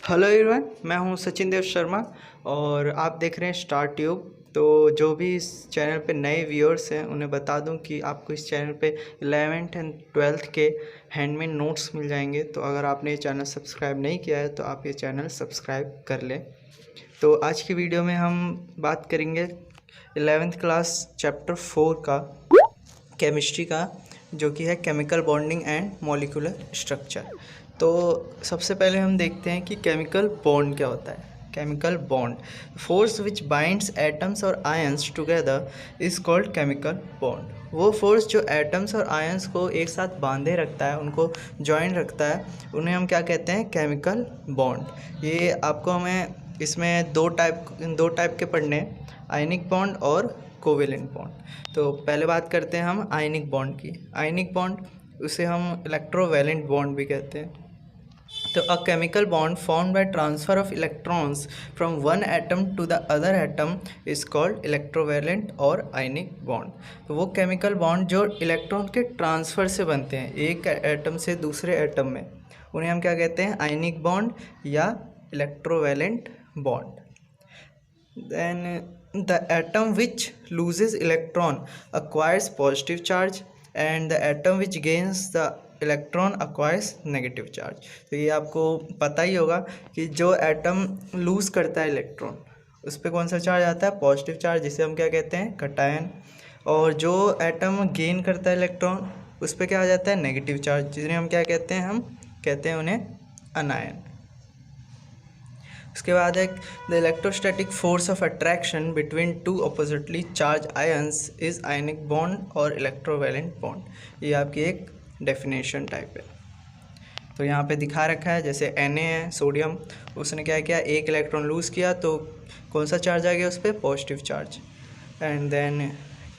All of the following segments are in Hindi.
हेलो एवरीवन, मैं हूं सचिन देव शर्मा और आप देख रहे हैं स्टार ट्यूब। तो जो भी इस चैनल पे नए व्यूअर्स हैं उन्हें बता दूं कि आपको इस चैनल पे 11th एंड 12th के हैंडमेड नोट्स मिल जाएंगे। तो अगर आपने ये चैनल सब्सक्राइब नहीं किया है तो आप ये चैनल सब्सक्राइब कर लें। तो आज की वीडियो में हम बात करेंगे 11th क्लास चैप्टर 4 का, केमिस्ट्री का, जो कि है chemical bonding and molecular structure. तो सबसे पहले हम देखते हैं कि केमिकल बॉन्ड क्या होता है। Chemical bond, force which binds atoms और ions together is called chemical bond. वो फोर्स जो एटम्स और आयंस को एक साथ बांधे रखता है, उनको जॉइन रखता है, उन्हें हम क्या कहते हैं? Chemical bond. ये आपको हमें इसमें दो टाइप के पढ़ने हैं, आयनिक बॉन्ड और कोवेलेंट बॉन्ड। तो पहले बात करते हैं हम आयनिक बॉन्ड की। आयनिक बॉन्ड, उसे हम इलेक्ट्रोवैलेंट बॉन्ड भी कहते हैं। तो a chemical bond formed by transfer of electrons from one atom to the other atom is called electrovalent और आयनिक बॉन्ड। तो वो केमिकल बॉन्ड जो इलेक्ट्रॉन के ट्रांसफ़र से बनते हैं एक एटम से दूसरे एटम में, उन्हें हम क्या कहते हैं? आयनिक बॉन्ड या electrovalent bond. Then the atom which loses electron acquires positive charge and the atom which gains the electron acquires negative charge. तो ये आपको पता ही होगा कि जो एटम लूज़ करता है इलेक्ट्रॉन, उस पर कौन सा चार्ज आता है? पॉजिटिव चार्ज, जिसे हम क्या कहते हैं? कटायन। और जो एटम गेन करता है इलेक्ट्रॉन, उस पर क्या आ जाता है? नेगेटिव चार्ज, जिन्हें हम क्या कहते हैं? हम कहते हैं उन्हें अनायन। उसके बाद है the electrostatic force of attraction between two oppositely charge ions is ionic bond और इलेक्ट्रोवैलेंट बॉन्ड। ये आपकी एक डेफिनेशन टाइप है। तो यहाँ पे दिखा रखा है, जैसे Na है, सोडियम, उसने क्या किया? एक इलेक्ट्रॉन लूज़ किया तो कौन सा चार्ज आ गया उस पर? Positive charge. And then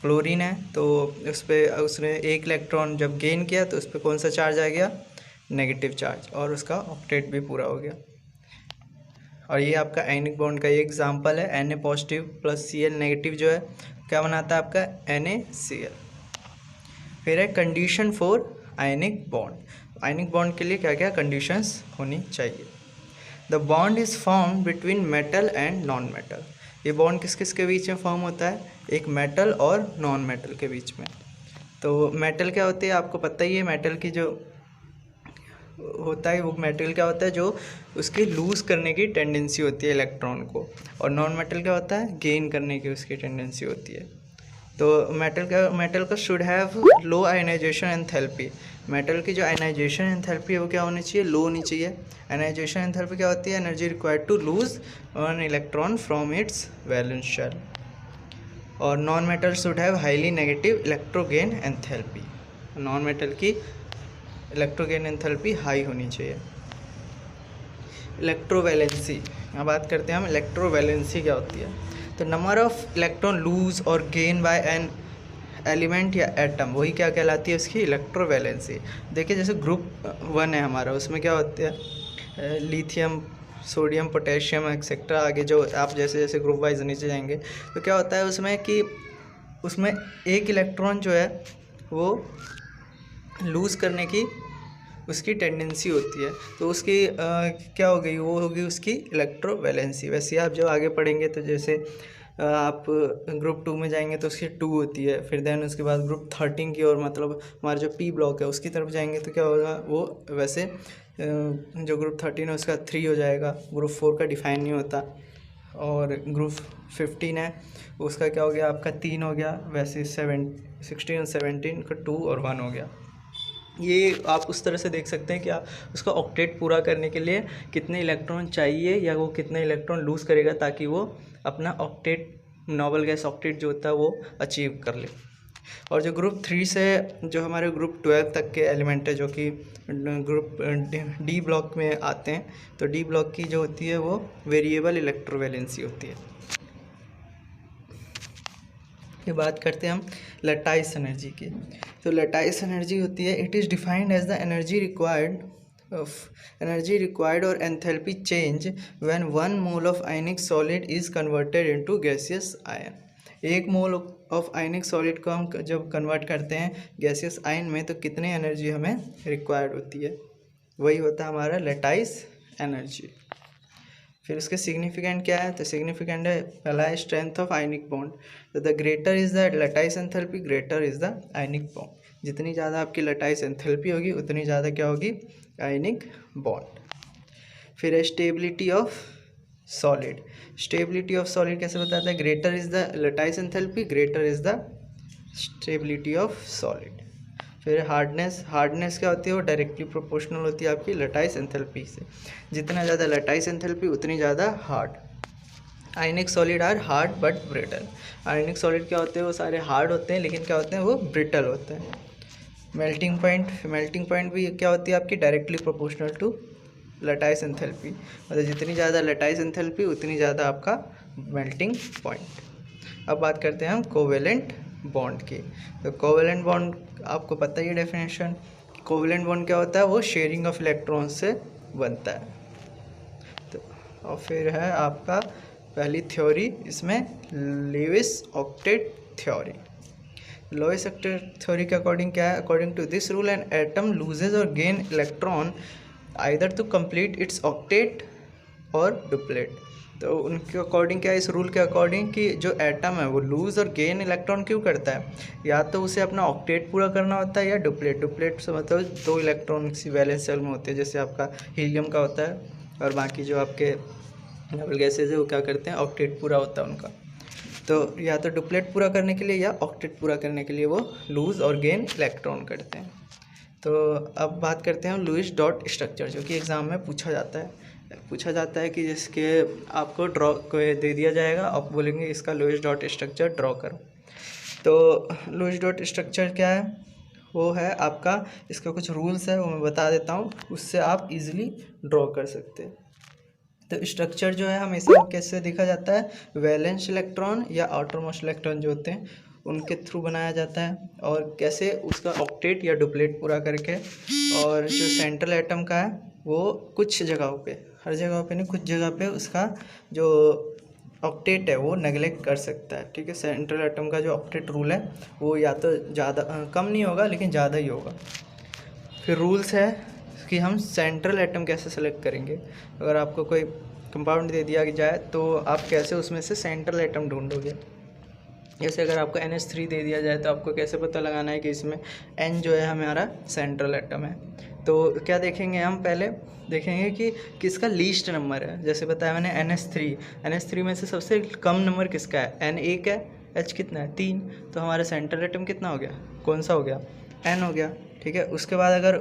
chlorine है, तो उस पर उसने एक इलेक्ट्रॉन जब गेन किया तो उस पर कौन सा चार्ज आ गया? नेगेटिव चार्ज, और उसका ऑक्टेट भी पूरा हो गया। और ये आपका आयनिक बॉन्ड का ये एग्जांपल है। Na positive plus Cl negative जो है क्या बनाता है? आपका NaCl। फिर है condition for ionic bond. Ionic bond के लिए क्या क्या कंडीशंस होनी चाहिए? The bond is form between metal and non metal. ये बॉन्ड किस किस के बीच में फॉर्म होता है? एक मेटल और नॉन मेटल के बीच में। तो मेटल क्या होती है? आपको पता ही है, मेटल की जो होता है वो मेटल क्या होता है? जो उसकी लूज़ करने की टेंडेंसी होती है इलेक्ट्रॉन को। और नॉन मेटल क्या होता है? गेन करने की उसकी टेंडेंसी होती है। तो मेटल का should have low ionisation enthalpy. Metal की जो आयनाइजेशन एंथैल्पी है वो क्या होनी चाहिए? लो होनी चाहिए। आयनाइजेशन एंथैल्पी क्या होती है? Energy required to lose one electron from its valence shell. और non metal should have highly negative electron gain enthalpy. Non metal की इलेक्ट्रोगेन एंथैल्पी हाई होनी चाहिए। इलेक्ट्रोवैलेंसी, यहाँ बात करते हैं हम इलेक्ट्रोवैलेंसी क्या होती है। तो नंबर ऑफ इलेक्ट्रॉन लूज और गेन बाय एन एलिमेंट या एटम, वही क्या कहलाती है? उसकी इलेक्ट्रोवैलेंसी। देखिए जैसे ग्रुप 1 है हमारा, उसमें क्या होते हैं? लिथियम, सोडियम, पोटेशियम एक्सेट्रा, आगे जो आप जैसे जैसे ग्रुप वाइज नीचे जाएंगे तो क्या होता है उसमें कि उसमें एक इलेक्ट्रॉन जो है वो लूज़ करने की उसकी टेंडेंसी होती है। तो उसकी क्या हो गई? वो होगी उसकी इलेक्ट्रोवैलेंसी। वैसे आप जब आगे पढ़ेंगे तो जैसे आप ग्रुप 2 में जाएंगे तो उसकी 2 होती है। फिर देन उसके बाद ग्रुप 13 की ओर, मतलब हमारा जो P ब्लॉक है उसकी तरफ जाएंगे तो क्या होगा? वो वैसे जो ग्रुप 13 है उसका 3 हो जाएगा। ग्रुप 4 का डिफाइन नहीं होता। और ग्रुप 15 है उसका क्या हो गया? आपका 3 हो गया। वैसे 16 और 17 का 2 और 1 हो गया। ये आप उस तरह से देख सकते हैं कि आप उसका ऑक्टेट पूरा करने के लिए कितने इलेक्ट्रॉन चाहिए या वो कितने इलेक्ट्रॉन लूज़ करेगा ताकि वो अपना ऑक्टेट, नोबल गैस ऑक्टेट जो होता है वो अचीव कर ले। और जो ग्रुप 3 से जो हमारे ग्रुप 12 तक के एलिमेंट है जो कि ग्रुप डी ब्लॉक में आते हैं, तो डी ब्लॉक की जो होती है वो वेरिएबल इलेक्ट्रोवैलेंसी होती है। ये बात करते हैं हम लैटाइस एनर्जी की। तो लैटाइस एनर्जी होती है, it is defined as the energy required or enthalpy change when 1 mole of ionic solid is converted into gaseous ion. 1 mole of ionic solid को हम जब कन्वर्ट करते हैं गैसियस आयन में तो कितनी एनर्जी हमें रिक्वायर्ड होती है? वही होता है हमारा लैटाइस एनर्जी। फिर उसके सिग्निफिकेंट क्या है, तो सिग्निफिकेंट है पहला है स्ट्रेंथ ऑफ आयनिक बॉन्ड। तो the greater is the lattice enthalpy, greater is the ionic bond. जितनी ज़्यादा आपकी लटाइस एंथैल्पी होगी उतनी ज़्यादा क्या होगी, आयनिक बॉन्ड। फिर है stability of solid. Stability of solid कैसे बताता है, greater is the lattice enthalpy, greater is the stability of solid. फिर हार्डनेस। हार्डनेस क्या होती है, वो डायरेक्टली प्रोपोर्शनल होती है आपकी लटाइस एंथैल्पी से। जितना ज़्यादा लटाइस एंथैल्पी उतनी ज़्यादा hard. Ionic solid are hard but brittle. Ionic solid क्या होते हैं, वो सारे हार्ड होते हैं लेकिन क्या होते हैं, वो ब्रिटल होते हैं। Melting point. मेल्टिंग पॉइंट भी क्या होती है आपकी, directly proportional to lattice enthalpy. मतलब जितनी ज़्यादा लटाइस एंथैल्पी उतनी ज़्यादा आपका मेल्टिंग पॉइंट। अब बात करते हैं हम कोवेलेंट बॉन्ड की। तो कोवेलेंट बॉन्ड आपको पता ही है डेफिनेशन। कोवेलेंट बॉन्ड क्या होता है, वो शेयरिंग ऑफ इलेक्ट्रॉन से बनता है। तो और फिर है आपका पहली थ्योरी इसमें, Lewis octet theory. Lewis octet theory के अकॉर्डिंग क्या है, according to this rule an atom loses or gain electron either to complete its octet or duplet. तो उनके अकॉर्डिंग क्या है, इस रूल के अकॉर्डिंग कि जो एटम है वो लूज़ और गेन इलेक्ट्रॉन क्यों करता है, या तो उसे अपना ऑक्टेट पूरा करना होता है या डुप्लेट। डुप्लेट से मतलब 2 इलेक्ट्रॉन किसी वैलेंस शेल में होते हैं, जैसे आपका हीलियम का होता है, और बाकी जो आपके नोबल गैसेज है वो क्या करते हैं, ऑक्टेट पूरा होता है उनका। तो या तो डुप्लेट पूरा करने के लिए या ऑक्टेट पूरा करने के लिए वो लूज़ और गेन इलेक्ट्रॉन करते हैं। तो अब बात करते हैं लुईस डॉट स्ट्रक्चर, जो कि एग्ज़ाम में पूछा जाता है कि जिसके आपको ड्रॉ दे दिया जाएगा, आप बोलेंगे इसका लुईस डॉट स्ट्रक्चर ड्रॉ करो। तो लुईस डॉट स्ट्रक्चर क्या है, वो है आपका, इसका कुछ रूल्स है वो मैं बता देता हूँ, उससे आप इजीली ड्रॉ कर सकते हैं। तो स्ट्रक्चर जो है हमेशा कैसे देखा जाता है, वैलेंस इलेक्ट्रॉन या आउटरमोस्ट इलेक्ट्रॉन जो होते हैं उनके थ्रू बनाया जाता है, और कैसे उसका ऑक्टेट या डुप्लेट पूरा करके। और जो सेंट्रल एटम का है वो कुछ जगहों पे, हर जगह पे नहीं, कुछ जगह पे उसका जो ऑक्टेट है वो नेगलेक्ट कर सकता है। ठीक है, सेंट्रल एटम का जो ऑक्टेट रूल है वो या तो ज़्यादा कम नहीं होगा लेकिन ज़्यादा ही होगा। फिर रूल्स है कि हम सेंट्रल एटम कैसे सेलेक्ट करेंगे। अगर आपको कोई कंपाउंड दे दिया जाए तो आप कैसे उसमें से सेंट्रल एटम ढूंढोगे। जैसे अगर आपको NH3 दे दिया जाए तो आपको कैसे पता लगाना है कि इसमें N जो है हमारा सेंट्रल एटम है। तो क्या देखेंगे, हम पहले देखेंगे कि किसका लीस्ट नंबर है। जैसे बताया मैंने NH3 में से सबसे कम नंबर किसका है, N एक है, H कितना है 3, तो हमारा सेंट्रल एटम कितना हो गया, कौन सा हो गया, N हो गया। ठीक है, उसके बाद अगर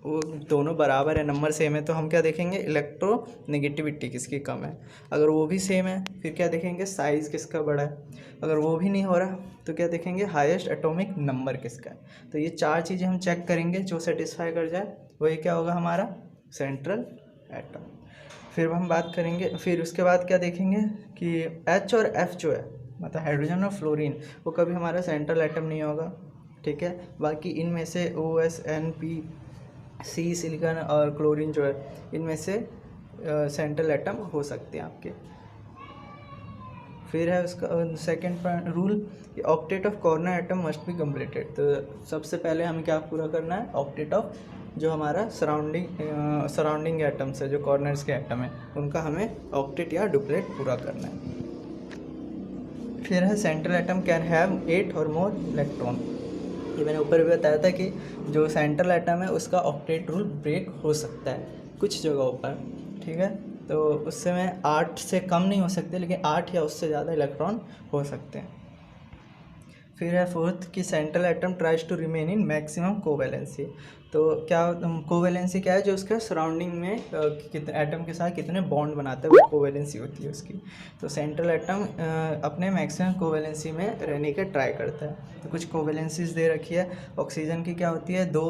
वो दोनों बराबर है, नंबर सेम है, तो हम क्या देखेंगे, इलेक्ट्रोनेगेटिविटी किसकी कम है। अगर वो भी सेम है फिर क्या देखेंगे, साइज़ किसका बड़ा है। अगर वो भी नहीं हो रहा तो क्या देखेंगे, हाईएस्ट एटॉमिक नंबर किसका है। तो ये 4 चीज़ें हम चेक करेंगे, जो सेटिस्फाई कर जाए वही क्या होगा, हमारा सेंट्रल एटम। फिर हम बात करेंगे, फिर उसके बाद क्या देखेंगे कि H और F जो है, मतलब हाइड्रोजन और फ्लोरीन, वो कभी हमारा सेंट्रल एटम नहीं होगा। ठीक है, बाकी इनमें से OS, NP, C सिलिकॉन और क्लोरीन जो है, इनमें से सेंट्रल एटम हो सकते हैं आपके। फिर है उसका सेकेंड रूल कि octet of corner atom must be completed. तो सबसे पहले हमें क्या पूरा करना है, ऑक्टेट ऑफ जो हमारा सराउंडिंग एटम्स है, जो कॉर्नर्स के एटम है, उनका हमें ऑक्टेट या डुप्लेट पूरा करना है। फिर है सेंट्रल एटम कैन हैव 8 और मोर इलेक्ट्रॉन। ये मैंने ऊपर भी बताया था कि जो सेंट्रल एटम है उसका ऑक्टेट रूल ब्रेक हो सकता है कुछ जगहों पर। ठीक है, तो उससे में 8 से कम नहीं हो सकते, लेकिन 8 या उससे ज़्यादा इलेक्ट्रॉन हो सकते हैं। फिर है फोर्थ कि central atom tries to remain in maximum covalency. तो क्या कोवैलेंसी क्या है, जो उसके सराउंडिंग में कितने एटम के साथ कितने बॉन्ड बनाता है, वो कोवैलेंसी होती है उसकी। तो सेंट्रल एटम अपने मैक्सिमम कोवैलेंसी में रहने का ट्राई करता है। तो कुछ कोवैलेंसीज दे रखी है। ऑक्सीजन की क्या होती है, 2,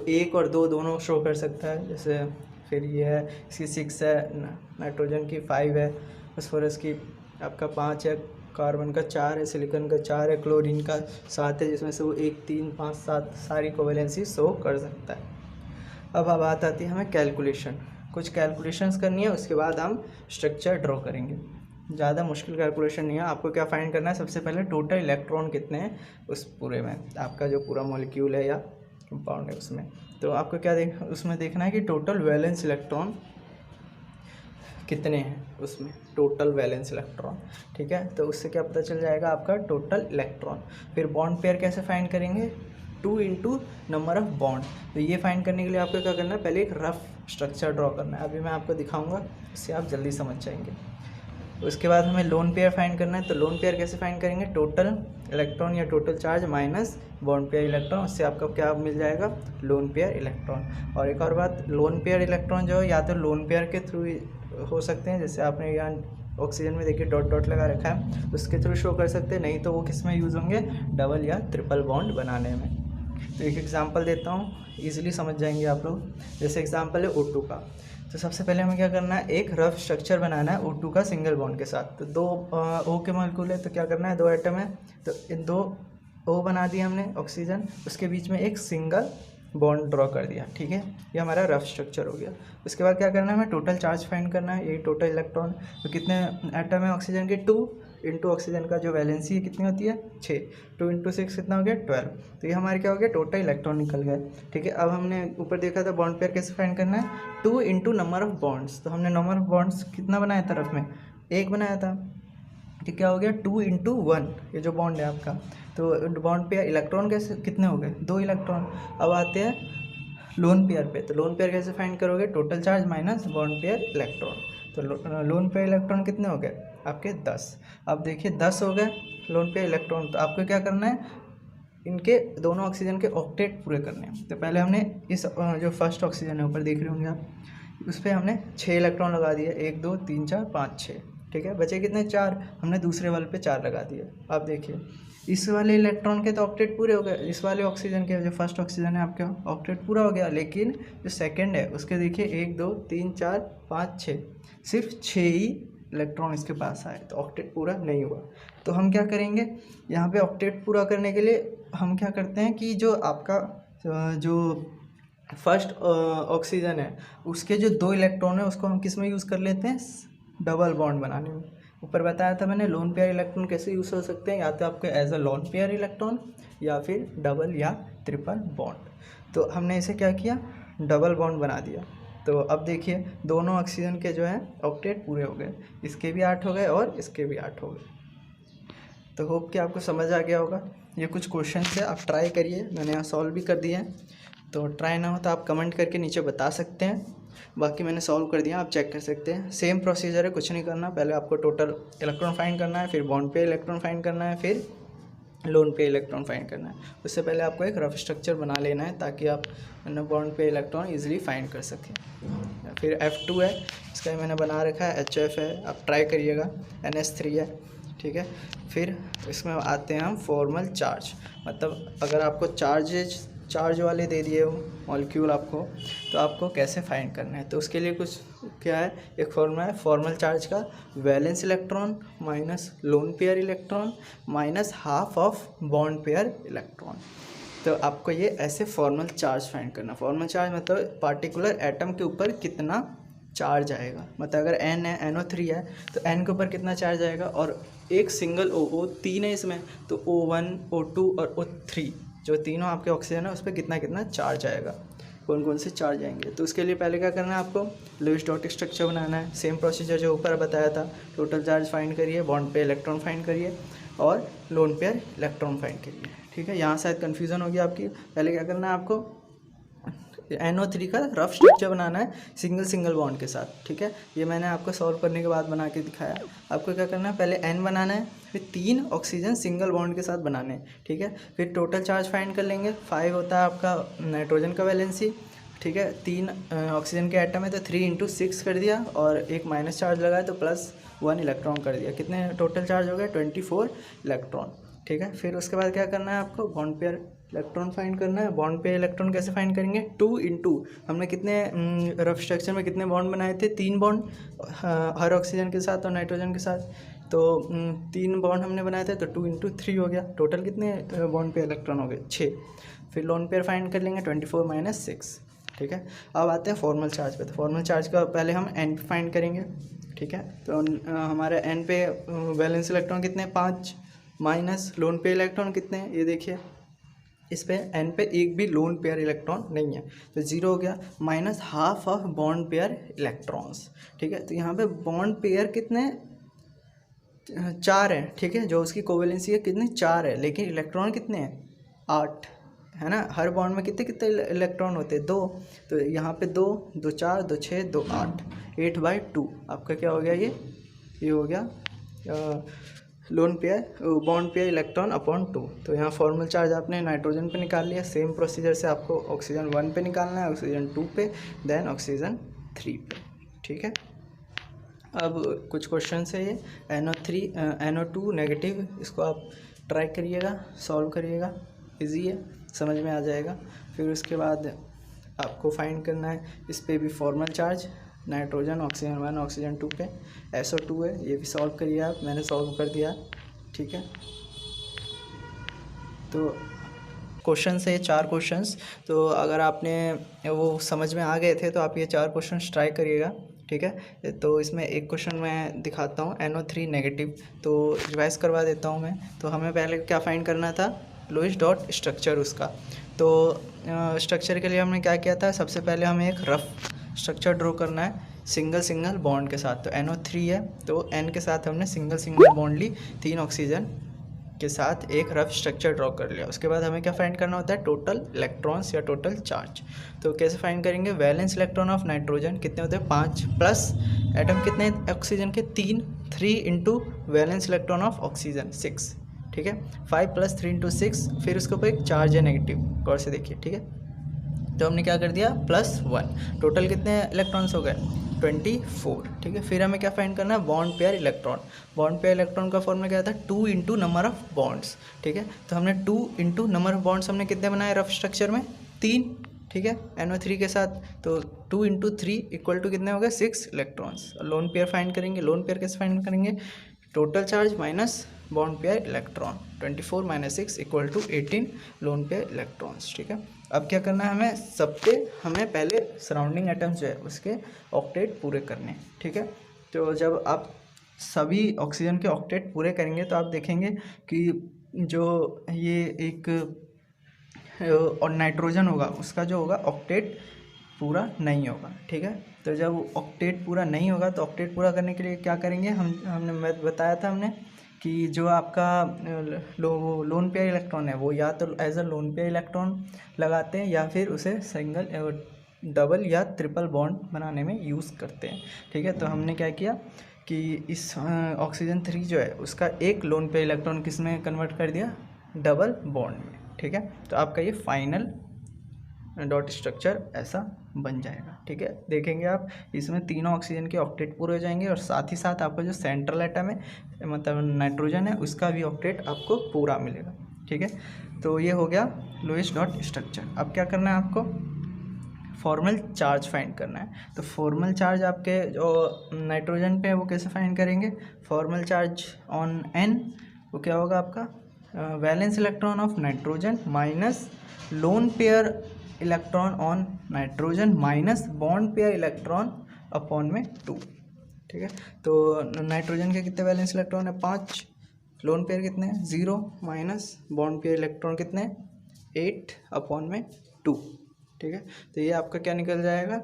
1 और 2 दोनों शो कर सकता है, जैसे फिर ये है इसकी 6 है, नाइट्रोजन की 5 है, फास्फोरस की आपका 5 है, कार्बन का 4 है, सिलिकॉन का 4 है, क्लोरीन का 7 है, जिसमें से वो 1, 3, 5, 7 सारी कोवैलेंसी शो कर सकता है। अब बात आती है हमें कैलकुलेशन, कुछ कैलकुलेशंस करनी है, उसके बाद हम स्ट्रक्चर ड्रॉ करेंगे। ज़्यादा मुश्किल कैलकुलेशन नहीं है। आपको क्या फाइंड करना है, सबसे पहले टोटल इलेक्ट्रॉन कितने हैं उस पूरे में, आपका जो पूरा मॉलिक्यूल है या कंपाउंड है उसमें। तो आपको क्या उसमें देखना है कि टोटल वैलेंस इलेक्ट्रॉन कितने हैं उसमें टोटल वैलेंस इलेक्ट्रॉन, ठीक है। तो उससे क्या पता चल जाएगा आपका टोटल इलेक्ट्रॉन। फिर बॉन्ड पेयर कैसे फाइंड करेंगे, 2 इंटू नंबर ऑफ बॉन्ड। तो ये फाइंड करने के लिए आपको क्या करना है, पहले एक रफ स्ट्रक्चर ड्रॉ करना है, अभी मैं आपको दिखाऊंगा, इससे आप जल्दी समझ जाएंगे। उसके बाद हमें लोन पेयर फाइंड करना है। तो लोन पेयर कैसे फाइंड करेंगे, टोटल इलेक्ट्रॉन या total charge minus bond pair electron, उससे आपका क्या मिल जाएगा, लोन पेयर इलेक्ट्रॉन। और एक और बात, लोन पेयर इलेक्ट्रॉन जो है या तो लोन पेयर के थ्रू हो सकते हैं, जैसे आपने यहाँ ऑक्सीजन में देखिए डॉट डॉट लगा रखा है, उसके थ्रू शो कर सकते हैं, नहीं तो वो किस में यूज़ होंगे, डबल या ट्रिपल बॉन्ड बनाने में। तो एक एग्जांपल देता हूँ, इजीली समझ जाएंगे आप लोग। जैसे एग्जांपल है O2 का। तो सबसे पहले हमें क्या करना है, एक रफ स्ट्रक्चर बनाना है O2 का सिंगल बॉन्ड के साथ। तो 2 O के मॉलिक्यूल है, तो क्या करना है, 2 एटम है, तो इन 2 O बना दिया हमने ऑक्सीजन, उसके बीच में एक सिंगल बॉन्ड ड्रॉ कर दिया, ठीक है। ये हमारा रफ स्ट्रक्चर हो गया। उसके बाद क्या करना है, हमें टोटल चार्ज फाइंड करना है, यही टोटल इलेक्ट्रॉन। तो कितने एटम है ऑक्सीजन के, 2 इंटू ऑक्सीजन का जो वैलेंसी है कितनी होती है, 6, 2 इंटू 6 कितना हो गया, 12। तो ये हमारे क्या हो गया, टोटल इलेक्ट्रॉन निकल गए, ठीक है। अब हमने ऊपर देखा था बॉन्ड पेयर कैसे फाइंड करना है, 2 इंटू नंबर ऑफ बॉन्ड्स। तो हमने नंबर ऑफ बॉन्ड्स कितना बनाया तरफ में, 1 बनाया था, ठीक, क्या हो गया, 2 इंटू 1, ये जो बॉन्ड है आपका। तो बॉन्ड पेयर इलेक्ट्रॉन कैसे कितने हो गए, 2 इलेक्ट्रॉन। अब आते हैं लोन पेयर पे। तो लोन पेयर कैसे फाइंड करोगे, total charge minus bond pair electron. तो लोन पेयर इलेक्ट्रॉन कितने हो गए आपके, 10। अब देखिए 10 हो गए लोन पेयर इलेक्ट्रॉन। तो आपको क्या करना है, इनके दोनों ऑक्सीजन के ऑक्टेट पूरे करने हैं। तो पहले हमने इस जो फर्स्ट ऑक्सीजन है ऊपर देख रहे होंगे आप, उस पर हमने 6 इलेक्ट्रॉन लगा दिए, 1 2 3 4 5 6, ठीक है। बचे कितने, 4। हमने दूसरे वाले पे 4 लगा दिए। अब देखिए इस वाले इलेक्ट्रॉन के तो ऑक्टेट पूरे हो गए, इस वाले ऑक्सीजन के जो फर्स्ट ऑक्सीजन है आपका ऑक्टेट पूरा हो गया, लेकिन जो सेकंड है उसके देखिए 1 2 3 4 5 6, सिर्फ 6 ही इलेक्ट्रॉन इसके पास आए, तो ऑक्टेट पूरा नहीं हुआ। तो हम क्या करेंगे, यहाँ पे ऑक्टेट पूरा करने के लिए हम क्या करते हैं कि जो आपका जो फर्स्ट ऑक्सीजन है उसके जो 2 इलेक्ट्रॉन है उसको हम किस में यूज़ कर लेते हैं, डबल बॉन्ड बनाने में। ऊपर बताया था मैंने लोन पेयर इलेक्ट्रॉन कैसे यूज़ हो सकते हैं, या तो आपके as a lone pair electron या फिर डबल या ट्रिपल बॉन्ड। तो हमने इसे क्या किया, डबल बॉन्ड बना दिया। तो अब देखिए दोनों ऑक्सीजन के जो है ऑक्टेट पूरे हो गए, इसके भी 8 हो गए और इसके भी 8 हो गए। तो होप कि आपको समझ आ गया होगा। ये कुछ क्वेश्चन है, आप ट्राई करिए, मैंने यहाँ सॉल्व भी कर दिया है। तो ट्राई ना हो तो आप कमेंट करके नीचे बता सकते हैं, बाकी मैंने सॉल्व कर दिया, आप चेक कर सकते हैं। सेम प्रोसीजर है, कुछ नहीं करना, पहले आपको टोटल इलेक्ट्रॉन फाइंड करना है, फिर बॉन्ड पे इलेक्ट्रॉन फाइंड करना है, फिर लोन पे इलेक्ट्रॉन फाइंड करना है। उससे पहले आपको एक रफ स्ट्रक्चर बना लेना है ताकि आप बॉन्ड पे इलेक्ट्रॉन ईजिली फाइंड कर सकें। फिर F2 है, इसका मैंने बना रखा है, HF है, आप ट्राई करिएगा, NH3 है, ठीक है। फिर इसमें आते हैं हम फॉर्मल चार्ज, मतलब अगर आपको चार्ज वाले दे दिए हो मॉलिक्यूल आपको, तो आपको कैसे फाइंड करना है। तो उसके लिए कुछ क्या है, एक फॉर्मूला है फॉर्मल चार्ज का, valence electron minus loan pair electron minus half of bond pair electron. तो आपको ये ऐसे फॉर्मल चार्ज फाइंड करना। फॉर्मल चार्ज मतलब पार्टिकुलर एटम के ऊपर कितना चार्ज आएगा, मतलब अगर N है, NO3 है, तो N के ऊपर कितना चार्ज आएगा, और एक सिंगल O 3 है इसमें, तो O1 O2 और O3 जो तीनों आपके ऑक्सीजन है उस पर कितना कितना चार्ज आएगा, कौन कौन से चार्ज आएंगे। तो उसके लिए पहले क्या करना है, आपको लुईस डॉट स्ट्रक्चर बनाना है। सेम प्रोसीजर जो ऊपर बताया था, टोटल चार्ज फाइंड करिए, बॉन्ड पे इलेक्ट्रॉन फाइंड करिए और लोन पेयर इलेक्ट्रॉन फाइंड करिए, ठीक है। यहाँ शायद कन्फ्यूज़न होगी आपकी। पहले क्या करना है, आपको NO3 का रफ स्ट्रक्चर बनाना है सिंगल बॉन्ड के साथ, ठीक है। ये मैंने आपको सॉल्व करने के बाद बना के दिखाया। आपको क्या करना है, पहले N बनाना है, फिर 3 ऑक्सीजन सिंगल बॉन्ड के साथ बनाने हैं, ठीक है। फिर टोटल चार्ज फाइंड कर लेंगे। 5 होता है आपका नाइट्रोजन का वैलेंसी, ठीक है। 3 ऑक्सीजन के एटम है, तो 3 इंटू 6 कर दिया, और एक माइनस चार्ज लगाया तो +1 इलेक्ट्रॉन कर दिया। कितने टोटल चार्ज हो गए, 24 इलेक्ट्रॉन, ठीक है। फिर उसके बाद क्या करना है, आपको बॉन्ड पेयर इलेक्ट्रॉन फाइंड करना है। बॉन्ड पे इलेक्ट्रॉन कैसे फाइंड करेंगे, 2 इंटू, हमने कितने रफ स्ट्रक्चर में कितने बॉन्ड बनाए थे, 3 बॉन्ड हर ऑक्सीजन के साथ और नाइट्रोजन के साथ। तो 3 बॉन्ड हमने बनाए थे, तो 2 इंटू 3 हो गया। टोटल कितने बॉन्ड पे इलेक्ट्रॉन हो गए, 6। फिर लोन पेयर फाइंड कर लेंगे, 24 माइनस 6, ठीक है। अब आते हैं फॉर्मल चार्ज पे। तो फॉर्मल चार्ज का पहले हम N पे फाइंड करेंगे, ठीक है। तो हमारे N पे वैलेंस इलेक्ट्रॉन कितने, 5, माइनस लोन पे इलेक्ट्रॉन कितने हैं, ये देखिए इस पे n पे एक भी लोन पेयर इलेक्ट्रॉन नहीं है, तो जीरो हो गया। Minus half of bond pair electrons, ठीक है। तो यहाँ पे बॉन्ड पेयर कितने, 4 हैं, ठीक है। जो उसकी कोवेलेंसी है कितनी, 4 है, लेकिन इलेक्ट्रॉन कितने हैं, 8 है ना। हर बॉन्ड में कितने कितने इलेक्ट्रॉन होते हैं, 2। तो यहाँ पे 2 2 4 2 6 2 8, 8/2 आपका क्या हो गया, ये हो गया lone pair bond pair electron upon 2। तो यहाँ फॉर्मल चार्ज आपने नाइट्रोजन पे निकाल लिया। सेम प्रोसीजर से आपको ऑक्सीजन 1 पे निकालना है, ऑक्सीजन 2 पे, देन ऑक्सीजन 3 पे, ठीक है। अब कुछ क्वेश्चन है ये NO2 नेगेटिव, इसको आप ट्राई करिएगा, सॉल्व करिएगा, इजी है, समझ में आ जाएगा। फिर उसके बाद आपको फाइंड करना है इस पे भी formal charge, nitrogen oxygen 1 oxygen 2 पे, SO2 है, ये भी सॉल्व करिए आप, मैंने सॉल्व कर दिया, ठीक है। तो क्वेश्चन है 4 क्वेश्चंस, तो अगर आपने वो समझ में आ गए थे तो आप ये 4 क्वेश्चंस ट्राई करिएगा, ठीक है। तो इसमें एक क्वेश्चन मैं दिखाता हूँ, NO3 नेगेटिव, तो रिवाइज करवा देता हूँ मैं। तो हमें पहले क्या फाइंड करना था, लोइस डॉट स्ट्रक्चर उसका। तो स्ट्रक्चर के लिए हमने क्या किया था, सबसे पहले हमें एक रफ स्ट्रक्चर ड्रॉ करना है सिंगल बॉन्ड के साथ। तो NO3 है, तो N के साथ हमने सिंगल बॉन्ड ली, 3 ऑक्सीजन के साथ एक रफ स्ट्रक्चर ड्रॉ कर लिया। उसके बाद हमें क्या फाइंड करना होता है, टोटल इलेक्ट्रॉन्स या टोटल चार्ज। तो कैसे फाइंड करेंगे, वैलेंस इलेक्ट्रॉन ऑफ नाइट्रोजन कितने होते हैं, 5, प्लस एटम कितने ऑक्सीजन के, 3 into valence electron of oxygen 6, ठीक है। 5 + 3 × 6, फिर उसके ऊपर एक चार्ज है नेगेटिव, गौर से देखिए, ठीक है। तो हमने क्या कर दिया, +1, टोटल कितने इलेक्ट्रॉन्स हो गए, 24, ठीक है। फिर हमें क्या फाइंड करना है, bond pair electron. Bond pair electron का फॉर्मूला क्या था, 2 × नंबर ऑफ बॉन्ड्स, ठीक है। तो हमने 2 × नंबर ऑफ बॉन्ड्स हमने कितने बनाए रफ स्ट्रक्चर में, 3, ठीक है, NO3 के साथ। तो 2 × 3 = कितने हो गए, 6 इलेक्ट्रॉन्स। लोन पेयर फाइंड करेंगे, लोन पेयर कैसे फाइंड करेंगे, total charge minus bond pair electron, 24 - 6 = 18 lone pair electrons, ठीक है। अब क्या करना है, हमें सब पे हमें पहले सराउंडिंग एटम्स जो है उसके ऑक्टेट पूरे करने हैं, ठीक है। तो जब आप सभी ऑक्सीजन के ऑक्टेट पूरे करेंगे तो आप देखेंगे कि जो ये एक और नाइट्रोजन होगा उसका जो होगा ऑक्टेट पूरा नहीं होगा, ठीक है। तो जब ऑक्टेट पूरा नहीं होगा तो ऑक्टेट पूरा करने के लिए क्या करेंगे, हमने बताया था हमने कि जो आपका लोन पेयर इलेक्ट्रॉन है वो या तो as a lone pair electron लगाते हैं या फिर उसे सिंगल डबल या ट्रिपल बॉन्ड बनाने में यूज़ करते हैं, ठीक है। तो हमने क्या किया कि इस ऑक्सीजन 3 जो है उसका एक लोन पेयर इलेक्ट्रॉन किस में कन्वर्ट कर दिया, डबल बॉन्ड में, ठीक है। तो आपका ये फाइनल डॉट स्ट्रक्चर ऐसा बन जाएगा, ठीक है। देखेंगे आप इसमें तीनों ऑक्सीजन के ऑक्टेट पूरे हो जाएंगे और साथ ही साथ आपका जो सेंट्रल एटम है मतलब नाइट्रोजन है उसका भी ऑक्टेट आपको पूरा मिलेगा, ठीक है। तो ये हो गया लोइस डॉट स्ट्रक्चर। अब क्या करना है आपको, फॉर्मल चार्ज फाइंड करना है। तो फॉर्मल चार्ज आपके जो नाइट्रोजन पे है वो कैसे फाइंड करेंगे, फॉर्मल चार्ज ऑन N वो क्या होगा आपका, valence electron of nitrogen minus loan pair electron on nitrogen minus bond pair electron upon में 2, ठीक है। तो नाइट्रोजन के कितने वैलेंस इलेक्ट्रॉन है, 5, लोन पेयर कितने हैं, 0, माइनस बॉन्ड पेयर इलेक्ट्रॉन कितने हैं, 8 अपॉन में 2, ठीक है। तो ये आपका क्या निकल जाएगा,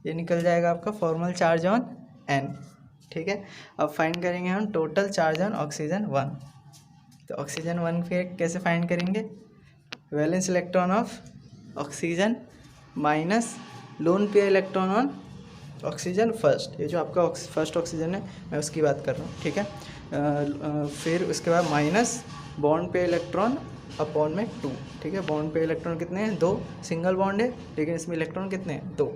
ये निकल जाएगा आपका फॉर्मल चार्ज ऑन N, ठीक है। अब फाइंड करेंगे हम टोटल चार्ज ऑन ऑक्सीजन 1। तो ऑक्सीजन 1 फिर कैसे फाइंड करेंगे, valence electron of oxygen minus loan pair electron on oxygen first, ये जो आपका फर्स्ट ऑक्सीजन है मैं उसकी बात कर रहा हूँ, ठीक है। फिर उसके बाद minus bond pair electron upon में 2, ठीक है। बॉन्ड पेयर इलेक्ट्रॉन कितने हैं, 2, सिंगल बॉन्ड है लेकिन इसमें इलेक्ट्रॉन कितने हैं, 2,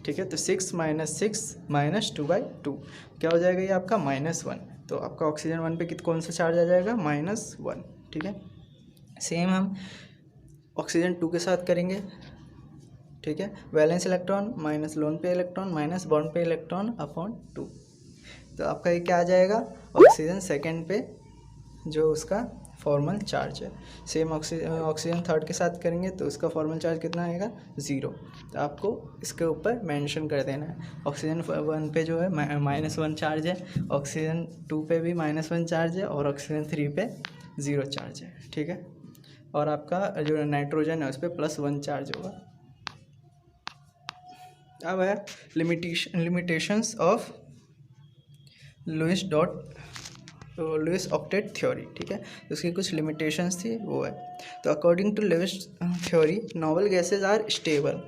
ठीक है। तो 6 - 6 - 2/2 क्या हो जाएगा, ये आपका -1। तो आपका ऑक्सीजन 1 पे कौन सा चार्ज आ जाएगा, -1, ठीक है। सेम हम ऑक्सीजन 2 के साथ करेंगे, ठीक है। Valence electron minus loan pair electron minus bond pair electron upon 2। तो आपका ये क्या आ जाएगा, ऑक्सीजन सेकेंड पे जो उसका फॉर्मल चार्ज है। सेम ऑक्सीजन थर्ड के साथ करेंगे तो उसका फॉर्मल चार्ज कितना आएगा, 0। तो आपको इसके ऊपर मेंशन कर देना है, ऑक्सीजन 1 पे जो है -1 चार्ज है, ऑक्सीजन 2 पे भी -1 चार्ज है और ऑक्सीजन 3 पे 0 चार्ज है, ठीक है। और आपका जो नाइट्रोजन है उस पर +1 चार्ज होगा। अब है limitations of Lewis octet theory. ठीक है, तो उसकी कुछ लिमिटेशंस थी वो है। तो according to Lewis theory noble gases are stable,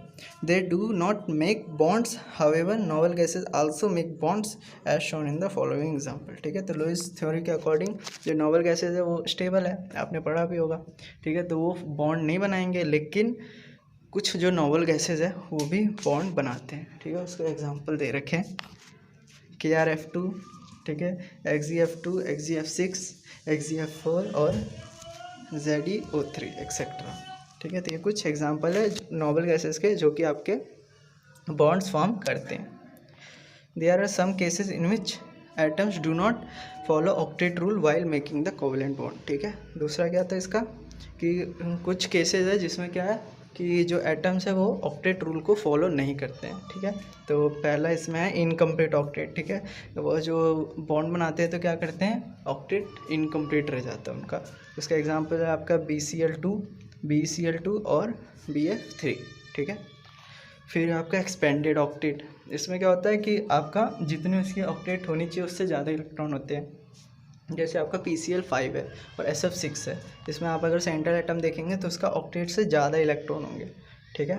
they do not make bonds, however noble gases also make bonds as shown in the following example. ठीक है, तो लुईस थ्योरी के अकॉर्डिंग जो नोबल गैसेज है वो स्टेबल है, आपने पढ़ा भी होगा। ठीक है, तो वो बॉन्ड नहीं बनाएंगे, लेकिन कुछ जो नोबल गैसेज है वो भी बॉन्ड बनाते हैं। ठीक है, उसका एग्जांपल दे रखे हैं KrF2, ठीक है, XeF2, XeF6, XeF4 और ZeO3 एक्सेट्रा। ठीक है, तो ये कुछ एग्जांपल है नोबल गैसेस के जो कि आपके बॉन्ड्स फॉर्म करते हैं। There are some cases in which atoms do not follow octet rule while making the covalent bond. ठीक है, दूसरा क्या था इसका कि कुछ केसेस है जिसमें क्या है कि जो एटम्स है वो ऑक्टेट रूल को फॉलो नहीं करते हैं। ठीक है, तो पहला इसमें है इनकम्प्लीट ऑक्टेट। ठीक है, तो वो जो बॉन्ड बनाते हैं तो क्या करते हैं, ऑक्टेट इनकम्प्लीट रह जाता है उनका। उसका एग्जांपल है आपका BCl2 और BF3। ठीक है, फिर आपका एक्सपेंडेड ऑक्टेट, इसमें क्या होता है कि आपका जितनी उसकी ऑक्टेट होनी चाहिए उससे ज़्यादा इलेक्ट्रॉन होते हैं। जैसे आपका PCl5 है और SF6 है, इसमें आप अगर सेंट्रल एटम देखेंगे तो उसका ऑक्टेट से ज़्यादा इलेक्ट्रॉन होंगे। ठीक है,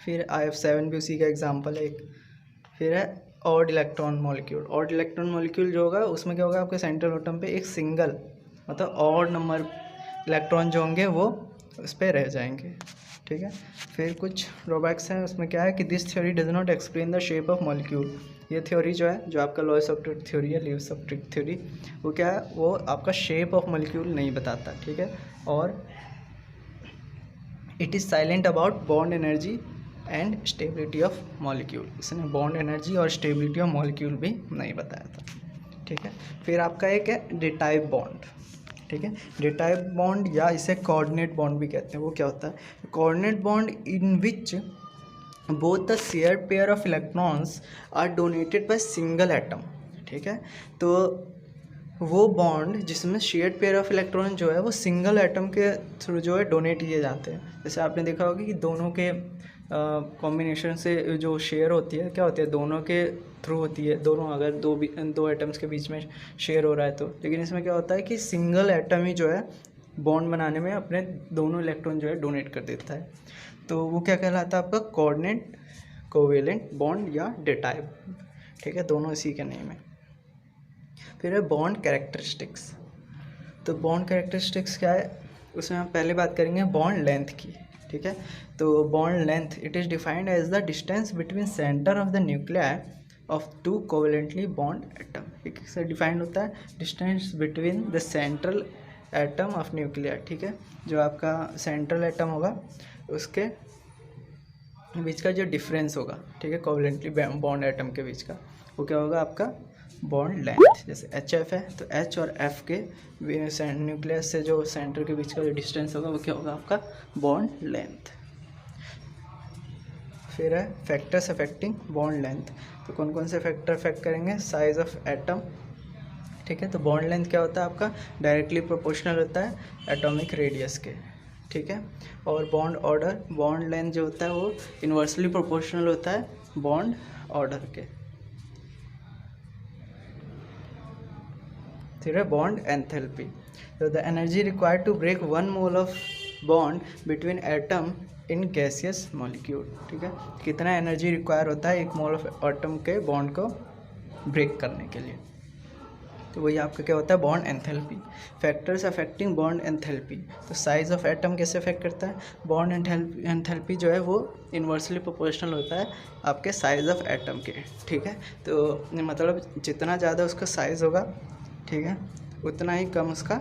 फिर IF7 भी उसी का एग्जांपल है एक। फिर है odd electron molecule. Odd electron molecule जो होगा उसमें क्या होगा, आपके सेंट्रल एटम पे एक सिंगल मतलब ऑड नंबर इलेक्ट्रॉन जो होंगे वो उस पर रह जाएंगे। ठीक है, फिर कुछ ड्रॉबैक्स हैं, उसमें क्या है कि this theory does not explain the shape of molecule. ये थ्योरी जो है, जो आपका लुईस ऑक्टेट थ्योरी है, लुईस ऑक्टेट थ्योरी, वो क्या है, वो आपका शेप ऑफ मॉलिक्यूल नहीं बताता। ठीक है, और it is silent about bond energy and stability of molecule. इसने बॉन्ड एनर्जी और स्टेबिलिटी ऑफ मॉलिक्यूल भी नहीं बताया था। ठीक है, फिर आपका एक है डिटाइप बॉन्ड। ठीक है, डिटाइप बॉन्ड या इसे कोऑर्डिनेट बॉन्ड भी कहते हैं। वो क्या होता है, coordinate bond in which both the share pair of electrons are donated by single atom. ठीक है, तो वो बॉन्ड जिसमें शेयर्ड पेयर ऑफ इलेक्ट्रॉन जो है वो सिंगल एटम के थ्रू जो है डोनेट किए जाते हैं। जैसे आपने देखा होगा कि दोनों के कॉम्बिनेशन से जो शेयर होती है क्या होती है, दोनों के थ्रू होती है, दोनों अगर दो एटम्स के बीच में शेयर हो रहा है तो। लेकिन इसमें क्या होता है कि सिंगल एटम ही जो है बॉन्ड बनाने में अपने दोनों इलेक्ट्रॉन जो है डोनेट कर देता है। तो वो क्या कहलाता है, आपका कोऑर्डिनेट कोवेलेंट बॉन्ड या डिटाइप। ठीक है, दोनों इसी के नेम है। फिर है बॉन्ड कैरेक्टरिस्टिक्स। तो बॉन्ड कैरेक्टरिस्टिक्स क्या है, उसमें हम पहले बात करेंगे बॉन्ड लेंथ की। ठीक है, तो bond length it is defined as the distance between centre of the nuclei of two covalently bond atom. एक से डिफाइंड होता है distance between the central atom of nuclear. ठीक है, जो आपका सेंट्रल एटम होगा उसके बीच का जो डिफरेंस होगा, ठीक है, कोवेलेंटली बॉन्ड एटम के बीच का, वो क्या होगा, आपका बॉन्ड लेंथ। जैसे HF है तो H और F के न्यूक्लियस से जो सेंटर के बीच का जो डिस्टेंस होगा वो क्या होगा, आपका बॉन्ड लेंथ। फिर है फैक्टर्स अफेक्टिंग बॉन्ड लेंथ। तो कौन कौन से फैक्टर अफेक्ट करेंगे, साइज ऑफ एटम। ठीक है, तो बॉन्ड लेंथ क्या होता है आपका, डायरेक्टली प्रोपोर्शनल होता है एटॉमिक रेडियस के। ठीक है, और बॉन्ड ऑर्डर, बॉन्ड लेंथ जो होता है वो इन्वर्सली प्रोपोर्शनल होता है बॉन्ड ऑर्डर के। फिर है बॉन्ड एंथैल्पी। तो the energy required to break 1 mole of bond between atom in gaseous molecule. ठीक है, कितना एनर्जी रिक्वायर होता है 1 मोल ऑफ एटम के बॉन्ड को ब्रेक करने के लिए, तो वही आपका क्या होता है, bond enthalpy. Factors affecting bond enthalpy. तो साइज ऑफ एटम कैसे अफेक्ट करता है, बॉन्ड एंथैल्पी जो है वो इन्वर्सली प्रोपोर्शनल होता है आपके साइज ऑफ एटम के। ठीक है, तो मतलब जितना ज़्यादा उसका साइज़ होगा, ठीक है, उतना ही कम उसका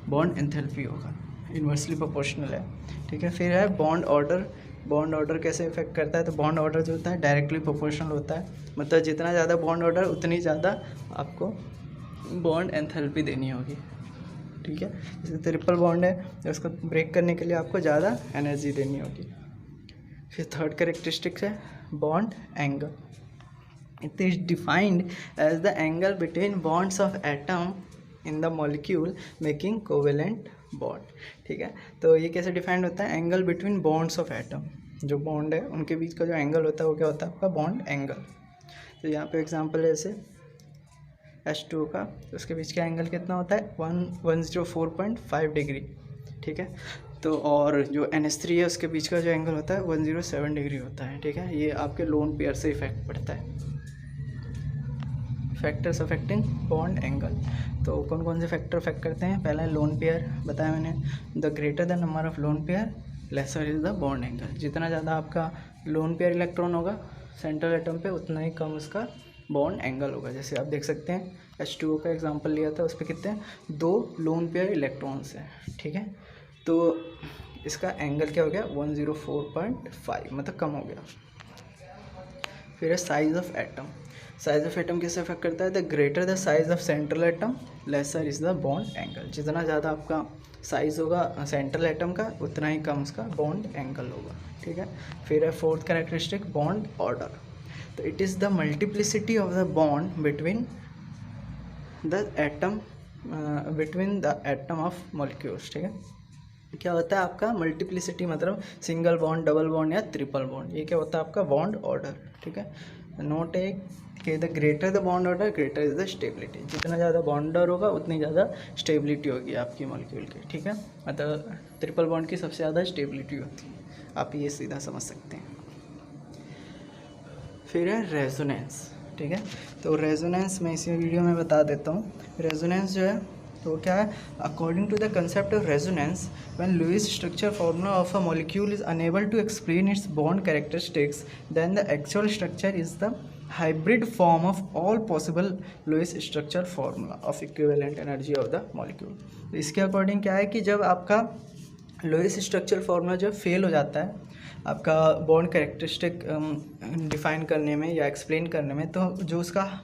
बॉन्ड एंथैल्पी होगा, इन्वर्सली प्रोपोर्शनल है। ठीक है, फिर है बॉन्ड ऑर्डर। बॉन्ड ऑर्डर कैसे इफेक्ट करता है, तो बॉन्ड ऑर्डर जो होता है डायरेक्टली प्रोपोर्शनल होता है, मतलब जितना ज़्यादा बॉन्ड ऑर्डर उतनी ज़्यादा आपको बॉन्ड एंथैल्पी देनी होगी। ठीक है, जैसे ट्रिपल बॉन्ड है तो उसको ब्रेक करने के लिए आपको ज़्यादा एनर्जी देनी होगी। फिर थर्ड कैरेक्टरिस्टिक्स है bond angle. It is defined as the angle between bonds of atom in the molecule making covalent bond, ठीक है। तो ये कैसे डिफाइंड होता है, angle between bonds of atom, जो बॉन्ड है उनके बीच का जो एंगल होता है वो क्या होता है आपका बॉन्ड एंगल। तो यहाँ पे एग्जांपल है जैसे H2O का, तो उसके बीच का एंगल कितना होता है 104.5 डिग्री, ठीक है। तो और जो NH3 है उसके बीच का जो एंगल होता है 107 डिग्री होता है, ठीक है। ये आपके लोन पेयर से इफेक्ट पड़ता है, फैक्टर्स अफेक्टिंग बॉन्ड एंगल। तो कौन कौन से फैक्टर अफेक्ट करते हैं, पहला है लोन पेयर, बताया मैंने, the greater the number of lone pair lesser is the bond angle. जितना ज़्यादा आपका लोन पेयर इलेक्ट्रॉन होगा सेंट्रल एटम पे उतना ही कम उसका बॉन्ड एंगल होगा। जैसे आप देख सकते हैं H2O का एग्जांपल लिया था, उस पर कितने 2 लोन पेयर इलेक्ट्रॉन्स हैं, ठीक है। तो इसका एंगल क्या हो गया 104.5, मतलब कम हो गया। फिर है size of atom, size of atom किससे अफेक्ट करता है, the greater the size of central atom lesser is the bond angle. जितना ज़्यादा आपका साइज होगा सेंट्रल एटम का उतना ही कम उसका बॉन्ड एंगल होगा, ठीक है। फिर है फोर्थ कैरेक्टरिस्टिक बॉन्ड ऑर्डर, तो it is the multiplicity of the bond between the atom of molecules, ठीक है। क्या होता है आपका मल्टीप्लिसिटी, मतलब सिंगल बॉन्ड, डबल बॉन्ड या ट्रिपल बॉन्ड, ये क्या होता है आपका बॉन्ड ऑर्डर, ठीक है। नोट ए कि the greater the bond order greater is the stability, जितना ज़्यादा बॉन्ड ऑर्डर होगा उतनी ज़्यादा स्टेबिलिटी होगी आपकी मॉलिक्यूल की, ठीक है। मतलब ट्रिपल बॉन्ड की सबसे ज़्यादा स्टेबिलिटी होती है, आप ये सीधा समझ सकते हैं। फिर है रेजोनेंस, ठीक है। तो रेजोनेंस मैं इसी वीडियो में बता देता हूँ। रेजोनेंस जो है तो क्या है, according to the concept of resonance, when Lewis structure formula of a molecule is unable to explain its bond characteristics, then the actual structure is the hybrid form of all possible Lewis structure formula of equivalent energy of the molecule. इसके अकॉर्डिंग क्या है कि जब आपका लुईस स्ट्रक्चर फॉर्मूला जब फेल हो जाता है आपका बॉन्ड कैरेक्टरिस्टिक डिफाइन करने में या एक्सप्लेन करने में, तो जो उसका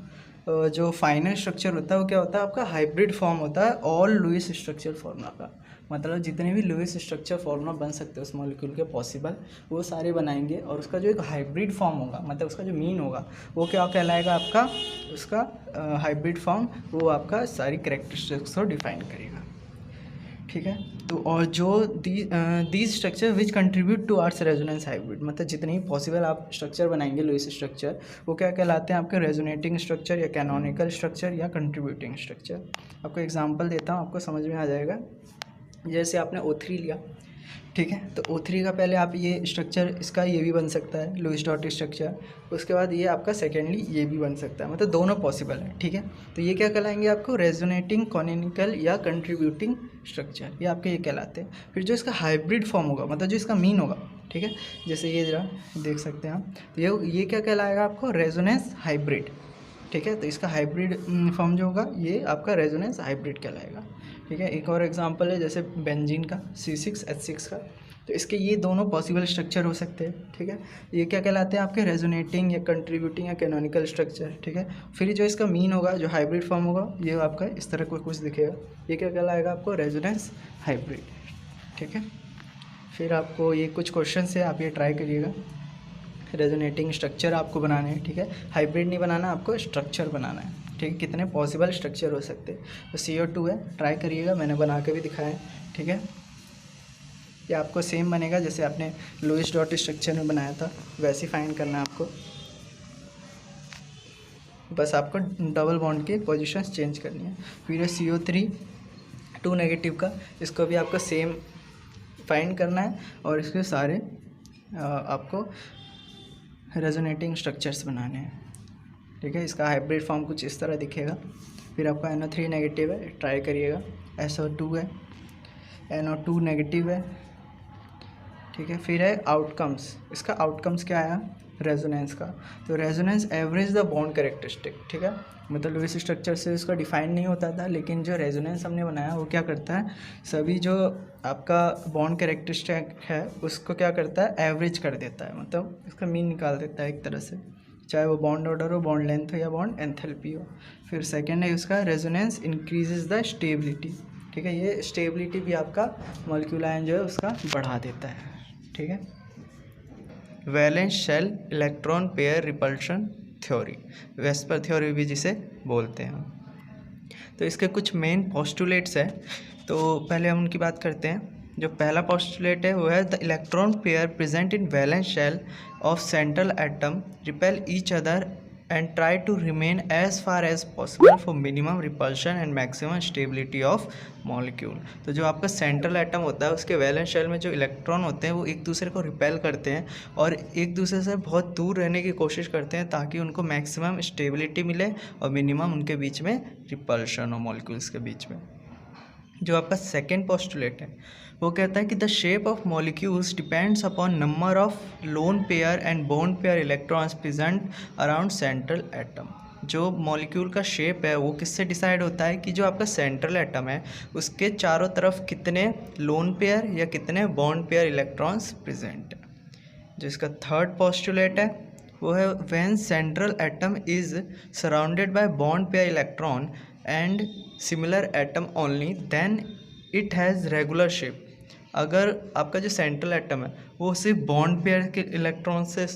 जो फाइनल स्ट्रक्चर होता है वो क्या होता है आपका हाइब्रिड फॉर्म होता है ऑल लुईस स्ट्रक्चर फॉर्मूला का। मतलब जितने भी लुईस स्ट्रक्चर फॉर्मूला बन सकते हैं उस मॉलिक्यूल के पॉसिबल, वो सारे बनाएंगे, और उसका जो एक हाइब्रिड फॉर्म होगा, मतलब उसका जो मीन होगा वो क्या कहलाएगा आपका, उसका हाइब्रिड फॉर्म, वो आपका सारी कैरेक्टरिस्टिक्स को डिफाइन करेगा, ठीक है। तो और जो these structure which contribute to arts resonance hybrid, मतलब जितने ही पॉसिबल आप स्ट्रक्चर बनाएंगे लुईस स्ट्रक्चर, वो क्या कहलाते हैं आपके रेजोनेटिंग स्ट्रक्चर या कैनोनिकल स्ट्रक्चर या कंट्रीब्यूटिंग स्ट्रक्चर। आपको एग्जांपल देता हूँ, आपको समझ में आ जाएगा। जैसे आपने O3 लिया, ठीक है, तो O3 का पहले आप ये स्ट्रक्चर, इसका ये भी बन सकता है लुईस डॉट स्ट्रक्चर, उसके बाद ये आपका सेकेंडली ये भी बन सकता है, मतलब दोनों पॉसिबल है, ठीक है। तो ये क्या कहलाएंगे आपको रेजोनेटिंग, कॉनिकल या कंट्रीब्यूटिंग स्ट्रक्चर, ये आपके ये कहलाते हैं। फिर जो इसका हाइब्रिड फॉर्म होगा, मतलब जो इसका मीन होगा, ठीक है, जैसे ये जरा देख सकते हैं आप, तो ये क्या कहलाएगा आपको रेजोनेंस हाइब्रिड, ठीक है। तो इसका हाइब्रिड फॉर्म जो होगा ये आपका रेजोनेंस हाइब्रिड कहलाएगा, ठीक है। एक और एग्जांपल है जैसे बेंजीन का C6H6 का, तो इसके ये दोनों पॉसिबल स्ट्रक्चर हो सकते हैं, ठीक है। ये क्या कहलाते हैं आपके रेजोनेटिंग या कंट्रीब्यूटिंग या कैनोनिकल स्ट्रक्चर, ठीक है। फिर जो इसका मीन होगा, जो हाइब्रिड फॉर्म होगा, ये आपका इस तरह को कुछ दिखेगा, ये क्या कहलाएगा आपको रेजोनेंस हाइब्रिड, ठीक है। फिर आपको ये कुछ क्वेश्चन है, आप ये ट्राई करिएगा। रेजोनेटिंग स्ट्रक्चर आपको बनाने हैं, ठीक है, हाइब्रिड नहीं बनाना, आपको स्ट्रक्चर बनाना है, ठीक है। कितने पॉसिबल स्ट्रक्चर हो सकते हैं, तो CO2 है, ट्राई करिएगा, मैंने बना के भी दिखाया है, ठीक है। ये आपको सेम बनेगा जैसे आपने लुईस डॉट स्ट्रक्चर में बनाया था, वैसे फाइंड करना है आपको, बस आपको डबल बॉन्ड की पोजीशंस चेंज करनी है। फिर है CO3 2 नेगेटिव का, इसको भी आपको सेम फाइंड करना है, और इसके सारे आपको रेजोनेटिंग स्ट्रक्चर्स बनाने हैं, ठीक है। इसका हाइब्रिड फॉर्म कुछ इस तरह दिखेगा। फिर आपका NO3 नेगेटिव है, ट्राई करिएगा। SO2 है, NO2 नेगेटिव है, ठीक है। फिर है आउटकम्स, इसका आउटकम्स क्या आया रेजोनेंस का, तो resonance average the bond characteristic, ठीक है। मतलब लुईस स्ट्रक्चर से इसका डिफाइन नहीं होता था, लेकिन जो रेजोनेंस हमने बनाया वो क्या करता है, सभी जो आपका बॉन्ड कैरेक्टरिस्टिक है उसको क्या करता है एवरेज कर देता है, मतलब इसका मीन निकाल देता है एक तरह से, चाहे वो बॉन्ड ऑर्डर हो, बॉन्ड लेंथ हो या बॉन्ड एंथैल्पी हो। फिर सेकेंड है उसका रेजोनेंस इंक्रीजेज द स्टेबिलिटी, ठीक है। ये स्टेबिलिटी भी आपका मॉलिक्यूल आयन जो है उसका बढ़ा देता है, ठीक है। Valence shell electron pair repulsion theory, VSEPR theory भी जिसे बोलते हैं। तो इसके कुछ मेन पोस्टुलेट्स हैं, तो पहले हम उनकी बात करते हैं। जो पहला पोस्टुलेट है वो है the electron pair present in valence shell of central atom repel each other and try to remain as far as possible for minimum repulsion and maximum stability of molecule। तो जो आपका सेंट्रल एटम होता है उसके वैलेंस शेल में जो इलेक्ट्रॉन होते हैं वो एक दूसरे को रिपेल करते हैं और एक दूसरे से बहुत दूर रहने की कोशिश करते हैं ताकि उनको मैक्सिमम स्टेबिलिटी मिले और मिनिमम उनके बीच में रिपल्शन हो मॉलिक्यूल्स के बीच में। जो आपका सेकेंड पोस्टुलेट है वो कहता है कि the shape of molecules depends upon number of lone pair and bond pair electrons present around central atom. जो मॉलिक्यूल का शेप है वो किससे डिसाइड होता है कि जो आपका सेंट्रल एटम है उसके चारों तरफ कितने लोन पेयर या कितने बॉन्ड पेयर इलेक्ट्रॉन्स प्रेजेंट है। जो इसका थर्ड पोस्टुलेट है वो है when central atom is surrounded by bond pair electron and similar atom only then it has regular shape. अगर आपका जो सेंट्रल एटम है वो सिर्फ बॉन्ड पेयर के इलेक्ट्रॉन से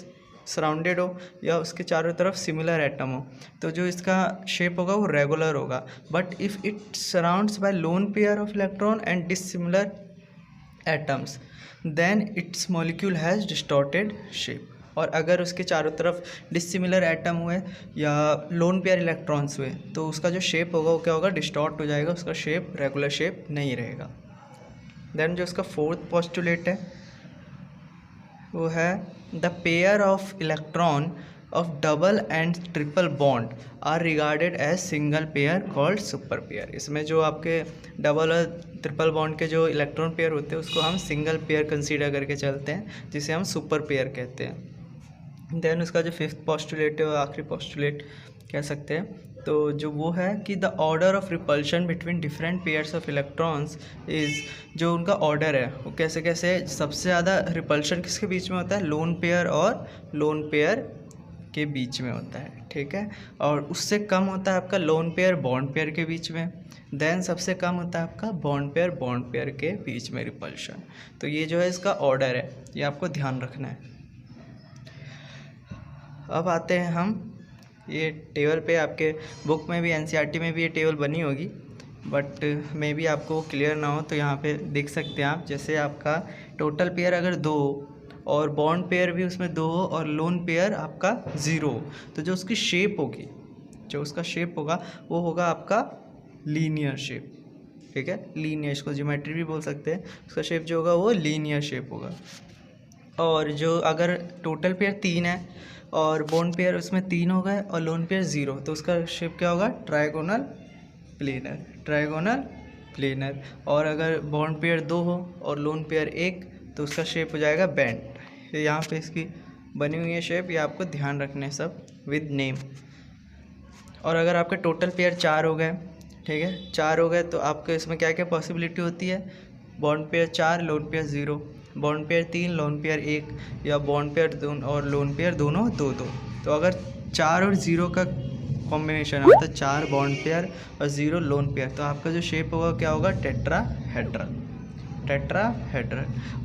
सराउंडेड हो या उसके चारों तरफ सिमिलर एटम हो तो जो इसका शेप होगा वो रेगुलर होगा। But if it surrounds by lone pair of electron and dissimilar atoms then its molecule has distorted shape. और अगर उसके चारों तरफ डिसिमिलर एटम हुए या लोन पेयर इलेक्ट्रॉन्स हुए तो उसका जो शेप होगा वो क्या होगा, डिस्टॉर्ट हो जाएगा, उसका शेप रेगुलर शेप नहीं रहेगा। देन जो उसका फोर्थ पोस्टुलेट है वो है the pair of electron of double and triple bond are regarded as single pair called super pair. इसमें जो आपके डबल और ट्रिपल बॉन्ड के जो इलेक्ट्रॉन पेयर होते हैं उसको हम सिंगल पेयर कंसीडर करके चलते हैं जिसे हम सुपर पेयर कहते हैं। देन उसका जो फिफ्थ पोस्टुलेट है वो आखिरी पोस्टुलेट कह सकते हैं, तो जो वो है कि the order of repulsion between different pairs of electrons is, जो उनका ऑर्डर है वो कैसे कैसे सबसे ज़्यादा रिपल्शन किसके बीच में होता है, लोन पेयर और लोन पेयर के बीच में होता है, ठीक है। और उससे कम होता है आपका लोन पेयर बॉन्ड पेयर के बीच में। देन सबसे कम होता है आपका बॉन्ड पेयर के बीच में रिपल्शन। तो ये जो है इसका ऑर्डर है, ये आपको ध्यान रखना है। अब आते हैं हम ये टेबल पे, आपके बुक में भी एनसीईआरटी में भी ये टेबल बनी होगी बट मे बी आपको क्लियर ना हो तो यहाँ पे देख सकते हैं आप। जैसे आपका टोटल पेयर अगर 2 और बॉन्ड पेयर भी उसमें 2 और लोन पेयर आपका 0 तो जो उसकी शेप होगी, जो उसका शेप होगा वो होगा आपका लीनियर शेप, ठीक है। लीनियर, इसको ज्योमेट्री भी बोल सकते हैं। उसका शेप जो होगा वो लीनियर शेप होगा। और जो अगर टोटल पेयर 3 है और बॉन्ड पेयर उसमें 3 हो गए और लोन पेयर 0 तो उसका शेप क्या होगा, ट्रायगोनल प्लेनर। और अगर बॉन्ड पेयर 2 हो और लोन पेयर 1 तो उसका शेप हो जाएगा बेंट। यहाँ पे इसकी बनी हुई है शेप, ये आपको ध्यान रखना है सब विद नेम। और अगर आपके टोटल पेयर 4 हो गए, ठीक है, 4 हो गए तो आपके इसमें क्या क्या पॉसिबिलिटी होती है, bond pair 4 lone pair 0, bond pair 3 lone pair 1 या बॉन्ड पेयर 2 और लोन पेयर दोनों 2-2। तो अगर 4 और 0 का कॉम्बिनेशन है मतलब 4 बॉन्ड पेयर और 0 लोन पेयर तो आपका जो शेप होगा क्या होगा, टेट्राहेड्रल।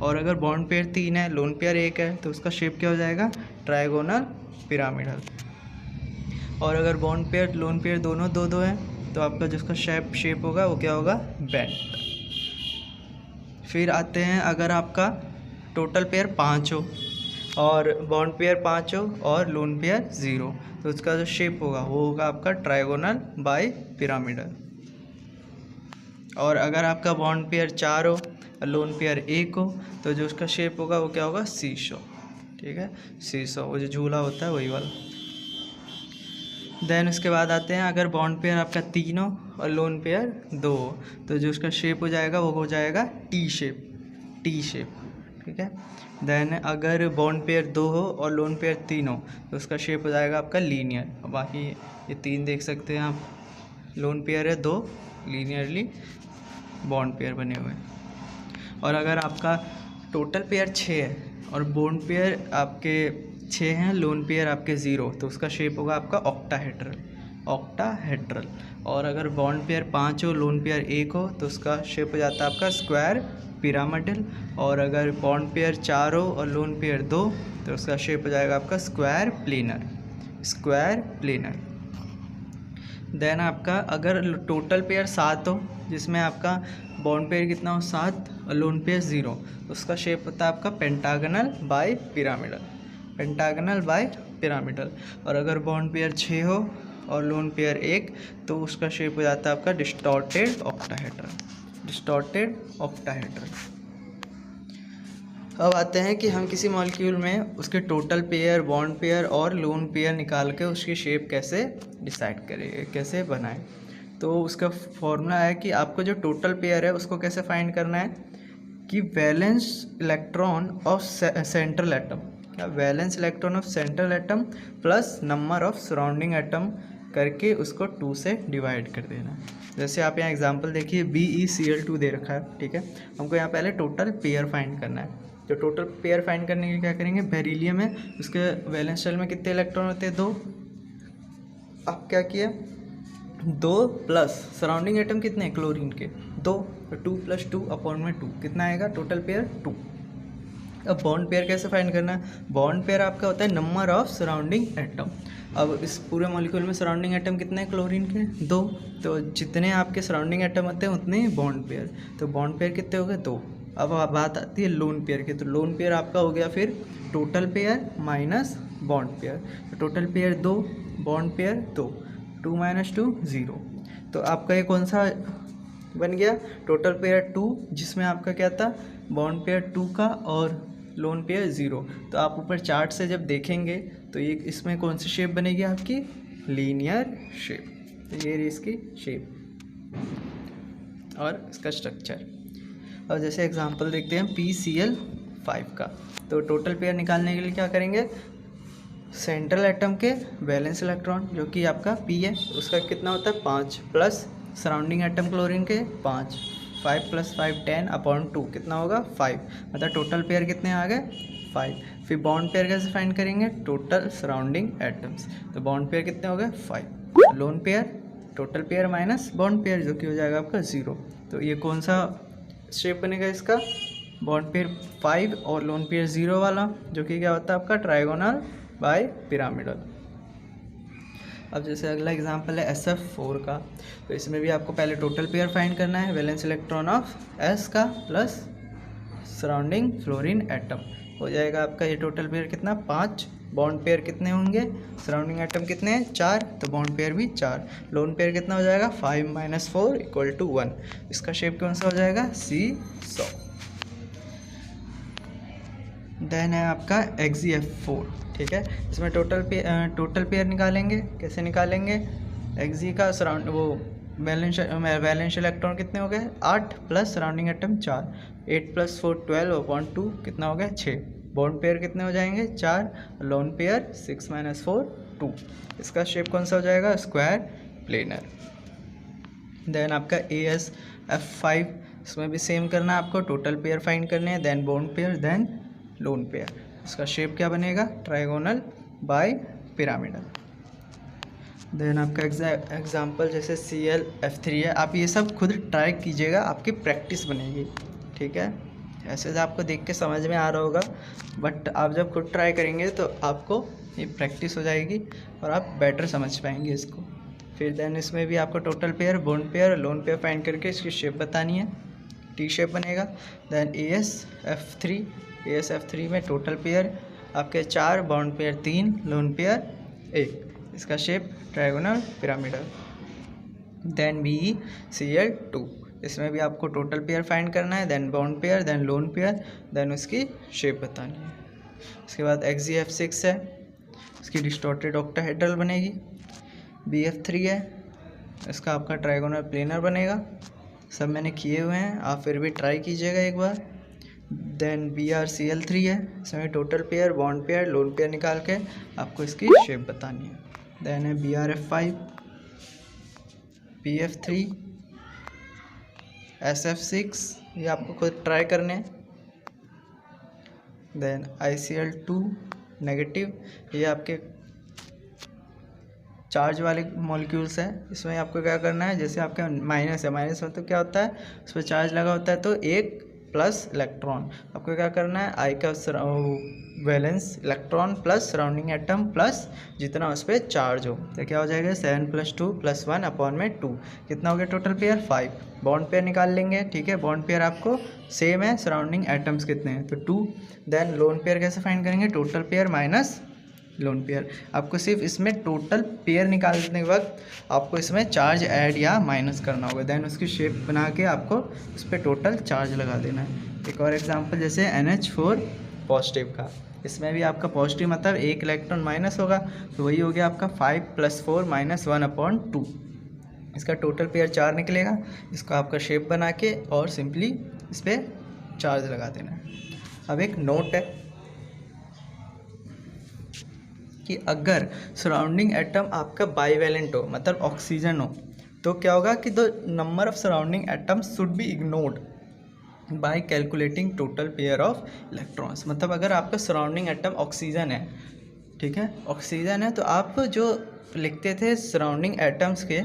और अगर बॉन्ड पेयर 3 है लोन पेयर 1 है तो उसका शेप क्या हो जाएगा, ट्रायगोनल पिरामिडल। और अगर बॉन्ड पेयर लोन पेयर दोनों 2-2 हैं तो आपका जिसका शेप होगा वो क्या होगा, बेंट। फिर आते हैं अगर आपका टोटल पेयर 5 हो और बॉन्ड पेयर 5 हो और लोन पेयर 0 तो उसका जो शेप होगा वो होगा आपका ट्रायगोनल बाई पिरामिडल। और अगर आपका बॉन्ड पेयर 4 हो और लोन पेयर 1 हो तो जो उसका शेप होगा वो क्या होगा, सीसॉ, ठीक है, सीसॉ, वो जो झूला होता है वही वाला। देन उसके बाद आते हैं अगर बॉन्ड पेयर आपका 3 हो और लोन पेयर 2 हो तो जो उसका शेप हो जाएगा वो हो जाएगा टी शेप, ठीक है। देन अगर बॉन्ड पेयर 2 हो और लोन पेयर 3 हो तो उसका शेप हो जाएगा आपका लीनियर। बाकी ये 3 देख सकते हैं आप, लोन पेयर है 2, लीनियरली बॉन्ड पेयर बने हुए हैं। और अगर आपका टोटल पेयर 6 है और बॉन्ड पेयर आपके 6 हैं, लोन पेयर आपके 0 तो उसका शेप होगा आपका ऑक्टाहेड्रल। और अगर बॉन्ड पेयर 5 हो लोन पेयर 1 हो तो उसका शेप हो जाता है आपका स्क्वायर पिरामिडल। और अगर बॉन्ड पेयर 4 हो और लोन पेयर 2 तो उसका शेप हो जाएगा आपका स्क्वायर प्लेनर। देन आपका अगर टोटल पेयर 7 हो, जिसमें आपका बॉन्ड पेयर कितना हो 7 और लोन पेयर 0, उसका शेप होता है आपका pentagonal bipyramidal, pentagonal bipyramidal. और अगर बॉन्ड पेयर 6 हो और लोन पेयर 1, तो उसका शेप हो जाता है आपका डिस्टॉर्टेड ऑक्टाहेड्रल, डिस्टॉर्टेड ऑक्टाहेड्रल। अब आते हैं कि हम किसी मॉलिक्यूल में उसके टोटल पेयर, बॉन्ड पेयर और लोन पेयर निकाल के उसकी शेप कैसे डिसाइड करेंगे, कैसे बनाएं। तो उसका फॉर्मूला है कि आपको जो टोटल पेयर है उसको कैसे फाइंड करना है कि valence electron of central atom, क्या valence electron of central atom plus number of surrounding atom करके उसको 2 से डिवाइड कर देना। जैसे आप यहाँ एग्जांपल देखिए BeCl2 दे रखा है, ठीक है। हमको यहाँ पहले टोटल पेयर फाइंड करना है। तो टोटल पेयर फाइंड करने के लिए क्या करेंगे, बेरिलियम है, उसके वैलेंस शेल में कितने इलेक्ट्रॉन होते हैं 2। आप क्या किया 2 प्लस सराउंडिंग एटम कितने क्लोरीन के 2, तो 2 + 2 अपॉन में 2 कितना आएगा टोटल पेयर 2। अब बॉन्ड पेयर कैसे फाइंड करना है, बॉन्ड पेयर आपका होता है नंबर ऑफ सराउंडिंग एटम। अब इस पूरे मॉलिक्यूल में सराउंडिंग एटम कितने हैं क्लोरीन के 2, तो जितने आपके सराउंडिंग एटम होते हैं उतने ही बॉन्ड पेयर, तो बॉन्ड पेयर कितने हो गए 2। अब बात आती है लोन पेयर की, तो लोन पेयर आपका हो गया फिर total pair minus bond pair, तो टोटल पेयर 2, बॉन्ड पेयर 2, 2 - 2 0। तो आपका ये कौन सा बन गया टोटल पेयर 2, जिसमें आपका क्या था बॉन्ड पेयर 2 का और लोन पेयर 0। तो आप ऊपर चार्ट से जब देखेंगे तो ये इसमें कौन सी शेप बनेगी आपकी लीनियर शेप, तो ये रही इसकी शेप और इसका स्ट्रक्चर। अब जैसे एग्जांपल देखते हैं PCl5 का, तो टोटल पेयर निकालने के लिए क्या करेंगे, सेंट्रल एटम के वैलेंस इलेक्ट्रॉन जो कि आपका P है उसका कितना होता है 5 प्लस सराउंडिंग एटम क्लोरीन के 5, 5 + 5 10 अपॉन 2 कितना होगा 5, मतलब टोटल पेयर कितने आ गए 5। फिर बॉन्ड पेयर कैसे फाइंड करेंगे, टोटल सराउंडिंग एटम्स, तो बॉन्ड पेयर कितने हो गए 5, lone pair total pair minus bond pair जो कि हो जाएगा आपका 0। तो ये कौन सा शेप बनेगा इसका, बॉन्ड पेयर 5 और लोन पेयर 0 वाला, जो कि क्या होता है आपका ट्राइगोनल बाय पिरामिडल। अब जैसे अगला एग्जांपल है SF4 का, तो इसमें भी आपको पहले टोटल पेयर फाइंड करना है, वैलेंस इलेक्ट्रॉन ऑफ S का प्लस सराउंडिंग फ्लोरीन एटम हो जाएगा आपका ये टोटल पेयर कितना 5, बॉन्ड पेयर कितने होंगे, सराउंडिंग एटम कितने हैं 4, तो बॉन्ड पेयर भी 4, लोन पेयर कितना हो जाएगा 5 - 4 = 1। इसका शेप कौन सा हो जाएगा C100। देन है आपका XeF4, ठीक है। इसमें टोटल पेयर निकालेंगे, कैसे निकालेंगे, Xe का सराउंड वो वैलेंस इलेक्ट्रॉन कितने हो गए 8 प्लस सराउंडिंग एटम 4, 8 + 4 12 अपॉन 2 कितना हो गया 6, बॉन्ड पेयर कितने हो जाएंगे 4, लोन पेयर 6 - 4 2। इसका शेप कौन सा हो जाएगा स्क्वायर प्लेनर। देन आपका AsF5, इसमें भी सेम करना है आपको, टोटल पेयर फाइंड करने हैं, then bond pair, then lone pair. इसका शेप क्या बनेगा ट्राइगोनल बाय पिरामिडल। देन आपका एग्जाम्पल जैसे ClF3 है, आप ये सब खुद ट्राई कीजिएगा, आपकी प्रैक्टिस बनेगी, ठीक है। ऐसे तो आपको देख के समझ में आ रहा होगा, बट आप जब खुद ट्राई करेंगे तो आपको ये प्रैक्टिस हो जाएगी और आप बेटर समझ पाएंगे इसको। फिर देन इसमें भी आपको total pair, bond pair, lone pair find करके इसकी शेप बतानी है, T शेप बनेगा। देन AsF3 में टोटल पेयर आपके 4, बॉन्ड पेयर 3, लोन पेयर 1, इसका shape trigonal pyramidal. Then BeCl2, इसमें भी आपको टोटल पेयर फाइंड करना है, then bond pair, then lone pair, then उसकी शेप बतानी है। इसके बाद XeF6 है, इसकी डिस्टॉर्टेड ऑक्टाहेड्रल बनेगी। BF3 है, इसका आपका ट्रायगोनल प्लेनर बनेगा। सब मैंने किए हुए हैं, आप फिर भी ट्राई कीजिएगा एक बार। देन BrCl3 है, इसमें total pair, bond pair, lone pair निकाल के आपको इसकी शेप बतानी है। देन है BrF5, PF3, SF6, ये आपको खुद ट्राई करने हैं। देन ICl2 नेगेटिव, ये आपके चार्ज वाले मॉलिक्यूल्स हैं, इसमें आपको क्या करना है, जैसे आपका माइनस है, माइनस में तो क्या होता है उस पर चार्ज लगा होता है तो एक प्लस इलेक्ट्रॉन। आपको क्या करना है, I का valence electron plus surrounding atom plus जितना उस पर चार्ज हो, तो क्या हो जाएगा 7 + 2 + 1 अपॉन में 2, कितना हो गया टोटल पेयर 5। बॉन्ड पेयर निकाल लेंगे, ठीक है। बॉन्ड पेयर आपको सेम है, सराउंडिंग एटम्स कितने हैं तो 2। देन लोन पेयर कैसे फाइंड करेंगे, total pair minus lone pair. आपको सिर्फ इसमें टोटल पेयर निकालने के वक्त आपको इसमें चार्ज ऐड या माइनस करना होगा, देन उसकी शेप बना के आपको उस पर टोटल चार्ज लगा देना है। एक और एग्जांपल जैसे NH4 पॉजिटिव का, इसमें भी आपका पॉजिटिव मतलब एक इलेक्ट्रॉन माइनस होगा, तो वही हो गया आपका 5 + 4 - 1/2। इसका टोटल पेयर 4 निकलेगा। इसका आपका शेप बना के और सिंपली इस पर चार्ज लगा देना है। अब एक नोट है कि अगर सराउंडिंग एटम आपका बाईवैलेंट हो मतलब ऑक्सीजन हो, तो क्या होगा कि the number of surrounding atoms should be ignored bye calculating total pair of electrons. मतलब अगर आपका सराउंडिंग एटम ऑक्सीजन है, ठीक है, ऑक्सीजन है, तो आप जो लिखते थे सराउंडिंग एटम्स के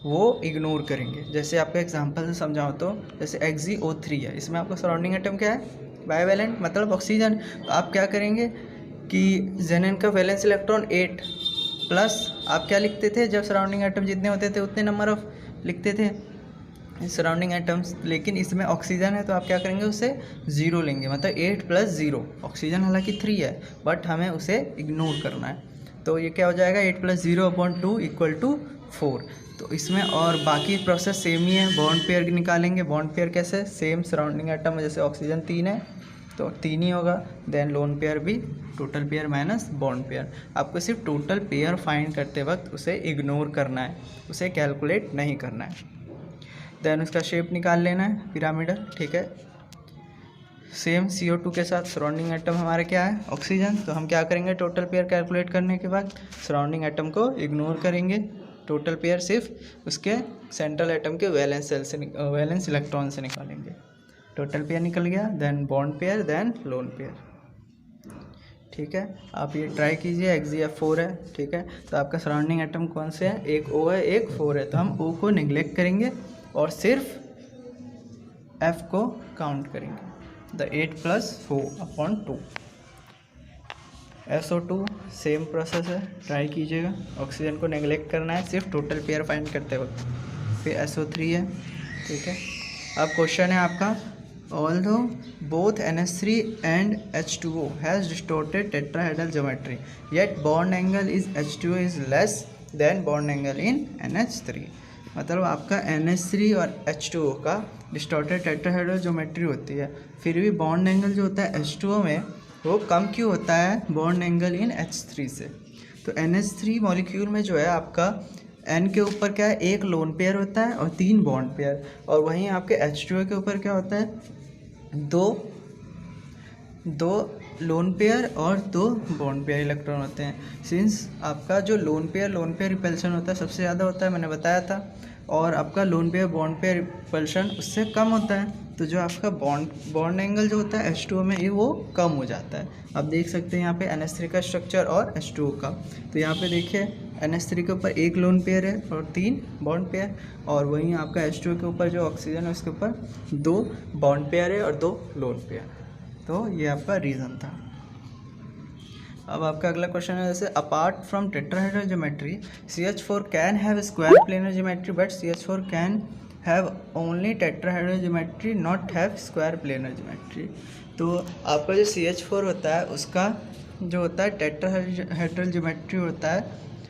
वो इग्नोर करेंगे। जैसे आपको एग्जांपल से समझाऊँ तो जैसे XgO3 है, इसमें आपका सराउंडिंग एटम क्या है, बाईवैलेंट मतलब ऑक्सीजन। तो आप क्या करेंगे कि जेनन का वैलेंस इलेक्ट्रॉन 8 प्लस आप क्या लिखते थे, जब सराउंडिंग एटम जितने होते थे उतने नंबर ऑफ लिखते थे सराउंडिंग एटम्स, लेकिन इसमें ऑक्सीजन है तो आप क्या करेंगे उसे 0 लेंगे, मतलब 8 + 0। ऑक्सीजन हालांकि 3 है बट हमें उसे इग्नोर करना है, तो ये क्या हो जाएगा 8 + 0/2 = 4। तो इसमें और बाकी प्रोसेस सेम ही है। बॉन्ड पेयर निकालेंगे, बॉन्ड पेयर कैसे, सेम सराउंडिंग एटम में जैसे ऑक्सीजन 3 है तो 3 ही होगा। देन लोन पेयर भी total pair minus bond pair. आपको सिर्फ टोटल पेयर फाइंड करते वक्त उसे इग्नोर करना है, उसे कैलकुलेट नहीं करना है। देन उसका शेप निकाल लेना है पिरामिडल, ठीक है। सेम CO2 के साथ सराउंडिंग एटम हमारे क्या है ऑक्सीजन, तो हम क्या करेंगे टोटल पेयर कैलकुलेट करने के बाद सराउंडिंग एटम को इग्नोर करेंगे, टोटल पेयर सिर्फ उसके सेंट्रल एटम के वैलेंस सेल से वैलेंस इलेक्ट्रॉन से निकालेंगे। टोटल पेयर निकल गया, then bond pair, then lone pair, ठीक है। आप ये ट्राई कीजिए। XgF4 है, ठीक है, तो आपका सराउंडिंग एटम कौन से है, एक O है एक 4 है, तो हम O को निगलेक्ट करेंगे और सिर्फ F को काउंट करेंगे, द 8 + 4/2। SO2 सेम प्रोसेस है, ट्राई कीजिएगा। ऑक्सीजन को नेगलेक्ट करना है सिर्फ टोटल पेयर फाइंड करते वक्त। फिर SO3 है, ठीक है। अब क्वेश्चन है आपका, although both NH3 and H2O has distorted tetrahedral geometry yet bond angle is H2O is less than bond angle in NH3। मतलब आपका NH3 और H2O का डिस्टॉर्टेड टेट्राहेड्रल ज्योमेट्री होती है, फिर भी बॉन्ड एंगल जो होता है H2O में वो कम क्यों होता है बॉन्ड एंगल इन H3 से। तो NH3 मॉलिक्यूल में जो है आपका N के ऊपर क्या है, एक लोन पेयर होता है और 3 बॉन्ड पेयर, और वहीं आपके H2O के ऊपर क्या होता है, दो लोन पेयर और 2 बॉन्ड पेयर इलेक्ट्रॉन होते हैं। सिंस आपका जो लोन पेयर रिपल्शन होता है सबसे ज़्यादा होता है, मैंने बताया था, और आपका lone pair bond pair repulsion उससे कम होता है, तो जो आपका बॉन्ड एंगल जो होता है H2O में ये वो कम हो जाता है। आप देख सकते हैं यहाँ पे NH3 का स्ट्रक्चर और H2O का, तो यहाँ पे देखिए NH3 के ऊपर एक लोन पेयर है और 3 बॉन्ड पेयर, और वहीं आपका H2O के ऊपर जो ऑक्सीजन है उसके ऊपर 2 बॉन्ड पेयर है और 2 लोन पेयर। तो ये आपका रीज़न था। अब आपका अगला क्वेश्चन है, जैसे apart from tetrahedral geometry CH4 can have square planar geometry but CH4 can have only tetrahedral geometry not have square planar geometry. तो आपका जो CH4 होता है उसका जो होता है टेट्राहेड्रल ज्योमेट्री होता है,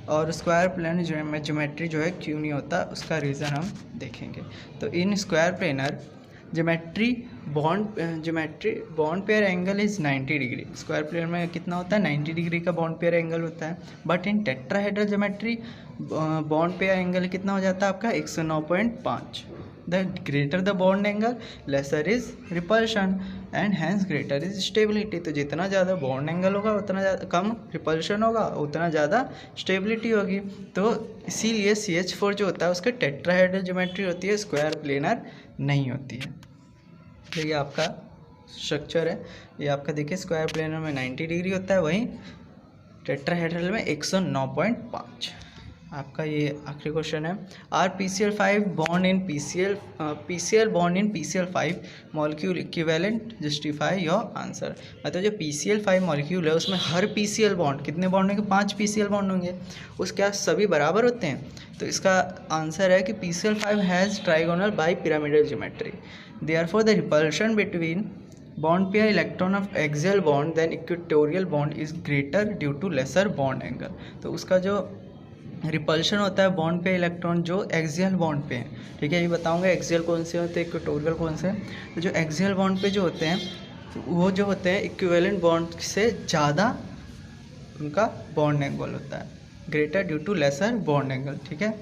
और स्क्वायर प्लेनर ज्योमेट्री जो है क्यों नहीं होता, उसका रीज़न हम देखेंगे। तो in square planar geometry bond pair angle is 90 degree. Square plane में कितना होता है 90 डिग्री का बॉन्ड पेयर एंगल होता है, but in tetrahedral geometry bond pair angle कितना हो जाता है आपका 109.5। The greater the bond angle lesser is repulsion and hence greater is stability. तो जितना ज़्यादा बॉन्ड एंगल होगा उतना ज़्यादा कम रिपल्शन होगा, उतना ज़्यादा स्टेबिलिटी होगी। तो इसीलिए CH4 जो होता है उसके टेट्राहेड्रल ज्योमेट्री होती है, स्क्वायर प्लेनर नहीं होती है। तो ये आपका स्ट्रक्चर है, ये आपका देखिए स्क्वायर प्लेनर में 90 डिग्री होता है, वहीं टेट्राहेड्रल में 109.5। आपका ये आखिरी क्वेश्चन है, are PCl5 bond in PCl bond in PCl5 molecule equivalent, justify your answer. मतलब जो PCl5 मॉलिक्यूल है उसमें हर PCl बॉन्ड कितने बॉन्ड होंगे, 5 PCl बॉन्ड होंगे, उस क्या सभी बराबर होते हैं? तो इसका आंसर है कि PCl5 has trigonal bipyramidal geometry, therefore the repulsion between bond pair electron of axial bond than equatorial bond is greater due to lesser bond angle. तो उसका जो रिपल्शन होता है बॉन्ड पे इलेक्ट्रॉन जो एक्सियल बॉन्ड पे है, ठीक है, ये बताऊंगा एक्सियल कौन से होते हैं, इक्वेटोरियल कौन से। तो जो एक्सियल बॉन्ड पे जो होते हैं वो जो होते हैं इक्विवेलेंट बॉन्ड से ज़्यादा उनका बॉन्ड एंगल होता है, greater due to lesser bond angle, ठीक है।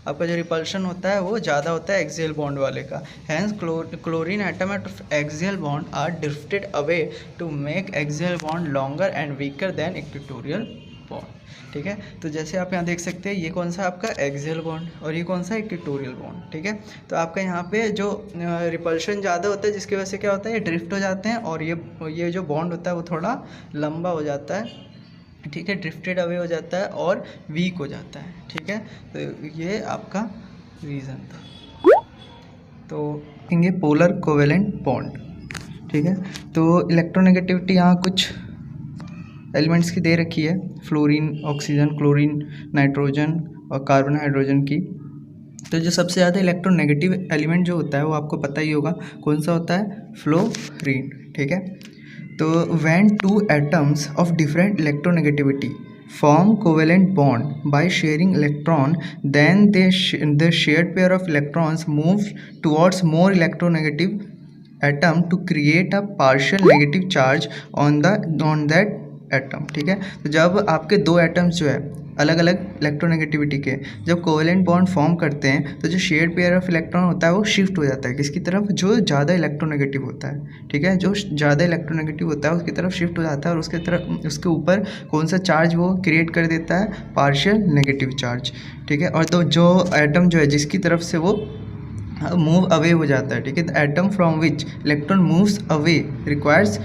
आपका जो रिपल्शन होता है वो ज़्यादा होता है एक्सियल बॉन्ड वाले का। Hence chlorine atom at axial bond are drifted away to make axial bond longer and weaker than equatorial bond, ठीक है। तो जैसे आप यहाँ देख सकते हैं ये कौन सा आपका एक्सियल बॉन्ड और ये कौन सा इक्वेटोरियल बॉन्ड, ठीक है। तो आपका यहाँ पे जो रिपल्शन ज़्यादा होता है जिसकी वजह से क्या होता है ये ड्रिफ्ट हो जाते हैं और ये जो बॉन्ड होता है वो थोड़ा लंबा हो जाता है, ठीक है, ड्रिफ्टेड अवे हो जाता है और वीक हो जाता है, ठीक है। तो ये आपका रीज़न था। तो देखेंगे पोलर कोवेलेंट बॉन्ड, ठीक है। तो इलेक्ट्रोनेगेटिविटी यहाँ कुछ एलिमेंट्स की दे रखी है, फ्लोरीन, ऑक्सीजन, क्लोरीन, नाइट्रोजन और कार्बन, हाइड्रोजन की। तो जो सबसे ज़्यादा इलेक्ट्रोनेगेटिव एलिमेंट जो होता है वो आपको पता ही होगा कौन सा होता है, फ्लोरीन, ठीक है। तो when two atoms of different electronegativity form covalent bond by sharing electron, then the shared pair of electrons moves towards more electronegative atom to create a partial negative charge on that atom, ठीक है। तो जब आपके दो एटम्स जो है अलग अलग इलेक्ट्रोनेगेटिविटी के जब कोवेलेंट बॉन्ड फॉर्म करते हैं तो जो शेयर्ड पेयर ऑफ इलेक्ट्रॉन होता है वो शिफ्ट हो जाता है किसकी तरफ, जो ज़्यादा इलेक्ट्रोनेगेटिव होता है, ठीक है। जो ज़्यादा इलेक्ट्रोनेगेटिव होता है उसकी तरफ शिफ्ट हो जाता है और उसके ऊपर कौन सा चार्ज वो क्रिएट कर देता है, पार्शियल नेगेटिव चार्ज, ठीक है। और तो जो एटम जो है जिसकी तरफ से वो मूव अवे हो जाता है, ठीक है, the atom from which electron moves away requires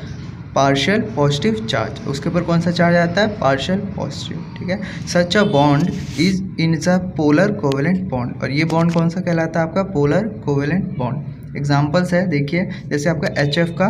partial positive charge, उसके ऊपर कौन सा चार्ज आता है, पार्शियल पॉजिटिव, ठीक है। Such a bond is in the polar covalent bond, और ये बॉन्ड कौन सा कहलाता है आपका, पोलर कोवेलेंट बॉन्ड। एग्जांपल्स है देखिए, जैसे आपका HF का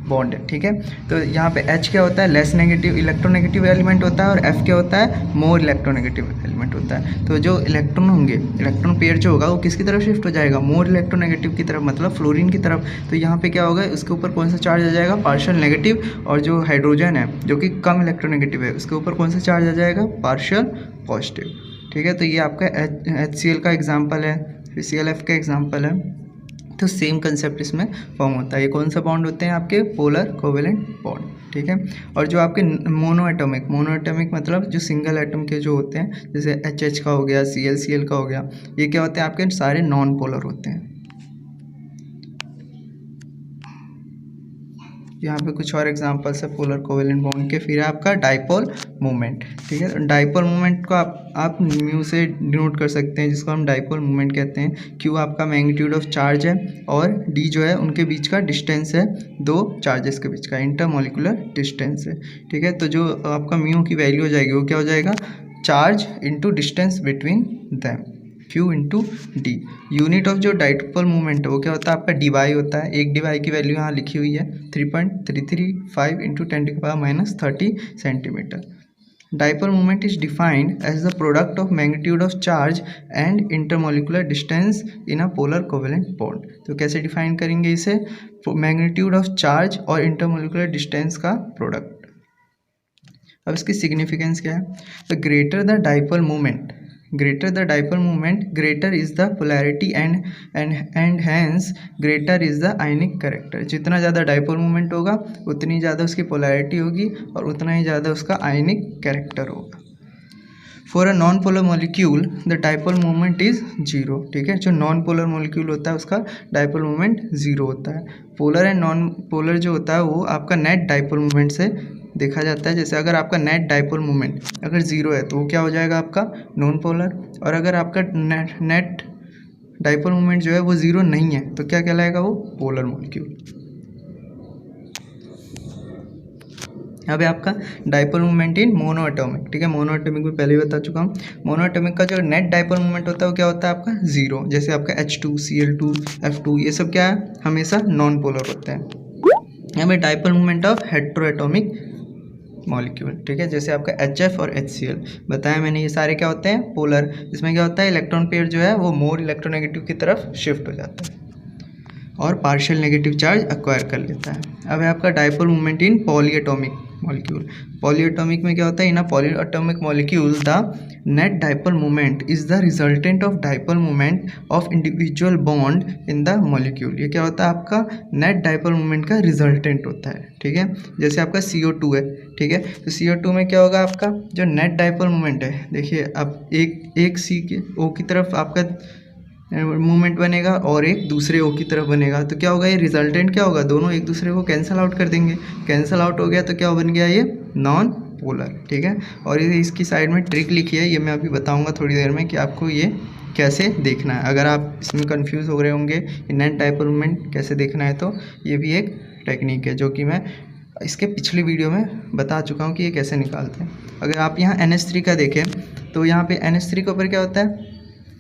बॉन्ड है, ठीक है। तो यहाँ पे H क्या होता है, लेस नेगेटिव इलेक्ट्रोनेगेटिव एलिमेंट होता है और F क्या होता है, मोर इलेक्ट्रोनेगेटिव एलिमेंट होता है। तो जो इलेक्ट्रॉन होंगे, इलेक्ट्रॉन पेयर जो होगा वो किसकी तरफ शिफ्ट हो जाएगा, मोर इलेक्ट्रोनेगेटिव की तरफ, मतलब फ्लोरीन की तरफ। तो यहाँ पे क्या होगा, उसके ऊपर कौन सा चार्ज आ जाएगा, पार्शियल नेगेटिव, और जो हाइड्रोजन है जो कि कम इलेक्ट्रोनेगेटिव है उसके ऊपर कौन सा चार्ज आ जाएगा, पार्शियल पॉजिटिव, ठीक है। तो ये आपका HCl का एग्जाम्पल है, फिर ClF का एग्जाम्पल है। तो सेम कंसेप्ट इसमें फॉर्म होता है। ये कौन सा बॉन्ड होते हैं आपके, पोलर कोवेलेंट बॉन्ड, ठीक है। और जो आपके मोनो एटॉमिक मतलब जो सिंगल एटम के जो होते हैं, जैसे HH का हो गया, Cl का हो गया, ये क्या होते हैं आपके, सारे नॉन पोलर होते हैं। यहाँ पे कुछ और एग्जांपल्स है पोलर कोवेलेंट बॉन्ड के। फिर आपका डाइपोल मूवमेंट, ठीक है। डाइपोल मूवमेंट को आप म्यू से डिनोट कर सकते हैं, जिसको हम डाइपोल मूवमेंट कहते हैं। क्यू आपका मैग्नीट्यूड ऑफ चार्ज है और डी जो है उनके बीच का डिस्टेंस है, दो चार्जेस के बीच का इंटरमोलिकुलर डिस्टेंस है, ठीक है। तो जो आपका म्यू की वैल्यू हो जाएगी वो क्या हो जाएगा, charge into distance between them, Q into D. Unit of जो डाइपोल मूवमेंट है वो क्या होता है आपका, डी होता है। एक डी की वैल्यू यहाँ लिखी हुई है 3.335 into 10⁻³ centimetre. Dipole movement is defined as the product of magnitude of charge and intermolecular distance in a polar covalent bond. तो कैसे डिफाइन करेंगे इसे, मैग्नीट्यूड ऑफ चार्ज और इंटरमोलिकुलर डिस्टेंस का प्रोडक्ट। अब इसकी सिग्निफिकेंस क्या है, the greater the dipole movement, greater is the polarity and hence greater is the ionic character। जितना ज़्यादा डाइपोल मूवमेंट होगा उतनी ज़्यादा उसकी पोलैरिटी होगी और उतना ही ज़्यादा उसका आयनिक कैरेक्टर होगा। For a non polar molecule the dipole movement is zero, ठीक है। जो नॉन पोलर मॉलिक्यूल होता है उसका डाइपोल मूवमेंट जीरो होता है। पोलर एंड नॉन पोलर जो होता है वो आपका नेट डाइपोल मूवमेंट से देखा जाता है। जैसे अगर आपका नेट डाइपोल मूवमेंट अगर ज़ीरो है तो वो क्या हो जाएगा आपका नॉन पोलर, और अगर आपका नेट डाइपोल मूवमेंट जो है वो ज़ीरो नहीं है तो क्या कहलाएगा वो पोलर मॉलिक्यूल। अब है आपका डाइपोल मोमेंट इन मोनो एटॉमिक, ठीक है। मोनो एटॉमिक में पहले ही बता चुका हूँ। मोनो एटॉमिक का जो नेट डाइपोल मोमेंट होता है वो क्या होता है आपका जीरो। जैसे आपका H2 Cl2 F2 ये सब क्या है हमेशा नॉन पोलर होता है। यहाँ पे dipole moment of hetero atomic molecule, ठीक है। जैसे आपका HF और HCl बताया मैंने, ये सारे क्या होते हैं पोलर। इसमें क्या होता है इलेक्ट्रॉन पेयर जो है वो मोर इलेक्ट्रोनेगेटिव की तरफ शिफ्ट हो जाता है और पार्शियल नेगेटिव चार्ज एक्वायर कर लेता है। अब है आपका dipole moment in polyatomic molecule. Polyatomic में क्या होता है in a polyatomic molecule the net dipole moment is the resultant of dipole moment of individual bond in the molecule. ये क्या होता है आपका नेट डाइपोल मोमेंट का रिजल्टेंट होता है, ठीक है। जैसे आपका CO2 है, ठीक है, तो CO2 में क्या होगा आपका जो नेट डाइपोल मोमेंट है, देखिए अब एक C के O की तरफ आपका मूवमेंट बनेगा और एक दूसरे O की तरफ बनेगा, तो क्या होगा ये रिजल्टेंट क्या होगा, दोनों एक दूसरे को कैंसिल आउट कर देंगे। कैंसिल आउट हो गया तो क्या बन गया ये नॉन पोलर, ठीक है। और ये इसकी साइड में ट्रिक लिखी है, ये मैं अभी बताऊंगा थोड़ी देर में कि आपको ये कैसे देखना है। अगर आप इसमें कंफ्यूज हो रहे होंगे नेट डाइपोल मोमेंट कैसे देखना है, तो ये भी एक टेक्निक है जो कि मैं इसके पिछली वीडियो में बता चुका हूँ कि ये कैसे निकालते हैं। अगर आप यहाँ NH3 का देखें तो यहाँ पे NH3 के ऊपर क्या होता है,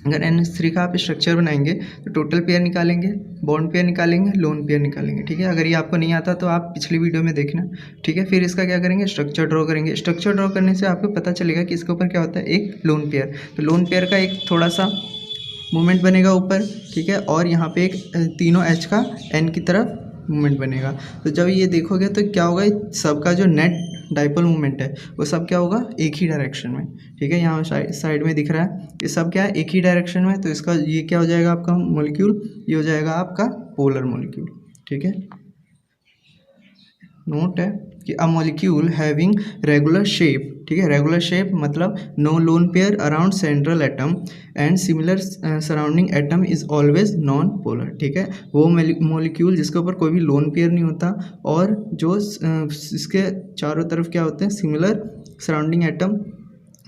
अगर NH3 का आप स्ट्रक्चर बनाएंगे तो टोटल पेयर निकालेंगे, बॉन्ड पेयर निकालेंगे, लोन पेयर निकालेंगे, ठीक है। अगर ये आपको नहीं आता तो आप पिछली वीडियो में देखना, ठीक है। फिर इसका क्या करेंगे स्ट्रक्चर ड्रॉ करेंगे। स्ट्रक्चर ड्रॉ करने से आपको पता चलेगा कि इसके ऊपर क्या होता है एक लोन पेयर, तो लोन पेयर का एक थोड़ा सा मूवमेंट बनेगा ऊपर, ठीक है, और यहाँ पे एक तीनों H का N की तरफ मूवमेंट बनेगा। तो जब ये देखोगे तो क्या होगा सबका जो नेट डाइपोल मूवमेंट है वो सब क्या होगा एक ही डायरेक्शन में, ठीक है। यहाँ साइड में दिख रहा है ये सब क्या है एक ही डायरेक्शन में, तो इसका ये क्या हो जाएगा आपका मॉलिक्यूल, ये हो जाएगा आपका पोलर मॉलिक्यूल, ठीक है। नोट है कि a molecule having regular shape, ठीक है, रेगुलर शेप मतलब no lone pair around central atom and similar surrounding atom is always non polar, ठीक है। वो मॉलिक्यूल जिसके ऊपर कोई भी लोन पेयर नहीं होता और जो इसके चारों तरफ क्या होते हैं सिमिलर सराउंडिंग एटम,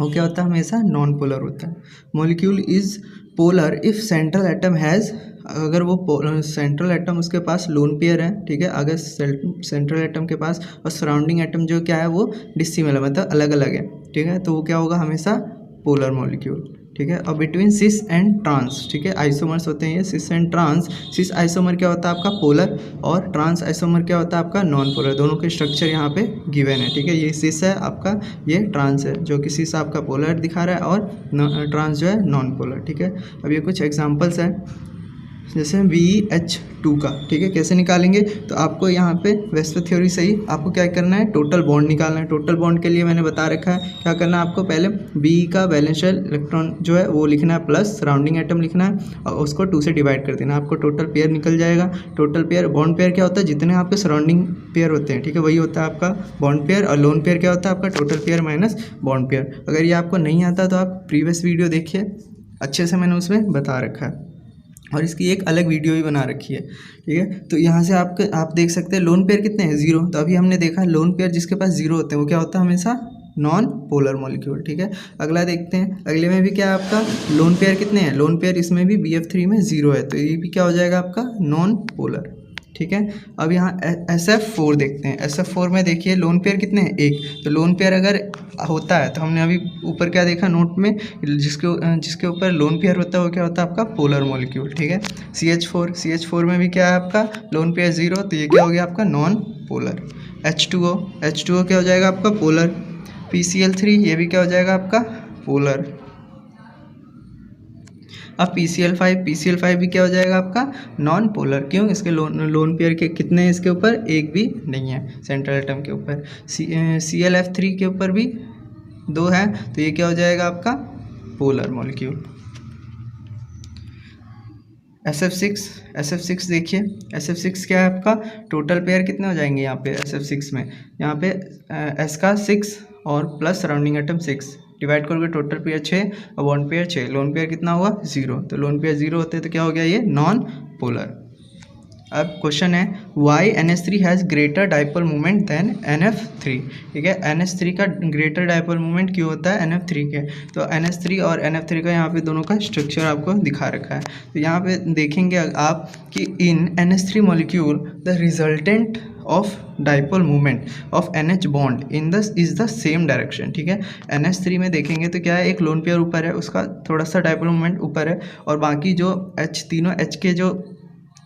वो क्या होता है हमेशा नॉन पोलर होता है। Molecule is polar if central atom has, अगर वो सेंट्रल एटम उसके पास लोन पेयर है, ठीक है, अगर सेंट्रल एटम के पास और सराउंडिंग एटम जो क्या है वो डिसिमिलर मतलब अलग अलग है, ठीक है, तो वो क्या होगा हमेशा पोलर मॉलिक्यूल, ठीक है। और बिटवीन सिस एंड ट्रांस, ठीक है, आइसोमर्स होते हैं ये cis and trans. Cis isomer क्या होता है आपका पोलर और ट्रांस आइसोमर क्या होता है आपका नॉन पोलर। दोनों के स्ट्रक्चर यहाँ पे गिवन है, ठीक है। ये सिस है आपका, ये ट्रांस है, जो कि सिस आपका पोलर दिखा रहा है और ट्रांस जो है नॉन पोलर, ठीक है। अब ये कुछ एग्जाम्पल्स हैं जैसे BH2 का, ठीक है, कैसे निकालेंगे, तो आपको यहाँ पे वेस्पर थ्योरी से ही आपको क्या करना है टोटल बॉन्ड निकालना है। टोटल बॉन्ड के लिए मैंने बता रखा है क्या करना है आपको, पहले B का वैलेंशियल इलेक्ट्रॉन जो है वो लिखना है प्लस सराउंडिंग एटम लिखना है और उसको 2 से डिवाइड कर देना, आपको टोटल पेयर निकल जाएगा। टोटल पेयर बॉन्ड पेयर क्या होता है जितने आपके सराउंडिंग पेयर होते हैं, ठीक है, वही होता है आपका बॉन्ड पेयर। और लोन पेयर क्या होता है आपका total pair minus bond pair. अगर ये आपको नहीं आता तो आप प्रीवियस वीडियो देखिए, अच्छे से मैंने उसमें बता रखा है और इसकी एक अलग वीडियो भी बना रखी है, ठीक है। तो यहाँ से आप देख सकते हैं लोन पेयर कितने हैं 0, तो अभी हमने देखा लोन पेयर जिसके पास 0 होते हैं वो क्या होता है हमेशा नॉन पोलर मॉलिक्यूल, ठीक है। अगला देखते हैं, अगले में भी क्या है आपका लोन पेयर कितने हैं, लोन पेयर इसमें भी BF3 में 0 है, तो ये भी क्या हो जाएगा आपका नॉन पोलर, ठीक है। अब यहाँ SF4 देखते हैं। SF4 में देखिए लोन पेयर कितने हैं 1, तो लोन पेयर अगर होता है तो हमने अभी ऊपर क्या देखा नोट में जिसके ऊपर लोन पेयर होता है वो क्या होता है आपका पोलर मॉलिक्यूल, ठीक है। CH4 में भी क्या है आपका लोन पेयर 0, तो ये क्या हो गया आपका नॉन पोलर। H2O क्या हो जाएगा आपका पोलर। PCl3 ये भी क्या हो जाएगा आपका पोलर। अब PCl5 भी क्या हो जाएगा आपका नॉन पोलर, क्यों, इसके लोन पेयर के कितने हैं इसके ऊपर, एक भी नहीं है सेंट्रल एटम के ऊपर। ClF3 के ऊपर भी 2 है, तो ये क्या हो जाएगा आपका पोलर मॉलिक्यूल। SF6 देखिए, SF6 क्या है आपका टोटल पेयर कितने हो जाएंगे यहाँ पे SF6 में, यहाँ पे S का 6 और प्लस सराउंडिंग एटम 6 डिवाइड करोगे टोटल पेयर 6 और बॉन्ड पेयर 6, लोन पेयर कितना हुआ 0, तो लोन पेयर 0 होते हैं तो क्या हो गया ये नॉन पोलर। अब क्वेश्चन है why NH3 has greater dipole moment than NF3। ठीक है, NH3 का ग्रेटर डाइपोल मोमेंट क्यों होता है NF3 के? तो NH3 और NF3 का यहाँ पे दोनों का स्ट्रक्चर आपको दिखा रखा है। तो यहाँ पे देखेंगे आप कि इन NH3 molecule the resultant of dipole moment of NH bond in the is the same direction. ठीक है, NH3 में देखेंगे तो क्या है, एक लोन पेयर ऊपर है, उसका थोड़ा सा डाइपोल मोमेंट ऊपर है, और बाकी जो तीनों H के जो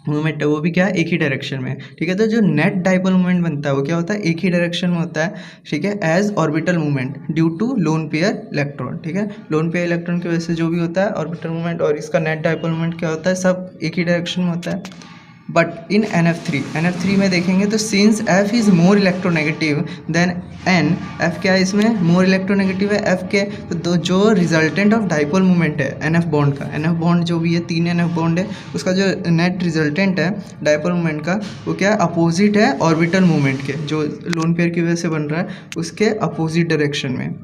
मूवमेंट है वो भी क्या है, एक ही डायरेक्शन में। ठीक है, तो जो नेट डाइपोल मूवमेंट बनता है वो क्या होता है, एक ही डायरेक्शन में होता है। ठीक है, as orbital movement due to lone pair electron. ठीक है, लोन पेयर इलेक्ट्रॉन की वजह से जो भी होता है ऑर्बिटल मूवमेंट, और इसका नेट डाइपोल मूवमेंट क्या होता है, सब एक ही डायरेक्शन में होता है। बट इन NF3 में देखेंगे तो since F is more electronegative than N, F क्या है इसमें, मोर इलेक्ट्रोनेगेटिव है F के, तो जो रिजल्टेंट ऑफ डाइपोल मूवमेंट है NF बॉन्ड का, NF बॉन्ड जो भी है 3 NF बॉन्ड है, उसका जो नेट रिजल्टेंट है डाइपोल मूवमेंट का वो क्या है, अपोजिट है ऑर्बिटल मूवमेंट के, जो लोन पेयर की वजह से बन रहा है उसके अपोजिट डायरेक्शन में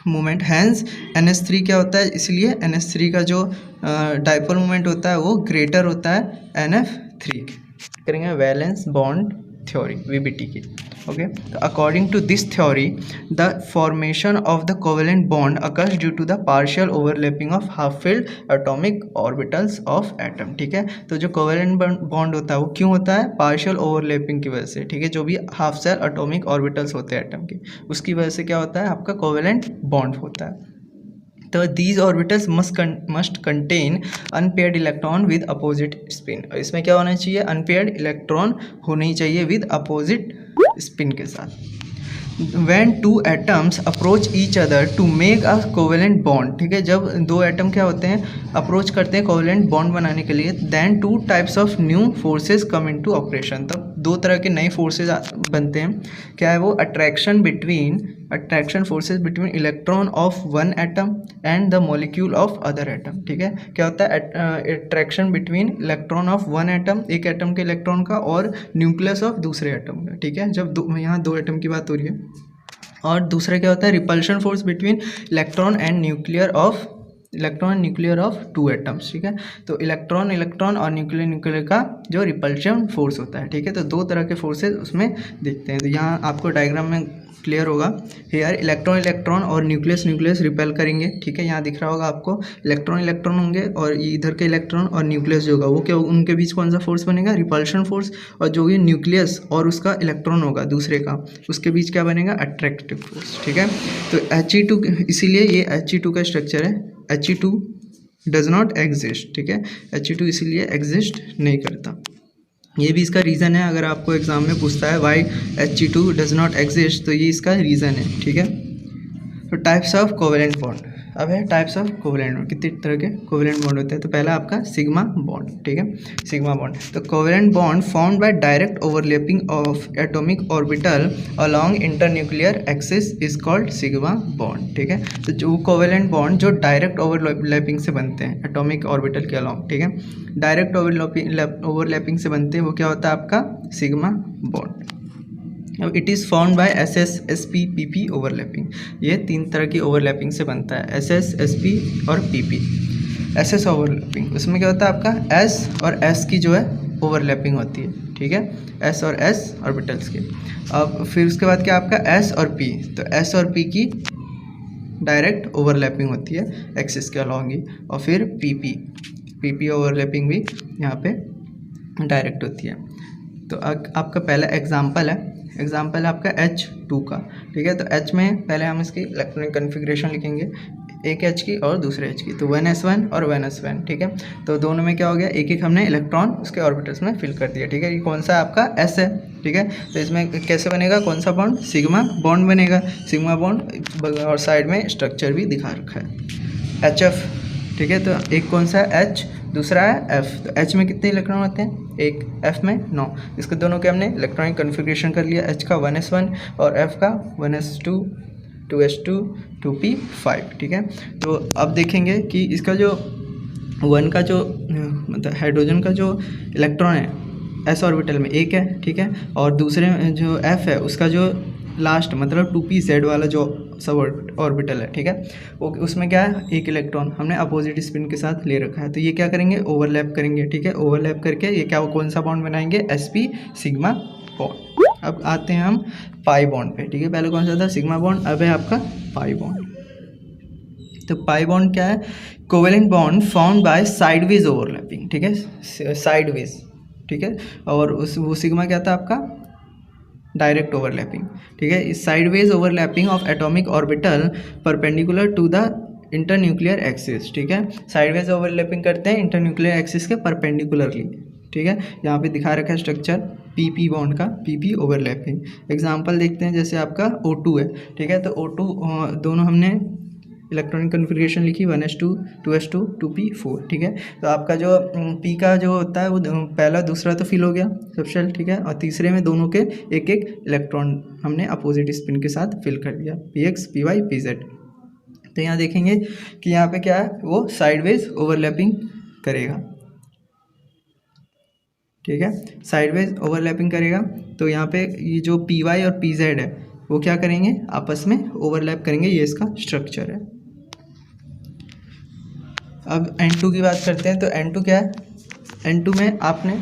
मूवमेंट। हैंस NH3 क्या होता है, इसलिए NH3 का जो डाइपोल मूवमेंट होता है वो ग्रेटर होता है NF3 के। करेंगे वैलेंस बॉन्ड थ्योरी VBT की। ओके, तो according to this theory the formation of the covalent bond occurs due to the partial overlapping of half filled atomic orbitals of atom. ठीक है, तो जो कोवेलेंट बॉन्ड होता है वो क्यों होता है, पार्शियल ओवरलैपिंग की वजह से। ठीक है, जो भी हाफ सेल एटॉमिक ऑर्बिटल्स होते हैं एटम के, उसकी वजह से क्या होता है, आपका कोवेलेंट बॉन्ड होता है। तो these orbitals must contain unpaired electron with opposite spin। और इसमें क्या होना चाहिए, अनपेयर्ड इलेक्ट्रॉन होनी चाहिए विद अपोजिट स्पिन के साथ। When two atoms approach each other to make a covalent bond। ठीक है, जब दो एटम क्या होते हैं, अप्रोच करते हैं कोवेलेंट बॉन्ड बनाने के लिए, then two types of new forces come into operation। तब दो तरह के नए फोर्सेज बनते हैं। क्या है वो, attraction forces between electron of one atom and the molecule of other atom. ठीक है, क्या होता है, attraction between electron of one atom, एक एटम के इलेक्ट्रॉन का, और न्यूक्लियस ऑफ दूसरे एटम का। ठीक है, जब यहाँ दो एटम की बात हो रही है। और दूसरा क्या होता है, repulsion force between electron and nuclear of two atoms. ठीक है, तो इलेक्ट्रॉन और न्यूक्लियर का जो रिपल्शन फोर्स होता है। ठीक है, तो दो तरह के फोर्सेज उसमें देखते हैं। तो यहाँ आपको डायग्राम में क्लियर होगा, हेयर इलेक्ट्रॉन और न्यूक्लियस रिपेल करेंगे। ठीक है, यहाँ दिख रहा होगा आपको, इलेक्ट्रॉन होंगे, और इधर के इलेक्ट्रॉन और न्यूक्लियस जो होगा वो क्या, उनके बीच कौन सा फोर्स बनेगा, रिपल्शन फोर्स। और जो भी न्यूक्लियस और उसका इलेक्ट्रॉन होगा दूसरे का, उसके बीच क्या बनेगा, अट्रैक्टिव फोर्स। ठीक है, तो He2, इसीलिए ये He2 का स्ट्रक्चर है, He2 डज नॉट एग्जिस्ट। ठीक है, He2 इसीलिए एग्जिस्ट नहीं करता। ये भी इसका रीज़न है, अगर आपको एग्जाम में पूछता है Y He2 does not exist, तो ये इसका रीज़न है। ठीक है, तो टाइप्स ऑफ कोवेलेंट बॉन्ड। अब है टाइप्स ऑफ कोवेलेंट बॉन्ड, कितने तरह के कोवेलेंट बॉन्ड होते हैं। तो पहला आपका सिग्मा बॉन्ड। ठीक है, सिग्मा बॉन्ड, तो covalent bond formed bye direct overlapping of atomic orbital along internuclear axis is called sigma bond. ठीक है, तो जो कोवेलेंट बॉन्ड जो डायरेक्ट ओवरलैपिंग से बनते हैं एटॉमिक ऑर्बिटल के अलोंग, ठीक है, डायरेक्ट ओवरलैपिंग से बनते हैं, वो क्या होता है आपका सिग्मा बॉन्ड। अब it is formed by SS SP PP overlapping. ये तीन तरह की ओवरलैपिंग से बनता है, SS SP और PP। SS ओवरलैपिंग, उसमें क्या होता है आपका S और S की जो है ओवरलैपिंग होती है। ठीक है, S और S ऑर्बिटल्स की। अब फिर उसके बाद क्या आपका S और P, तो S और P की डायरेक्ट ओवरलैपिंग होती है एक्सिस के अलॉन्ग ही। और फिर PP ओवरलैपिंग भी यहाँ पे डायरेक्ट होती है। तो आपका पहला एग्जाम्पल है आपका H2 का। ठीक है, तो H में पहले हम इसकी इलेक्ट्रॉनिक कन्फिग्रेशन लिखेंगे, एक H की और दूसरे H की, तो 1s1 और 1s1। ठीक है, तो दोनों में क्या हो गया, एक हमने इलेक्ट्रॉन उसके ऑर्बिटल्स में फिल कर दिया। ठीक है, ये कौन सा आपका S है। ठीक है, तो इसमें कैसे बनेगा, कौन सा बॉन्ड, सिग्मा बॉन्ड बनेगा, सिग्मा बॉन्ड, और साइड में स्ट्रक्चर भी दिखा रखा है HF। ठीक है, तो एक कौन सा है H, दूसरा है F। तो H में कितने इलेक्ट्रॉन होते हैं, एक, F में 9। इसके दोनों के हमने इलेक्ट्रॉनिक कन्फिग्रेशन कर लिया, H का 1s1 और F का 1s2 2s2 2p5। ठीक है, तो अब देखेंगे कि इसका जो 1 का जो मतलब हाइड्रोजन का जो इलेक्ट्रॉन है S ऑर्बिटल में एक है। ठीक है, और दूसरे जो F है उसका जो लास्ट मतलब 2pz वाला जो सब ऑर्बिटल है, ठीक है। उसमें क्या है, एक इलेक्ट्रॉन हमने अपोजिट स्पिन के साथ ले रखा है, तो ये क्या करेंगे, ओवरलैप करेंगे, ठीक है। ओवरलैप करके ये क्या, कौन सा बॉन्ड बनाएंगे, sp सिग्मा बॉन्ड। अब आते हैं हम पाई बॉन्ड पे, ठीक है। पहले कौन सा था, सिग्मा बॉन्ड, अब है आपका पाई बॉन्ड। तो पाई बॉन्ड क्या है, covalent bond found by sideways overlapping, ठीक है, साइडवेज, ठीक है। और वो सिग्मा क्या था आपका, डायरेक्ट ओवरलैपिंग, ठीक है। इस sideways overlapping of atomic orbital perpendicular to the internuclear axis, ठीक है। साइडवेज ओवरलैपिंग करते हैं इंटरन्यूक्लियर एक्सिस के परपेंडिकुलरली, ठीक है। यहाँ पे दिखा रखा है स्ट्रक्चर पीपी बॉन्ड का, पीपी ओवरलैपिंग। एग्जांपल देखते हैं, जैसे आपका O2 है, ठीक है। तो O2 दोनों हमने इलेक्ट्रॉनिक कन्फिग्रेशन लिखी 1s2 2s2 2p4, ठीक है। तो आपका जो पी का जो होता है वो पहला दूसरा तो फिल हो गया सबशेल, ठीक है। और तीसरे में दोनों के एक एक इलेक्ट्रॉन हमने अपोजिट स्पिन के साथ फिल कर दिया, px py pz। तो यहाँ देखेंगे कि यहाँ पे क्या है, वो साइडवेज ओवरलैपिंग करेगा, ठीक है, साइडवेज ओवरलैपिंग करेगा। तो यहाँ पे ये जो py और pz है वो क्या करेंगे, आपस में ओवरलैप करेंगे, ये इसका स्ट्रक्चर है। अब N2 की बात करते हैं। तो N2 क्या है, N2 में आपने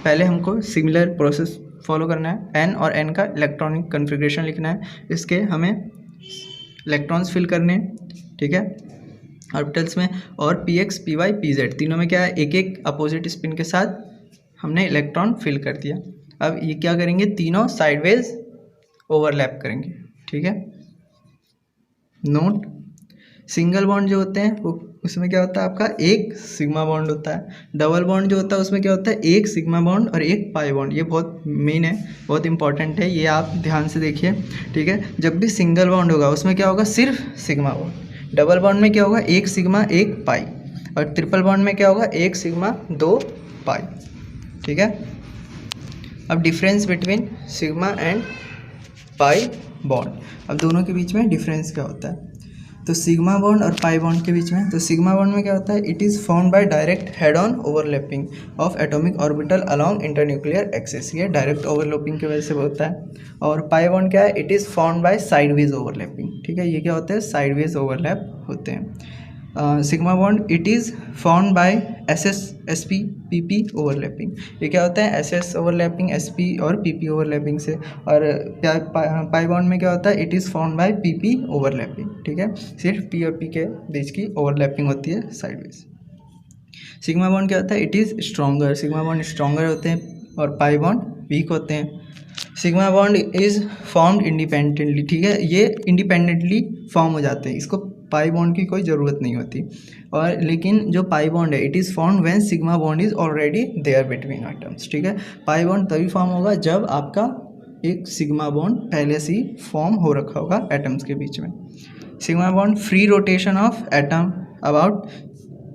पहले हमको सिमिलर प्रोसेस फॉलो करना है, N और N का इलेक्ट्रॉनिक कन्फिग्रेशन लिखना है, इसके हमें इलेक्ट्रॉन्स फिल करने हैं, ठीक है, ऑर्बिटल्स में। और px py pz तीनों में क्या है, एक एक अपोजिट स्पिन के साथ हमने इलेक्ट्रॉन फिल कर दिया। अब ये क्या करेंगे, तीनों साइडवेज ओवरलैप करेंगे, ठीक है। नोट, सिंगल बॉन्ड जो होते हैं वो उसमें क्या होता है, आपका एक सिग्मा बॉन्ड होता है। डबल बॉन्ड जो होता है उसमें क्या होता है, एक सिग्मा बॉन्ड और एक पाई बॉन्ड। ये बहुत मेन है, बहुत इंपॉर्टेंट है, ये आप ध्यान से देखिए, ठीक है। जब भी सिंगल बॉन्ड होगा उसमें क्या होगा, सिर्फ सिग्मा बॉन्ड। डबल बॉन्ड में क्या होगा, एक सिग्मा एक पाई। और ट्रिपल बॉन्ड में क्या होगा, एक सिग्मा दो पाई, ठीक है। अब difference between sigma and pi bond, अब दोनों के बीच में डिफरेंस क्या होता है। तो सिग्मा बॉन्ड और पाई बॉन्ड के बीच में, तो सिग्मा बॉन्ड में क्या होता है, it is found by direct head on overlapping of atomic orbital along internuclear axis, ये डायरेक्ट ओवरलैपिंग की वजह से होता है। और पाई बॉन्ड क्या है, it is found by sideways overlapping, ठीक है। ये क्या होता है, साइडवेज ओवरलैप होते हैं। Sigma bond it is found by SS SP PP overlapping, ये क्या होता है, SS ओवरलैपिंग SP और PP ओवरलैपिंग से। और पाई बॉन्ड में क्या होता है, it is found by PP overlapping, ठीक है। सिर्फ P और P के बीच की ओवरलैपिंग होती है साइडवेज। सिग्मा बॉन्ड क्या होता है, it is stronger, sigma bond stronger होते हैं और पाई बॉन्ड वीक होते हैं। Sigma bond is formed independently, ठीक है, ये इंडिपेंडेंटली फॉर्म हो जाते हैं, इसको पाई बॉन्ड की कोई ज़रूरत नहीं होती। और लेकिन जो पाई बॉन्ड है, it is formed when sigma bond is already there between atoms, ठीक है। पाई बॉन्ड तभी फॉर्म होगा जब आपका एक सिग्मा बॉन्ड पहले से ही फॉर्म हो रखा होगा एटम्स के बीच में। Sigma bond free rotation of atom about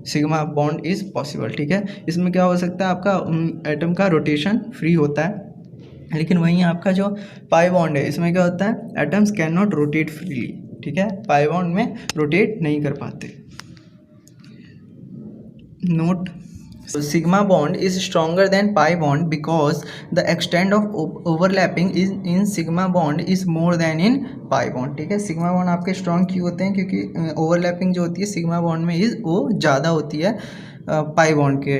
sigma bond is possible, ठीक है। इसमें क्या हो सकता है, आपका एटम का रोटेशन फ्री होता है। लेकिन वहीं आपका जो पाई बॉन्ड है, इसमें क्या होता है, atoms can not rotate freely, ठीक है, पाई बॉन्ड में रोटेट नहीं कर पाते। Note, sigma bond is stronger than pi bond because the extent of overlapping is in sigma bond is more then in pi bond, ठीक है। सिग्मा बॉन्ड आपके स्ट्रॉन्ग क्यों होते हैं, क्योंकि ओवरलैपिंग जो होती है सिग्मा बॉन्ड में इज वो ज़्यादा होती है पाई बॉन्ड के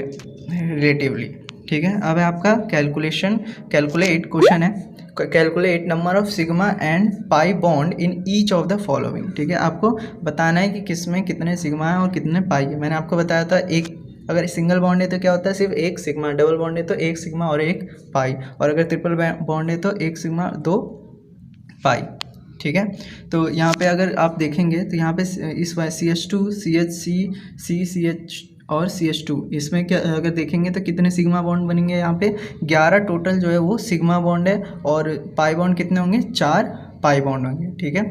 रिलेटिवली, ठीक है। अब है आपका कैलकुलेट क्वेश्चन है, calculate number of sigma and pi bond in each of the following, ठीक है। आपको बताना है कि किस में कितने सिग्मा है और कितने पाई है। मैंने आपको बताया था, एक अगर सिंगल बॉन्ड है तो क्या होता है, सिर्फ एक सिग्मा, डबल बॉन्ड है तो एक सिग्मा और एक पाई, और अगर ट्रिपल बॉन्ड है तो एक सिग्मा दो पाई, ठीक है। तो यहाँ पे अगर आप देखेंगे तो यहाँ पे इस CH2 CH CH और CH2, इसमें क्या अगर देखेंगे तो कितने सिग्मा बॉन्ड बनेंगे, यहाँ पे 11 टोटल जो है वो सिग्मा बॉन्ड है, और पाई बॉन्ड कितने होंगे, 4 पाई बॉन्ड होंगे, ठीक है।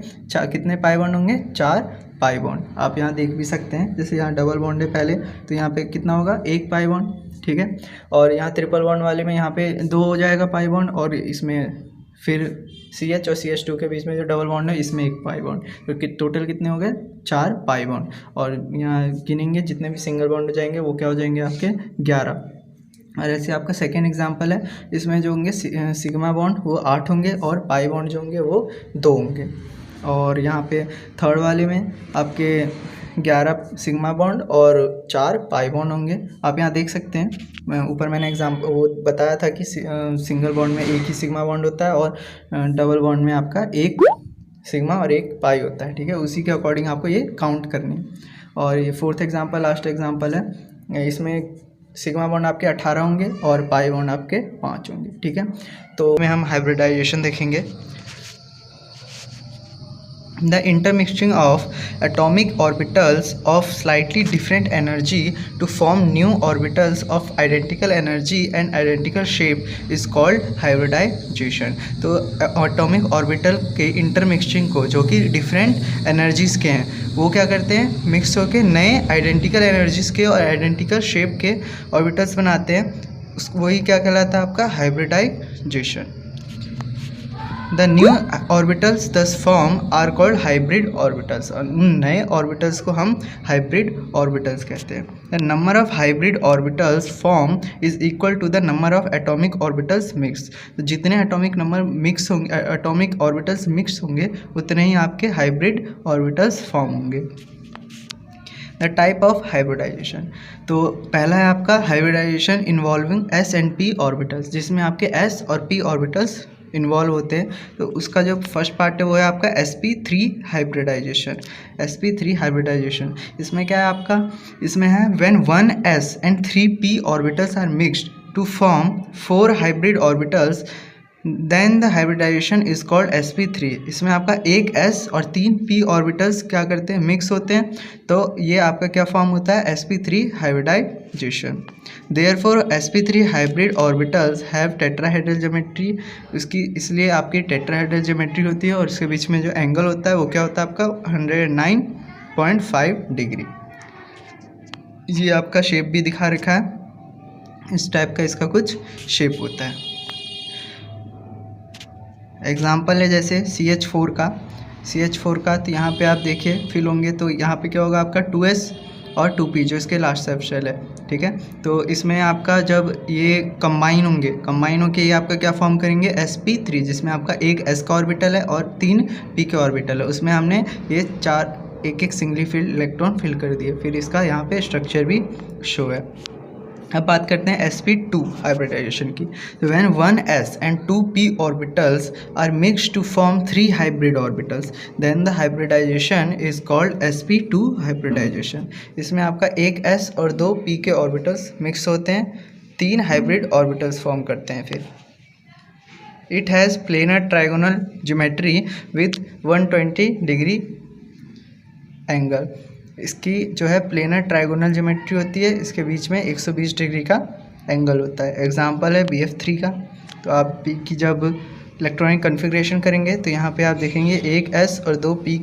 कितने पाई बॉन्ड होंगे, 4 पाई बॉन्ड। आप यहाँ देख भी सकते हैं, जैसे यहाँ डबल बॉन्ड है पहले, तो यहाँ पे कितना होगा, 1 पाई बॉन्ड, ठीक है। और यहाँ ट्रिपल बॉन्ड वाले में यहाँ पे 2 हो जाएगा पाई बॉन्ड, और इसमें फिर CH और CH2 के बीच में जो डबल बॉन्ड है इसमें 1 पाई बॉन्ड, तो टोटल कितने हो गए, 4 पाई बॉन्ड। और यहाँ गिनेंगे जितने भी सिंगल बॉन्ड हो जाएंगे वो क्या हो जाएंगे आपके 11। और ऐसे आपका सेकेंड एग्जांपल है, इसमें जो होंगे सिग्मा बॉन्ड वो 8 होंगे और पाई बॉन्ड जो होंगे वो 2 होंगे। और यहाँ पे थर्ड वाले में आपके 11 सिग्मा बॉन्ड और 4 पाई बॉन्ड होंगे। आप यहाँ देख सकते हैं, ऊपर मैंने एग्जाम्पल वो बताया था कि सिंगल बॉन्ड में एक ही सिग्मा बॉन्ड होता है और डबल बॉन्ड में आपका एक सिग्मा और एक पाई होता है, ठीक है। उसी के अकॉर्डिंग आपको ये काउंट करनी है। और ये फोर्थ एग्जांपल, लास्ट एग्जांपल है, इसमें सिग्मा बॉन्ड आपके 18 होंगे और पाई बॉन्ड आपके 5 होंगे, ठीक है। तो में हम हाइब्रिडाइजेशन देखेंगे। The intermixing of atomic orbitals of slightly different energy to form new orbitals of identical energy and identical shape is called hybridization। तो एटॉमिक ऑर्बिटल के इंटरमिक्सिंग को, जो कि डिफरेंट एनर्जीज़ के हैं, वो क्या करते हैं, मिक्स होकर नए आइडेंटिकल एनर्जीज़ के और आइडेंटिकल शेप के ऑर्बिटल्स बनाते हैं। वही क्या कहलाता है आपका hybridisation. The new orbitals thus form are called hybrid orbitals। और उन नए orbitals को हम hybrid orbitals कहते हैं। The number of hybrid orbitals form is equal to the number of atomic orbitals mixed। तो जितने atomic number mix होंगे, atomic orbitals mix होंगे, उतने ही आपके hybrid orbitals form होंगे। The type of hybridization, तो पहला है आपका hybridization involving s and p orbitals, जिसमें आपके s और p orbitals इन्वॉल्व होते हैं। तो उसका जो फर्स्ट पार्ट है वो है आपका sp3 हाइब्रिडाइजेशन। sp3 हाइब्रिडाइजेशन इसमें क्या है आपका, इसमें है when 1s and 3p orbitals are mixed to form 4 hybrid orbitals, then the hybridisation is called sp3। इसमें आपका एक s और 3 p ऑर्बिटल्स क्या करते हैं, मिक्स होते हैं, तो ये आपका क्या फॉर्म होता है, sp3 hybridisation. Therefore sp3 hybrid orbitals have tetrahedral geometry. इसकी इसलिए आपकी टेट्राहेड्रल ज्योमेट्री होती है और इसके बीच में जो एंगल होता है वो क्या होता है आपका 109.5 डिग्री। ये आपका शेप भी दिखा रखा है, इस टाइप का इसका कुछ शेप होता है। एग्जाम्पल है जैसे CH4 का, तो यहाँ पे आप देखिए फिल होंगे, तो यहाँ पे क्या होगा आपका 2s और 2p जो इसके लास्ट सबशेल है, ठीक है। तो इसमें आपका जब ये कंबाइन होके ये आपका क्या फॉर्म करेंगे, sp3, जिसमें आपका एक s का ऑर्बिटल है और 3 p के ऑर्बिटल है। उसमें हमने ये 4 एक सिंगली फील्ड इलेक्ट्रॉन फिल कर दिए, फिर इसका यहाँ पे स्ट्रक्चर भी शो है। अब बात करते हैं sp2 हाइब्रिडाइजेशन की। तो when 1s and 2p orbitals are mixed to form 3 hybrid orbitals, then the hybridisation is called sp2 hybridisation. इसमें आपका एक s और 2 p के ऑर्बिटल्स मिक्स होते हैं, 3 हाइब्रिड ऑर्बिटल्स फॉर्म करते हैं। फिर it has planar trigonal geometry with 120 degree angle. इसकी जो है प्लेनर ट्राइगोनल ज्योमेट्री होती है, इसके बीच में 120 डिग्री का एंगल होता है। एग्जांपल है BF3 का। तो आप p की जब इलेक्ट्रॉनिक कन्फिग्रेशन करेंगे तो यहाँ पे आप देखेंगे एक s और 2 p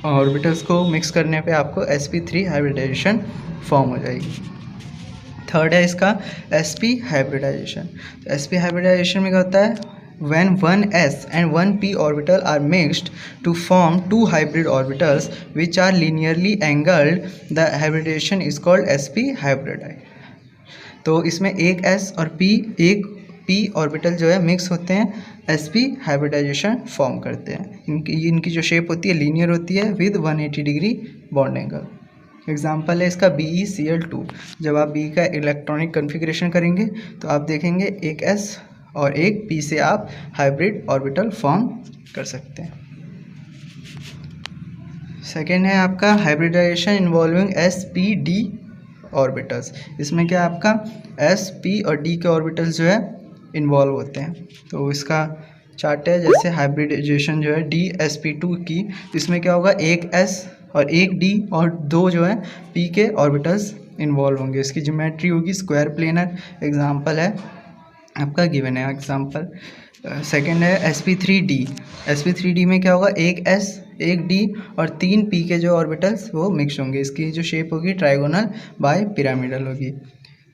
ऑर्बिटल्स को मिक्स करने पे आपको sp3 हाइब्रिडाइजेशन फॉर्म हो जाएगी। थर्ड है इसका sp हाइब्रिडाइजेशन। तो sp हाइब्रिडाइजेशन में क्या होता है, when 1s and 1p orbital are mixed to form 2 hybrid orbitals which are linearly angled, the hybridization is called sp hybridization। तो इसमें एक s और एक p ऑर्बिटल जो है मिक्स होते हैं, sp हाइब्रिडाइजेशन फॉर्म करते हैं। इनकी जो शेप होती है लीनियर होती है with 180 degree bond angle. Example है इसका BeCl2। जब आप B का इलेक्ट्रॉनिक कन्फिग्रेशन करेंगे तो आप देखेंगे एक s और एक p से आप हाइब्रिड ऑर्बिटल फॉर्म कर सकते हैं। सेकेंड है आपका हाइब्रिडाइजेशन इन्वॉल्विंग sp-d ऑर्बिटल्स। इसमें क्या आपका s, p और d के ऑर्बिटल्स जो है इन्वॉल्व होते हैं। तो इसका चार्ट है जैसे हाइब्रिडाइजेशन जो है dsp2 की, इसमें क्या होगा एक s और एक d और 2 जो है p के ऑर्बिटल्स इन्वॉल्व होंगे। इसकी ज्योमेट्री होगी स्क्वायर प्लेनर। एग्जाम्पल है आपका गिवन है एग्जाम्पल। सेकेंड है sp3d। sp3d में क्या होगा एक s, एक d और 3 p के जो ऑर्बिटल्स वो मिक्स होंगे। इसकी जो शेप होगी ट्राइगोनल बाय पिरामिडल होगी।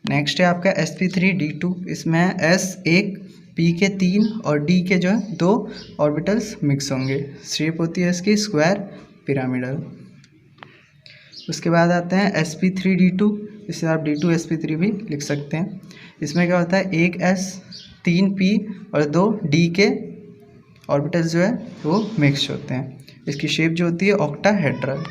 नेक्स्ट है आपका sp3d2। इसमें s एक, p के 3 और d के जो है 2 ऑर्बिटल्स मिक्स होंगे। शेप होती है इसकी स्क्वायर पिरामिडल। उसके बाद आते हैं sp3d2, इसे आप d2 sp3 भी लिख सकते हैं। इसमें क्या होता है एक s, 3 p और 2 d के ऑर्बिटल्स जो है वो मिक्स होते हैं। इसकी शेप जो होती है ऑक्टाहेड्रल।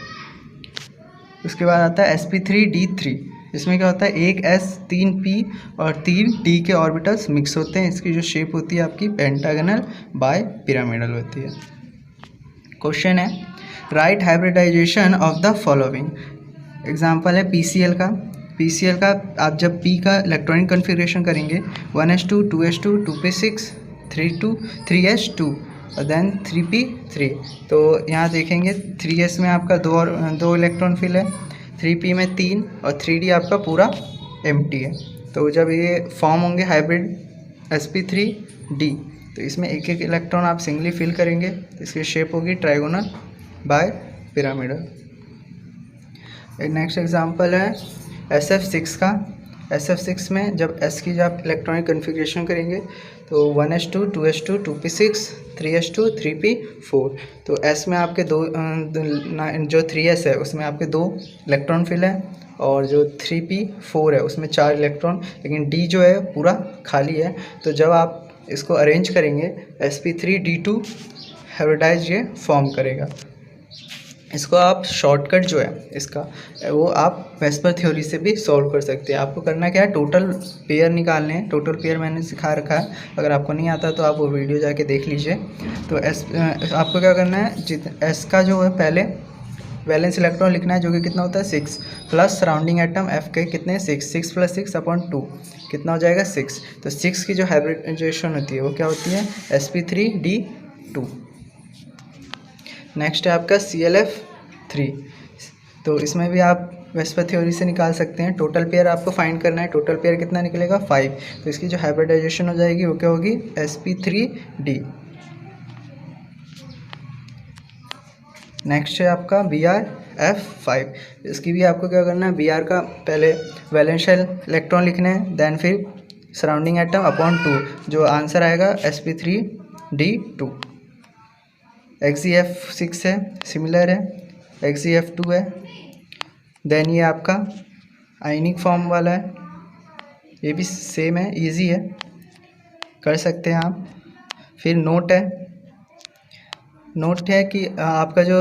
उसके बाद आता है sp3d3। इसमें क्या होता है, एक s 3 p और 3 d के ऑर्बिटल्स मिक्स होते हैं। इसकी जो शेप होती है आपकी पेंटागनल बाय पिरामिडल होती है। क्वेश्चन है write hybridisation of the following. Example है PCl का। PCl का आप जब P का इलेक्ट्रॉनिक कन्फिग्रेशन करेंगे 1s2 2s2 2p6 3s2 और देन 3p3। तो यहाँ देखेंगे 3s में आपका दो इलेक्ट्रॉन फिल है, 3p में 3 और 3d आपका पूरा एम्प्टी है। तो जब ये फॉर्म होंगे हाइब्रिड sp3d, तो इसमें एक एक इलेक्ट्रॉन आप सिंगली फिल करेंगे। इसकी शेप होगी trigonal bipyramidal. Next example है SF6 का। SF6 में जब S की जब आप इलेक्ट्रॉनिक कन्फिग्रेशन करेंगे तो 1s2 2s2 2p6 3s2 3p4। तो S में आपके जो 3s है उसमें आपके 2 इलेक्ट्रॉन फिल है और जो 3p4 है उसमें 4 इलेक्ट्रॉन, लेकिन D जो है पूरा खाली है। तो जब आप इसको अरेंज करेंगे sp3d2 हाइब्रिडाइज ये फॉर्म करेगा। इसको आप शॉर्टकट जो है इसका वो आप वेस्पर थ्योरी से भी सॉल्व कर सकते हैं। आपको करना क्या है, टोटल पेयर निकालने हैं। टोटल पेयर मैंने सिखा रखा है, अगर आपको नहीं आता तो आप वो वीडियो जाके देख लीजिए। तो आपको क्या करना है, S का जो है पहले वैलेंस इलेक्ट्रॉन लिखना है जो कि कितना होता है 6 प्लस सराउंडिंग एटम F के कितने 6 प्लस 6/2 कितना हो जाएगा 6। तो 6 की जो हाइब्रिडाइजेशन होती है वो क्या होती है sp3d2। नेक्स्ट है आपका ClF3। तो इसमें भी आप वेस्पर थ्योरी से निकाल सकते हैं। टोटल पेयर आपको फाइंड करना है, टोटल पेयर कितना निकलेगा 5। तो इसकी जो हाइब्रिडाइजेशन हो जाएगी वो क्या होगी sp3d। नेक्स्ट है आपका BrF5। इसकी भी आपको क्या करना है, Br का पहले वैलेंस इलेक्ट्रॉन लिखना है, देन फिर सराउंडिंग एटम अपॉन 2, जो आंसर आएगा sp3d2। XeF6 है, सिमिलर है, XeF2 है। देन ये आपका आयनिक फॉर्म वाला है, ये भी सेम है, इजी है, कर सकते हैं आप। फिर नोट है कि आपका जो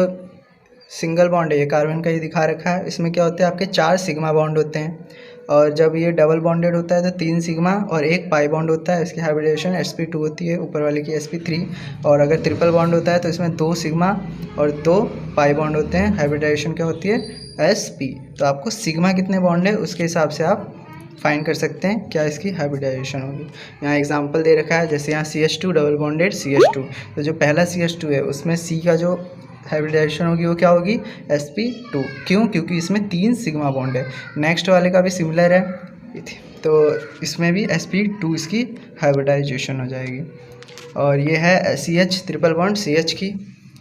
सिंगल बॉन्ड है ये कार्बन का ही दिखा रखा है। इसमें क्या होता है, आपके 4 सिग्मा बॉन्ड होते हैं और जब ये डबल बॉन्डेड होता है तो 3 सिग्मा और 1 पाई बॉन्ड होता है। इसकी हाइब्रिडाइजेशन sp2 होती है, ऊपर वाले की sp3। और अगर ट्रिपल बॉन्ड होता है तो इसमें 2 सिग्मा और 2 पाई बॉन्ड होते हैं। हाइब्रिडाइजेशन क्या होती है sp। तो आपको सिग्मा कितने बॉन्ड है उसके हिसाब से आप फाइंड कर सकते हैं क्या इसकी हाइब्रिडाइजेशन होगी। यहाँ एग्जांपल दे रखा है, जैसे यहाँ CH2 डबल बॉन्डेड CH2, तो जो पहला CH2 है उसमें C का जो हाइब्रिडाइजेशन होगी वो क्या होगी sp2। क्यों, क्योंकि इसमें 3 सिग्मा बॉन्ड है। नेक्स्ट वाले का भी सिमिलर है, तो इसमें भी sp2 इसकी हाइब्रिडाइजेशन हो जाएगी। और ये है CH ट्रिपल बॉन्ड CH की।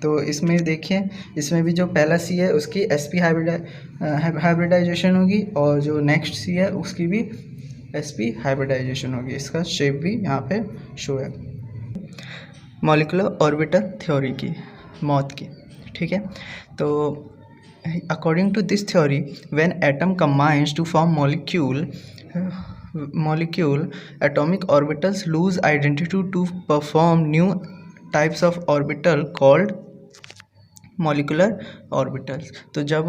तो इसमें देखिए, इसमें भी जो पहला C है उसकी sp हाइब्रिडाइजेशन होगी और जो नेक्स्ट C है उसकी भी sp हाइब्रिडाइजेशन होगी। इसका शेप भी यहाँ पे शो है। मॉलिक्यूलर ऑर्बिटल थ्योरी की, मौत की, ठीक है। तो according to this theory, when atom combines to form molecule atomic orbitals lose identity to perform new types of orbital called molecular orbitals। तो जब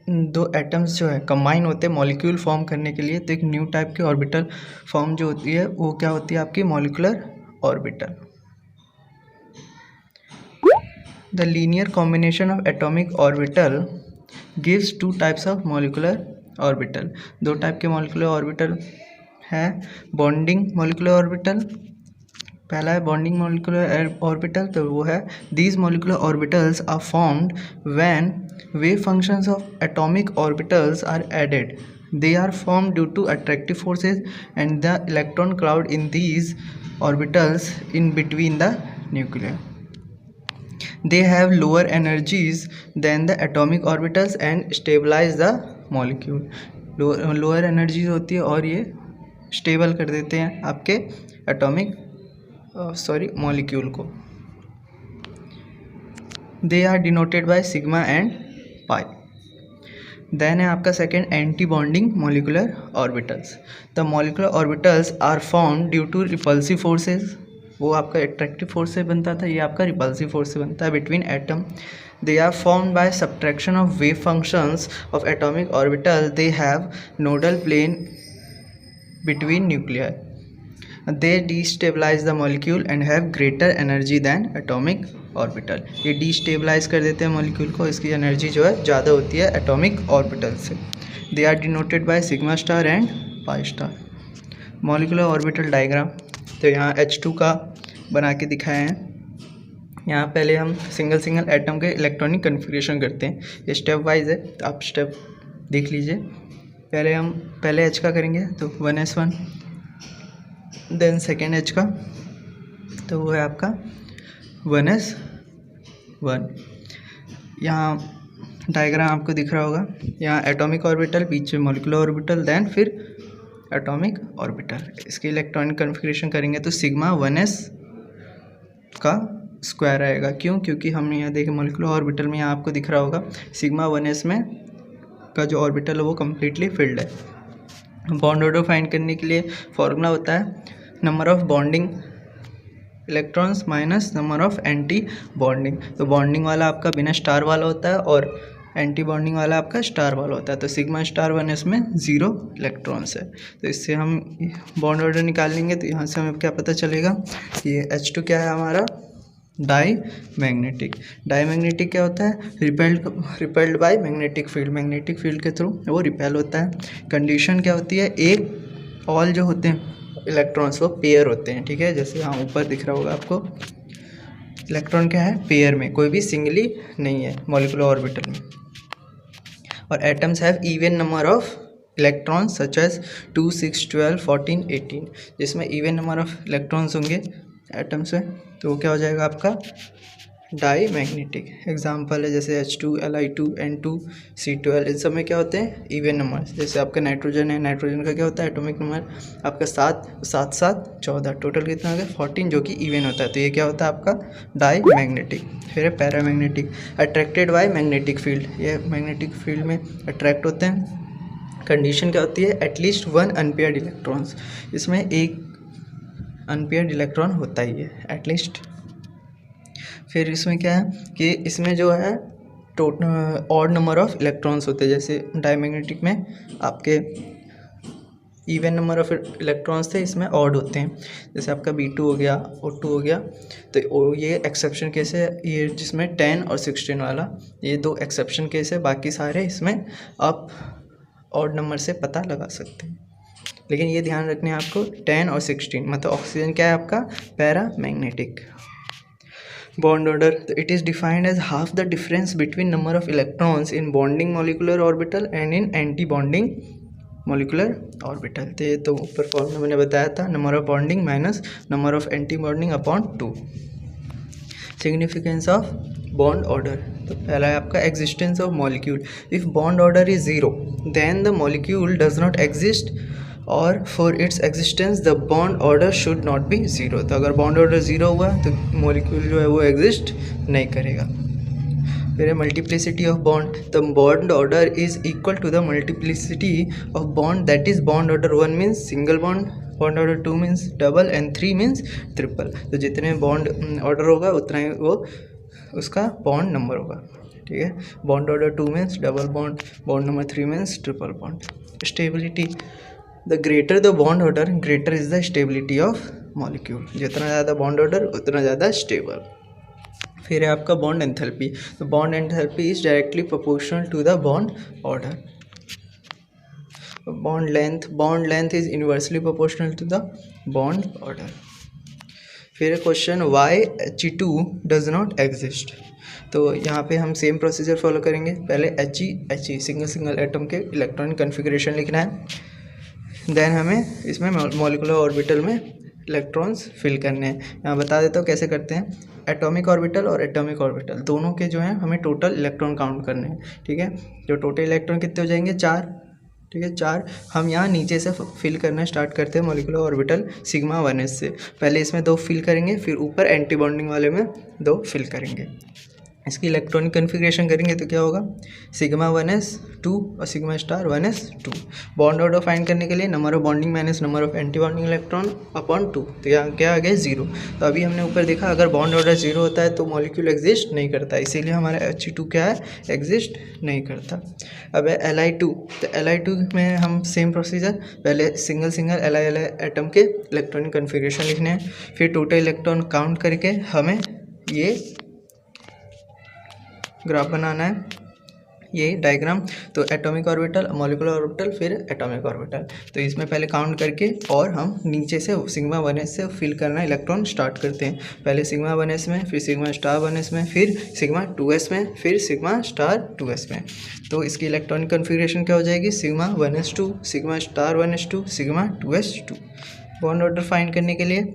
दो एटम्स जो है कंबाइन होते हैं मॉलिक्यूल फॉर्म करने के लिए, तो एक न्यू टाइप की ऑर्बिटल फॉर्म जो होती है वो क्या होती है आपकी molecular orbital. The linear combination of atomic orbital gives 2 types of molecular orbital। 2 type के molecular orbital है। bonding molecular orbital, पहला है bonding molecular orbital, तो वो है these molecular orbitals are formed when wave functions of atomic orbitals are added। They are formed due to attractive forces and the electron cloud in these orbitals in between the nuclei। They have lower energies than the atomic orbitals and stabilize the molecule। lower energies होती है और ये स्टेबल कर देते हैं आपके एटॉमिक मॉलिक्यूल को। They are denoted by sigma and pi। Then है आपका second anti bonding molecular orbitals. The molecular orbitals are formed due to repulsive forces. वो आपका एट्रैक्टिव फोर्स से बनता था, ये आपका रिपल्सिव फोर्स से बनता है between atom. They are formed by subtraction of wave functions of atomic orbital. They have nodal plane between nuclei. They destabilize the molecule and have greater energy than atomic orbital. ये destabilize कर देते हैं molecule को, इसकी एनर्जी जो है ज़्यादा होती है atomic orbital से. They are denoted by sigma star and pi star. Molecular orbital diagram, तो यहाँ H2 का बना के दिखाए हैं. यहाँ पहले हम सिंगल एटम के इलेक्ट्रॉनिक कन्फिग्रेशन करते हैं. ये स्टेप वाइज है, तो आप स्टेप देख लीजिए. पहले H का करेंगे तो 1s1, देन सेकेंड H का तो वो है आपका 1s1. यहाँ डायग्राम आपको दिख रहा होगा. यहाँ एटॉमिक ऑर्बिटल, पीछे मॉलिक्यूलर ऑर्बिटल, देन फिर एटॉमिक ऑर्बिटल. इसकी इलेक्ट्रॉनिक कन्फिग्रेशन करेंगे तो सिग्मा 1s का स्क्वायर आएगा. क्यों? क्योंकि हमने यहाँ देखे मॉलिक्यूलर ऑर्बिटल में, यहाँ आपको दिख रहा होगा सिग्मा 1s में का जो ऑर्बिटल है वो कम्प्लीटली फिल्ड है. बॉन्ड ऑर्डर फाइंड करने के लिए फॉर्मूला होता है number of bonding electrons minus number of anti bonding. तो बॉन्डिंग वाला आपका बिना स्टार वाला होता है और एंटी बॉन्डिंग वाला आपका स्टार वाला होता है. तो सिग्मा स्टार 1s में 0 इलेक्ट्रॉन्स है. तो इससे हम बॉन्ड ऑर्डर निकाल लेंगे. तो यहाँ से हमें क्या पता चलेगा, ये H2 क्या है हमारा, डाई मैग्नेटिक. डाई मैग्नेटिक क्या होता है, repelled by magnetic field. Magnetic field के थ्रू वो रिपेल होता है. कंडीशन क्या होती है, एक ऑल जो होते हैं इलेक्ट्रॉन्स वो पेयर होते हैं. ठीक है, जैसे यहाँ ऊपर दिख रहा होगा आपको, इलेक्ट्रॉन क्या है, पेयर में, कोई भी सिंगली नहीं है मॉलिक्यूलर ऑर्बिटल में. और atoms have even number of electrons such as 2, 6, 12, 14, 18. जिसमें इवन नंबर ऑफ इलेक्ट्रॉन्स होंगे एटम्स में तो वो क्या हो जाएगा आपका डाई मैग्नेटिक. एग्जाम्पल है जैसे H2, Li2, N2, C12. इन सब में क्या होते हैं, इवन नंबर. जैसे आपका नाइट्रोजन है, नाइट्रोजन का क्या होता है एटॉमिक नंबर आपका 7, 7, 7, 14. टोटल कितना हो गया 14, जो कि इवन होता है. तो ये क्या होता है आपका डाई मैग्नेटिक. फिर है paramagnetic, attracted by magnetic field. ये मैग्नेटिक फील्ड में अट्रैक्ट होते हैं. कंडीशन क्या होती है, एटलीस्ट 1 अनपेयर्ड इलेक्ट्रॉन्स. इसमें एक अनपेयर्ड इलेक्ट्रॉन होता ही है एटलीस्ट. फिर इसमें क्या है कि इसमें जो है total odd number of electrons होते हैं. जैसे डायमैग्नेटिक में आपके इवन नंबर ऑफ इलेक्ट्रॉन्स थे, इसमें ऑड होते हैं. जैसे आपका B2 हो गया, O2 हो गया. तो ये एक्सेप्शन केस है, ये जिसमें 10 और 16 वाला, ये 2 एक्सेप्शन केस है. बाकी सारे इसमें आप ऑड नंबर से पता लगा सकते हैं. लेकिन ये ध्यान रखने हैं आपको 10 और 16, मतलब ऑक्सीजन क्या है आपका पैरामैग्नेटिक. बॉन्ड ऑर्डर, तो it is defined as half the difference between number of electrons in bonding molecular orbital and in anti bonding molecular orbital. तो ये तो ऊपर फॉर्मूला मैंने बताया था, number of bonding minus number of anti bonding upon 2. Significance of bond order, तो पहला है आपका existence of molecule. If bond order is 0 then the molecule does not exist और for its existence the bond order should not be 0. तो अगर बॉन्ड ऑर्डर 0 हुआ तो मॉलिक्यूल जो है वो एग्जिस्ट नहीं करेगा. फिर है multiplicity of bond. The bond order is equal to the multiplicity of bond, that is bond order 1 means single bond, bond order 2 means double and 3 means triple. तो जितने बॉन्ड ऑर्डर होगा उतना ही वो उसका बॉन्ड नंबर होगा. ठीक है, bond order 2 means double bond, bond number 3 means triple bond. Stability, the greater the bond order greater is the stability of molecule. जितना ज़्यादा बॉन्ड ऑर्डर उतना ज़्यादा स्टेबल. फिर है आपका बॉन्ड एंथैल्पी. तो bond enthalpy is directly proportional to the bond order. Bond length is inversely proportional to the bond order. फिर question why He2 does not exist. तो यहाँ पे हम सेम प्रोसीजर फॉलो करेंगे. पहले He सिंगल एटम के इलेक्ट्रॉनिक कन्फिग्रेशन लिखना है. देन हमें इसमें मॉलिक्यूलर ऑर्बिटल में इलेक्ट्रॉन्स फिल करने हैं. यहाँ बता देता हूँ कैसे करते हैं. एटॉमिक ऑर्बिटल और एटॉमिक ऑर्बिटल दोनों के जो हैं हमें टोटल इलेक्ट्रॉन काउंट करने हैं. ठीक है, जो टोटल इलेक्ट्रॉन कितने हो जाएंगे 4. ठीक है, 4 हम यहाँ नीचे से फिल करना स्टार्ट करते हैं मॉलिक्यूलर ऑर्बिटल सिग्मा 1s से. पहले इसमें 2 फिल करेंगे, फिर ऊपर एंटी बॉन्डिंग वाले में 2 फिल करेंगे. इसकी इलेक्ट्रॉनिक कन्फिग्रेशन करेंगे तो क्या होगा, सिग्मा 1s2 और sigma star 1s2। Bond order find करने के लिए number of bonding minus number of anti bonding electron upon 2, तो यहाँ क्या आ गया 0। तो अभी हमने ऊपर देखा अगर बॉन्ड ऑर्डर 0 होता है तो मॉलिक्यूल एग्जिस्ट नहीं करता, इसीलिए हमारा He2 क्या है, एग्जिस्ट नहीं करता। अब है Li2, तो Li2 में हम सेम प्रोसीजर, पहले सिंगल सिंगल Li एटम के इलेक्ट्रॉनिक कन्फिग्रेशन लिखने हैं, फिर टोटल इलेक्ट्रॉन काउंट करके हमें ये ग्राफ बनाना है, ये डायग्राम। तो एटॉमिक ऑर्बिटल, मॉलिक्यूलर ऑर्बिटल, फिर एटॉमिक ऑर्बिटल। तो इसमें पहले काउंट करके और हम नीचे से सिग्मा 1s से फिल करना इलेक्ट्रॉन स्टार्ट करते हैं। पहले सिग्मा 1s में, फिर सिग्मा स्टार 1s में, फिर सिग्मा 2s में, फिर सिग्मा स्टार 2s में। तो इसकी इलेक्ट्रॉनिक कन्फिग्रेशन क्या हो जाएगी, sigma 1s2, sigma star 1s2, sigma 2s2। Bond order find करने के लिए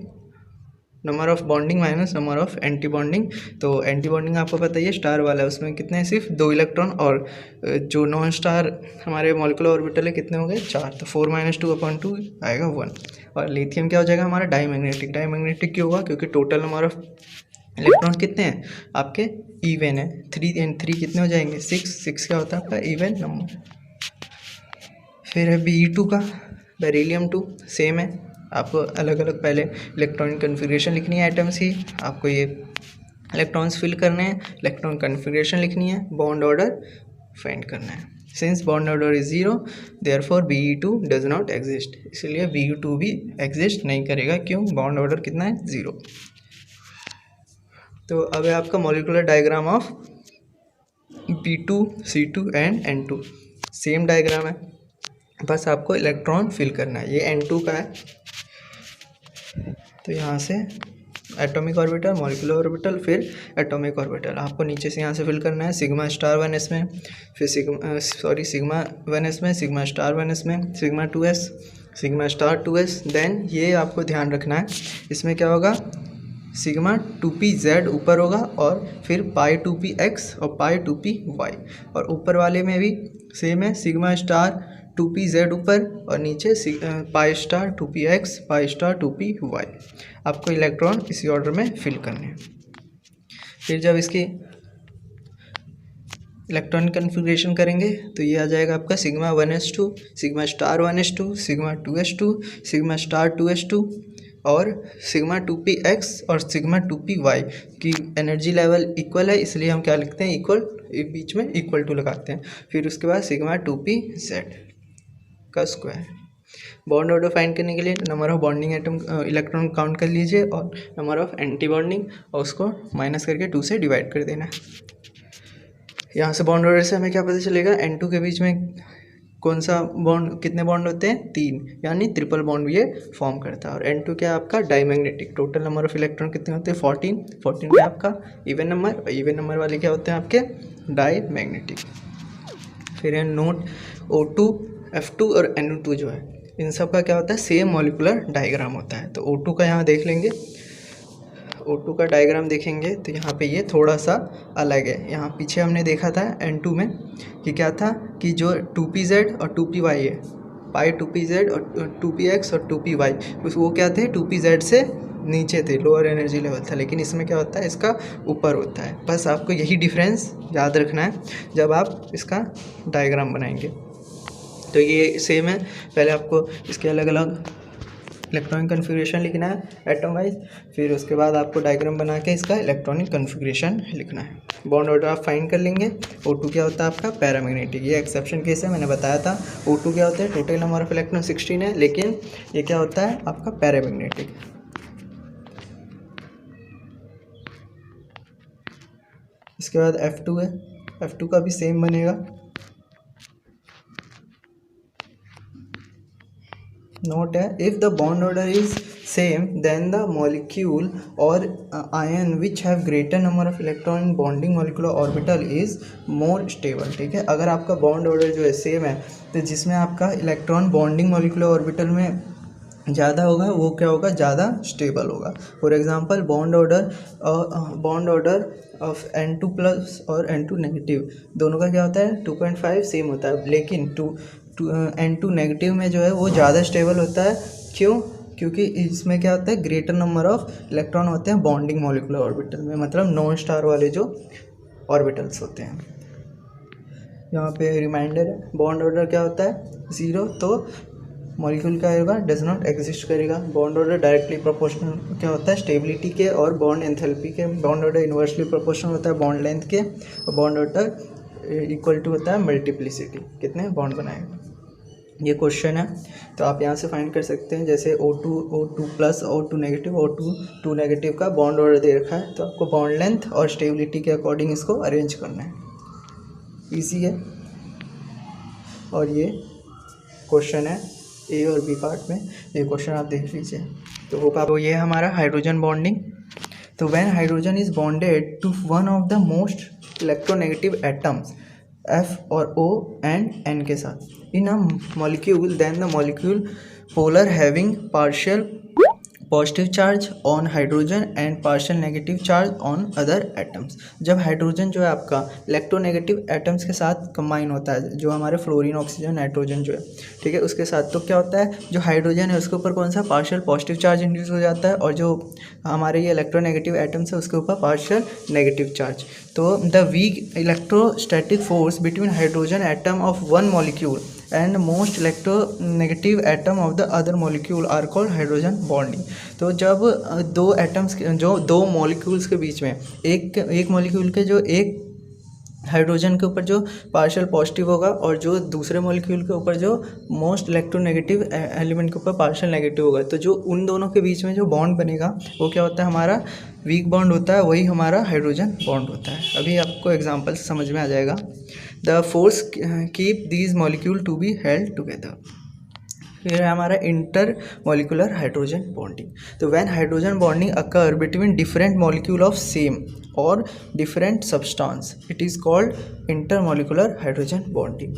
number of bonding minus number of anti bonding. तो एंटी बॉन्डिंग आपको पता ही है स्टार वाला है, उसमें कितने हैं, सिर्फ 2 इलेक्ट्रॉन, और जो नॉन स्टार हमारे मॉलिक्यूलर ऑर्बिटल है कितने हो गए 4, तो 4 - 2/2 आएगा 1। और लिथियम क्या हो जाएगा हमारा, डाईमैग्नेटिक। डाईमैग्नेटिक क्यों होगा, क्योंकि टोटल नंबर ऑफ इलेक्ट्रॉन कितने हैं आपके, इवन है, 3 and 3 कितने हो जाएंगे 6 क्या होता है आपका इवन नंबर। फिर है Be2 का, बेरिलियम 2 सेम है, आपको अलग अलग पहले इलेक्ट्रॉनिक कन्फिग्रेशन लिखनी है एटम्स की, आपको ये इलेक्ट्रॉन्स फिल करने हैं, इलेक्ट्रॉन कन्फिग्रेशन लिखनी है, बॉन्ड ऑर्डर फाइंड करना है। Since bond order is 0 therefore Be2 does not exist, इसलिए Be2 भी एग्जिस्ट नहीं करेगा, क्यों, बॉन्ड ऑर्डर कितना है 0। तो अब है आपका molecular diagram of B2, C2 and N2, same diagram है, बस आपको इलेक्ट्रॉन फिल करना है। ये N2 का है, तो यहाँ से एटॉमिक ऑर्बिटल, मॉलिक्यूलर ऑर्बिटल, फिर एटॉमिक ऑर्बिटल आपको नीचे से यहाँ से फिल करना है, सिग्मा स्टार 1s में, फिर सिग्मा 1s में, सिग्मा स्टार 1s में, sigma 2s, sigma star 2s। Then ये आपको ध्यान रखना है, इसमें क्या होगा, सिग्मा 2pz ऊपर होगा, और फिर पाई 2px और पाई 2py, और ऊपर वाले में भी सेम है, सिग्मा स्टार 2pz ऊपर और नीचे pi star 2px, pi star 2py। आपको इलेक्ट्रॉन इसी ऑर्डर में फिल करने हैं। फिर जब इसकी इलेक्ट्रॉनिक कन्फिग्रेशन करेंगे तो ये आ जाएगा आपका sigma 1s2, sigma star 1s2, sigma 2s2, sigma star 2s2, और सिग्मा 2px और सिग्मा 2py की एनर्जी लेवल इक्वल है, इसलिए हम क्या लिखते हैं, इक्वल, बीच में इक्वल टू लगाते हैं। फिर उसके बाद सिग्मा 2pz का स्क्वायर। बॉन्ड ऑर्डर फाइंड करने के लिए number of bonding atom electron count कर लीजिए, और नंबर ऑफ एंटी बॉन्डिंग, और उसको माइनस करके 2 से डिवाइड कर देना है। यहाँ से बॉन्ड ऑर्डर से हमें क्या पता चलेगा, N2 के बीच में कौन सा बॉन्ड, कितने बॉन्ड होते हैं, 3, यानी ट्रिपल बॉन्ड ये फॉर्म करता है। और N2 क्या है आपका, diamagnetic. Total number of electron कितने होते हैं, 14 क्या आपका इवन नंबर, और इवन नंबर वाले क्या होते हैं आपके डाईमैग्नेटिक। फिर है नोट O2, F2 और NO2 जो है, इन सब का क्या होता है, सेम मॉलिक्यूलर डायग्राम होता है। तो O2 का यहाँ देख लेंगे, O2 का डायग्राम देखेंगे तो यहाँ पे ये थोड़ा सा अलग है। यहाँ पीछे हमने देखा था N2 में कि क्या था, कि जो 2pz और 2py है, पाई 2pz और 2px और 2py, वो क्या थे, 2pz से नीचे थे, लोअर एनर्जी लेवल था, लेकिन इसमें क्या होता है, इसका ऊपर होता है। बस आपको यही डिफरेंस याद रखना है जब आप इसका डायग्राम बनाएंगे। तो ये सेम है, पहले आपको इसके अलग अलग इलेक्ट्रॉनिक कन्फिग्रेशन लिखना है एटम वाइज, फिर उसके बाद आपको डायग्राम बना के इसका इलेक्ट्रॉनिक कन्फिग्रेशन लिखना है। बॉन्ड ऑर्डर आप फाइंड कर लेंगे। O2 क्या होता है आपका पैरामैग्नेटिक, ये एक्सेप्शन केस है, मैंने बताया था। O2 क्या होता है, टोटल नंबर ऑफ इलेक्ट्रॉन 16 है, लेकिन ये क्या होता है आपका पैरामैग्नेटिक। इसके बाद F2 है, F2 का भी सेम बनेगा। नोट है, if the bond order is same then the molecule or ion which have greater number of electron in bonding molecular orbital is more stable. ठीक है, अगर आपका बॉन्ड ऑर्डर जो है सेम है, तो जिसमें आपका इलेक्ट्रॉन बॉन्डिंग मॉलिक्यूलर ऑर्बिटल में ज़्यादा होगा वो क्या होगा, ज़्यादा स्टेबल होगा। For example bond order of N2+ और N2 नेगेटिव, दोनों का क्या होता है 2.5 सेम होता है, लेकिन N2 नेगेटिव में जो है वो ज़्यादा स्टेबल होता है। क्यों, क्योंकि इसमें क्या होता है, ग्रेटर नंबर ऑफ इलेक्ट्रॉन होते हैं बॉन्डिंग मॉलिक्यूलर ऑर्बिटल में, मतलब नॉन स्टार वाले जो ऑर्बिटल्स होते हैं। यहाँ पे रिमाइंडर है, बॉन्ड ऑर्डर क्या होता है 0, तो मॉलिक्यूल क्या होगा डज नॉट एग्जिस्ट करेगा। बॉन्ड ऑर्डर डायरेक्टली प्रोपोर्शनल क्या होता है स्टेबिलिटी के और बॉन्ड एंथैल्पी के। बॉन्ड ऑर्डर इन्वर्सली प्रोपोर्शनल होता है बॉन्ड लेंथ के, और बॉन्ड ऑर्डर इक्वल टू होता है मल्टीप्लिसिटी, कितने बॉन्ड बनाएगा। ये क्वेश्चन है तो आप यहाँ से फाइंड कर सकते हैं। जैसे O2 plus O2 negative O2 negative का बॉन्ड ऑर्डर दे रखा है, तो आपको बॉन्ड लेंथ और स्टेबिलिटी के अकॉर्डिंग इसको अरेंज करना है। ईजी है। और ये क्वेश्चन है ए और बी पार्ट में, ये क्वेश्चन आप देख लीजिए। तो होप आपको ये हमारा हाइड्रोजन बॉन्डिंग। तो when hydrogen is bonded to one of the most electronegative atoms F और O एंड N के साथ in a molecule, then the molecule polar having partial positive charge on hydrogen and partial negative charge on other atoms. जब हाइड्रोजन जो है आपका इलेक्ट्रोनेगेटिव एटम्स के साथ कंबाइन होता है, जो हमारे फ्लोरीन ऑक्सीजन नाइट्रोजन जो है, ठीक है, उसके साथ, तो क्या होता है जो हाइड्रोजन है उसके ऊपर कौन सा पार्शियल पॉजिटिव चार्ज इंड्यूस हो जाता है, और जो हमारे ये इलेक्ट्रोनेगेटिव एटम्स है उसके ऊपर पार्शियल नेगेटिव चार्ज। तो the weak electrostatic force between hydrogen atom of one molecule and most electronegative atom of the other molecule are called hydrogen bonding. तो जब दो एटम्स जो दो मॉलिक्यूल्स के बीच में एक मॉलिक्यूल के जो एक हाइड्रोजन के ऊपर जो पार्शियल पॉजिटिव होगा और जो दूसरे मॉलिक्यूल के ऊपर जो मोस्ट इलेक्ट्रोनेगेटिव एलिमेंट के ऊपर पार्शियल नेगेटिव होगा, तो जो उन दोनों के बीच में जो बॉन्ड बनेगा वो क्या होता है हमारा वीक बॉन्ड होता है, वही हमारा हाइड्रोजन बॉन्ड होता है। अभी आपको एग्जांपल समझ में आ जाएगा। The force keep these molecule to be held together. फिर है हमारा इंटर मॉलिकुलर हाइड्रोजन बॉन्डिंग। तो when hydrogen bonding occur between different molecule of same or different substance, it is called intermolecular hydrogen bonding.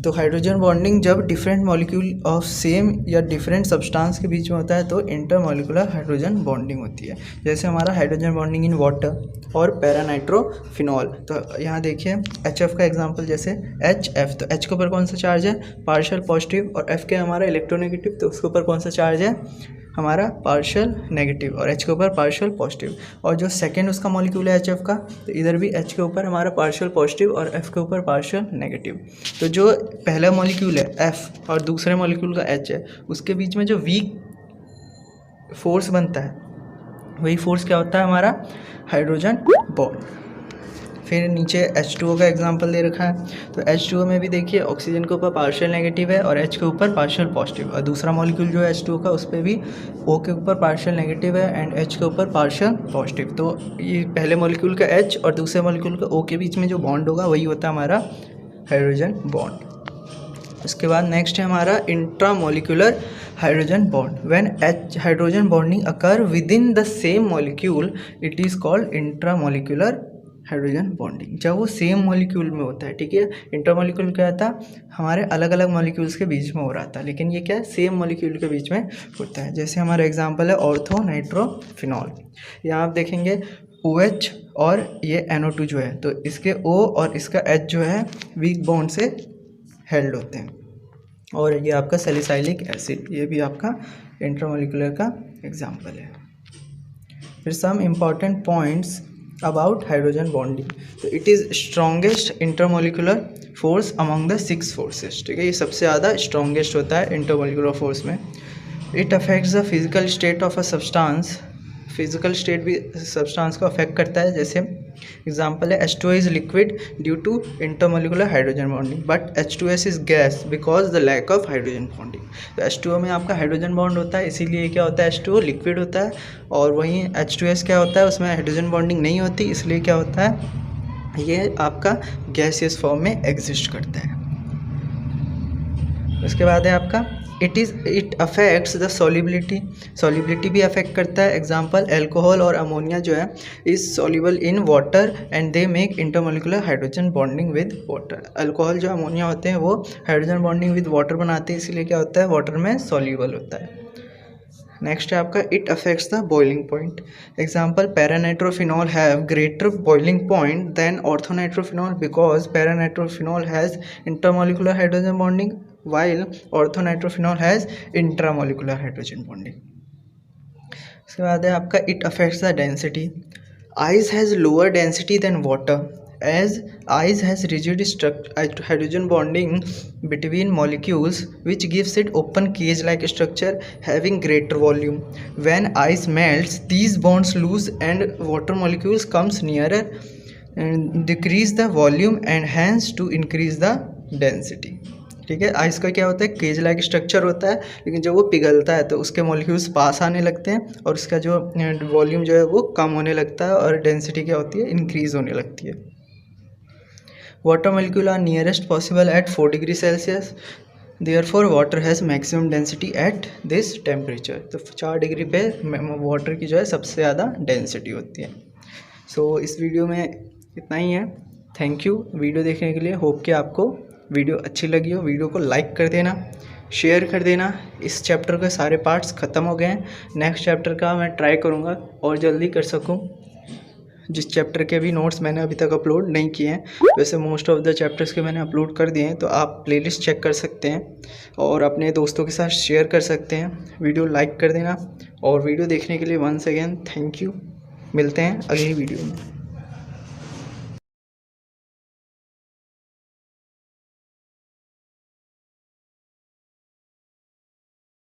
तो हाइड्रोजन बॉन्डिंग जब डिफरेंट मॉलिक्यूल ऑफ सेम या डिफरेंट सब्सटेंस के बीच में होता है तो इंटर मॉलिकुलर हाइड्रोजन बॉन्डिंग होती है। जैसे हमारा हाइड्रोजन बॉन्डिंग इन वाटर और पैरानाइट्रोफिनॉल। तो यहाँ देखिए HF का एग्जांपल, जैसे HF, तो H के ऊपर कौन सा चार्ज है पार्शियल पॉजिटिव, और F के हमारा इलेक्ट्रोनेगेटिव, तो उसके ऊपर कौन सा चार्ज है हमारा पार्शियल नेगेटिव, और H के ऊपर पार्शियल पॉजिटिव। और जो सेकेंड उसका मॉलिक्यूल है HF का, तो इधर भी H के ऊपर हमारा पार्शियल पॉजिटिव और F के ऊपर पार्शियल नेगेटिव। तो जो पहला मॉलिक्यूल है F और दूसरे मॉलिक्यूल का H है, उसके बीच में जो वीक फोर्स बनता है वही फोर्स क्या होता है हमारा हाइड्रोजन बॉन्ड। फिर नीचे H2O का एग्जांपल दे रखा है। तो H2O में भी देखिए ऑक्सीजन के ऊपर पार्शियल नेगेटिव है और H के ऊपर पार्शियल पॉजिटिव, और दूसरा मॉलिक्यूल जो है H2O का उस पर भी O के ऊपर पार्शियल नेगेटिव है एंड H के ऊपर पार्शियल पॉजिटिव। तो ये पहले मॉलिक्यूल का H और दूसरे मॉलिक्यूल का O के बीच में जो बॉन्ड होगा वही होता है हमारा हाइड्रोजन बॉन्ड। उसके बाद नेक्स्ट है हमारा intramolecular hydrogen bond. When H hydrogen bonding occur with in the same molecule, it is called intramolecular hydrogen bonding. जब वो सेम मॉलिक्यूल में होता है, ठीक है, इंटरमॉलिक्यूल क्या था हमारे अलग अलग मॉलिक्यूल्स के बीच में हो रहा था, लेकिन ये क्या है सेम मॉलिक्यूल के बीच में होता है। जैसे हमारा एग्जांपल है ऑर्थो नाइट्रोफिनॉल। यहाँ आप देखेंगे OH और ये NO2 जो है, तो इसके O और इसका H जो है वीक बॉन्ड से हेल्ड होते हैं। और ये आपका सैलिसाइलिक एसिड, ये भी आपका इंटरमॉलिक्यूलर का एग्जांपल है। फिर some important points about hydrogen bonding. तो it is strongest intermolecular force among the 6 forces, ठीक है, ये सबसे ज़्यादा स्ट्रॉन्गेस्ट होता है इंटरमॉलिक्यूलर फोर्स में। It affects the physical state of a substance, physical state भी सब्सटेंस को अफेक्ट करता है। जैसे एग्जांपल है H2O is liquid due to intermolecular hydrogen bonding, but H2S is gas because the lack of hydrogen bonding. तो H2O में आपका हाइड्रोजन बॉन्ड होता है, इसीलिए क्या होता है H2O लिक्विड होता है, और वहीं H2S क्या होता है उसमें हाइड्रोजन बॉन्डिंग नहीं होती, इसलिए क्या होता है ये आपका गैसियस फॉर्म में एग्जिस्ट करता है। उसके बाद है आपका इट अफेक्ट्स द सॉलिबिलिटी भी अफेक्ट करता है। एग्जांपल एल्कोहल और अमोनिया जो है is soluble in water and they make intermolecular hydrogen bonding with water. Alcohol जो अमोनिया होते हैं वो हाइड्रोजन बॉन्डिंग विद वाटर बनाते हैं, इसीलिए क्या होता है वाटर में सॉल्युबल होता है। नेक्स्ट है आपका it affects the boiling point. Example paranitrophenol have greater boiling point than orthonitrophenol because paranitrophenol has intermolecular hydrogen bonding while orthonitrophenol has intramolecular hydrogen bonding. इसके बाद है आपका it affects the density. Ice has lower density than water as ice has rigid hydrogen bonding between molecules which gives it open cage like structure having greater volume. When ice melts, these bonds lose and water molecules comes nearer and decrease the volume and hence to increase the density. ठीक है, आइस का क्या होता है, केज लाइक स्ट्रक्चर होता है, लेकिन जब वो पिघलता है तो उसके मॉलिक्यूल्स पास आने लगते हैं और उसका जो वॉल्यूम जो है वो कम होने लगता है और डेंसिटी क्या होती है, इंक्रीज होने लगती है. Water molecule are nearest possible at 4 degree Celsius, therefore water has maximum density at this temperature. तो 4 डिग्री पे वाटर की जो है सबसे ज़्यादा डेंसिटी होती है. सो इस वीडियो में इतना ही है. थैंक यू वीडियो देखने के लिए. होप कि आपको वीडियो अच्छी लगी हो. वीडियो को लाइक कर देना, शेयर कर देना. इस चैप्टर के सारे पार्ट्स ख़त्म हो गए हैं. नेक्स्ट चैप्टर का मैं ट्राई करूँगा और जल्दी कर सकूँ, जिस चैप्टर के भी नोट्स मैंने अभी तक अपलोड नहीं किए हैं. वैसे मोस्ट ऑफ द चैप्टर्स के मैंने अपलोड कर दिए हैं, तो आप प्लेलिस्ट चेक कर सकते हैं और अपने दोस्तों के साथ शेयर कर सकते हैं. वीडियो लाइक कर देना और वीडियो देखने के लिए वंस अगेन थैंक यू. मिलते हैं अगली वीडियो में.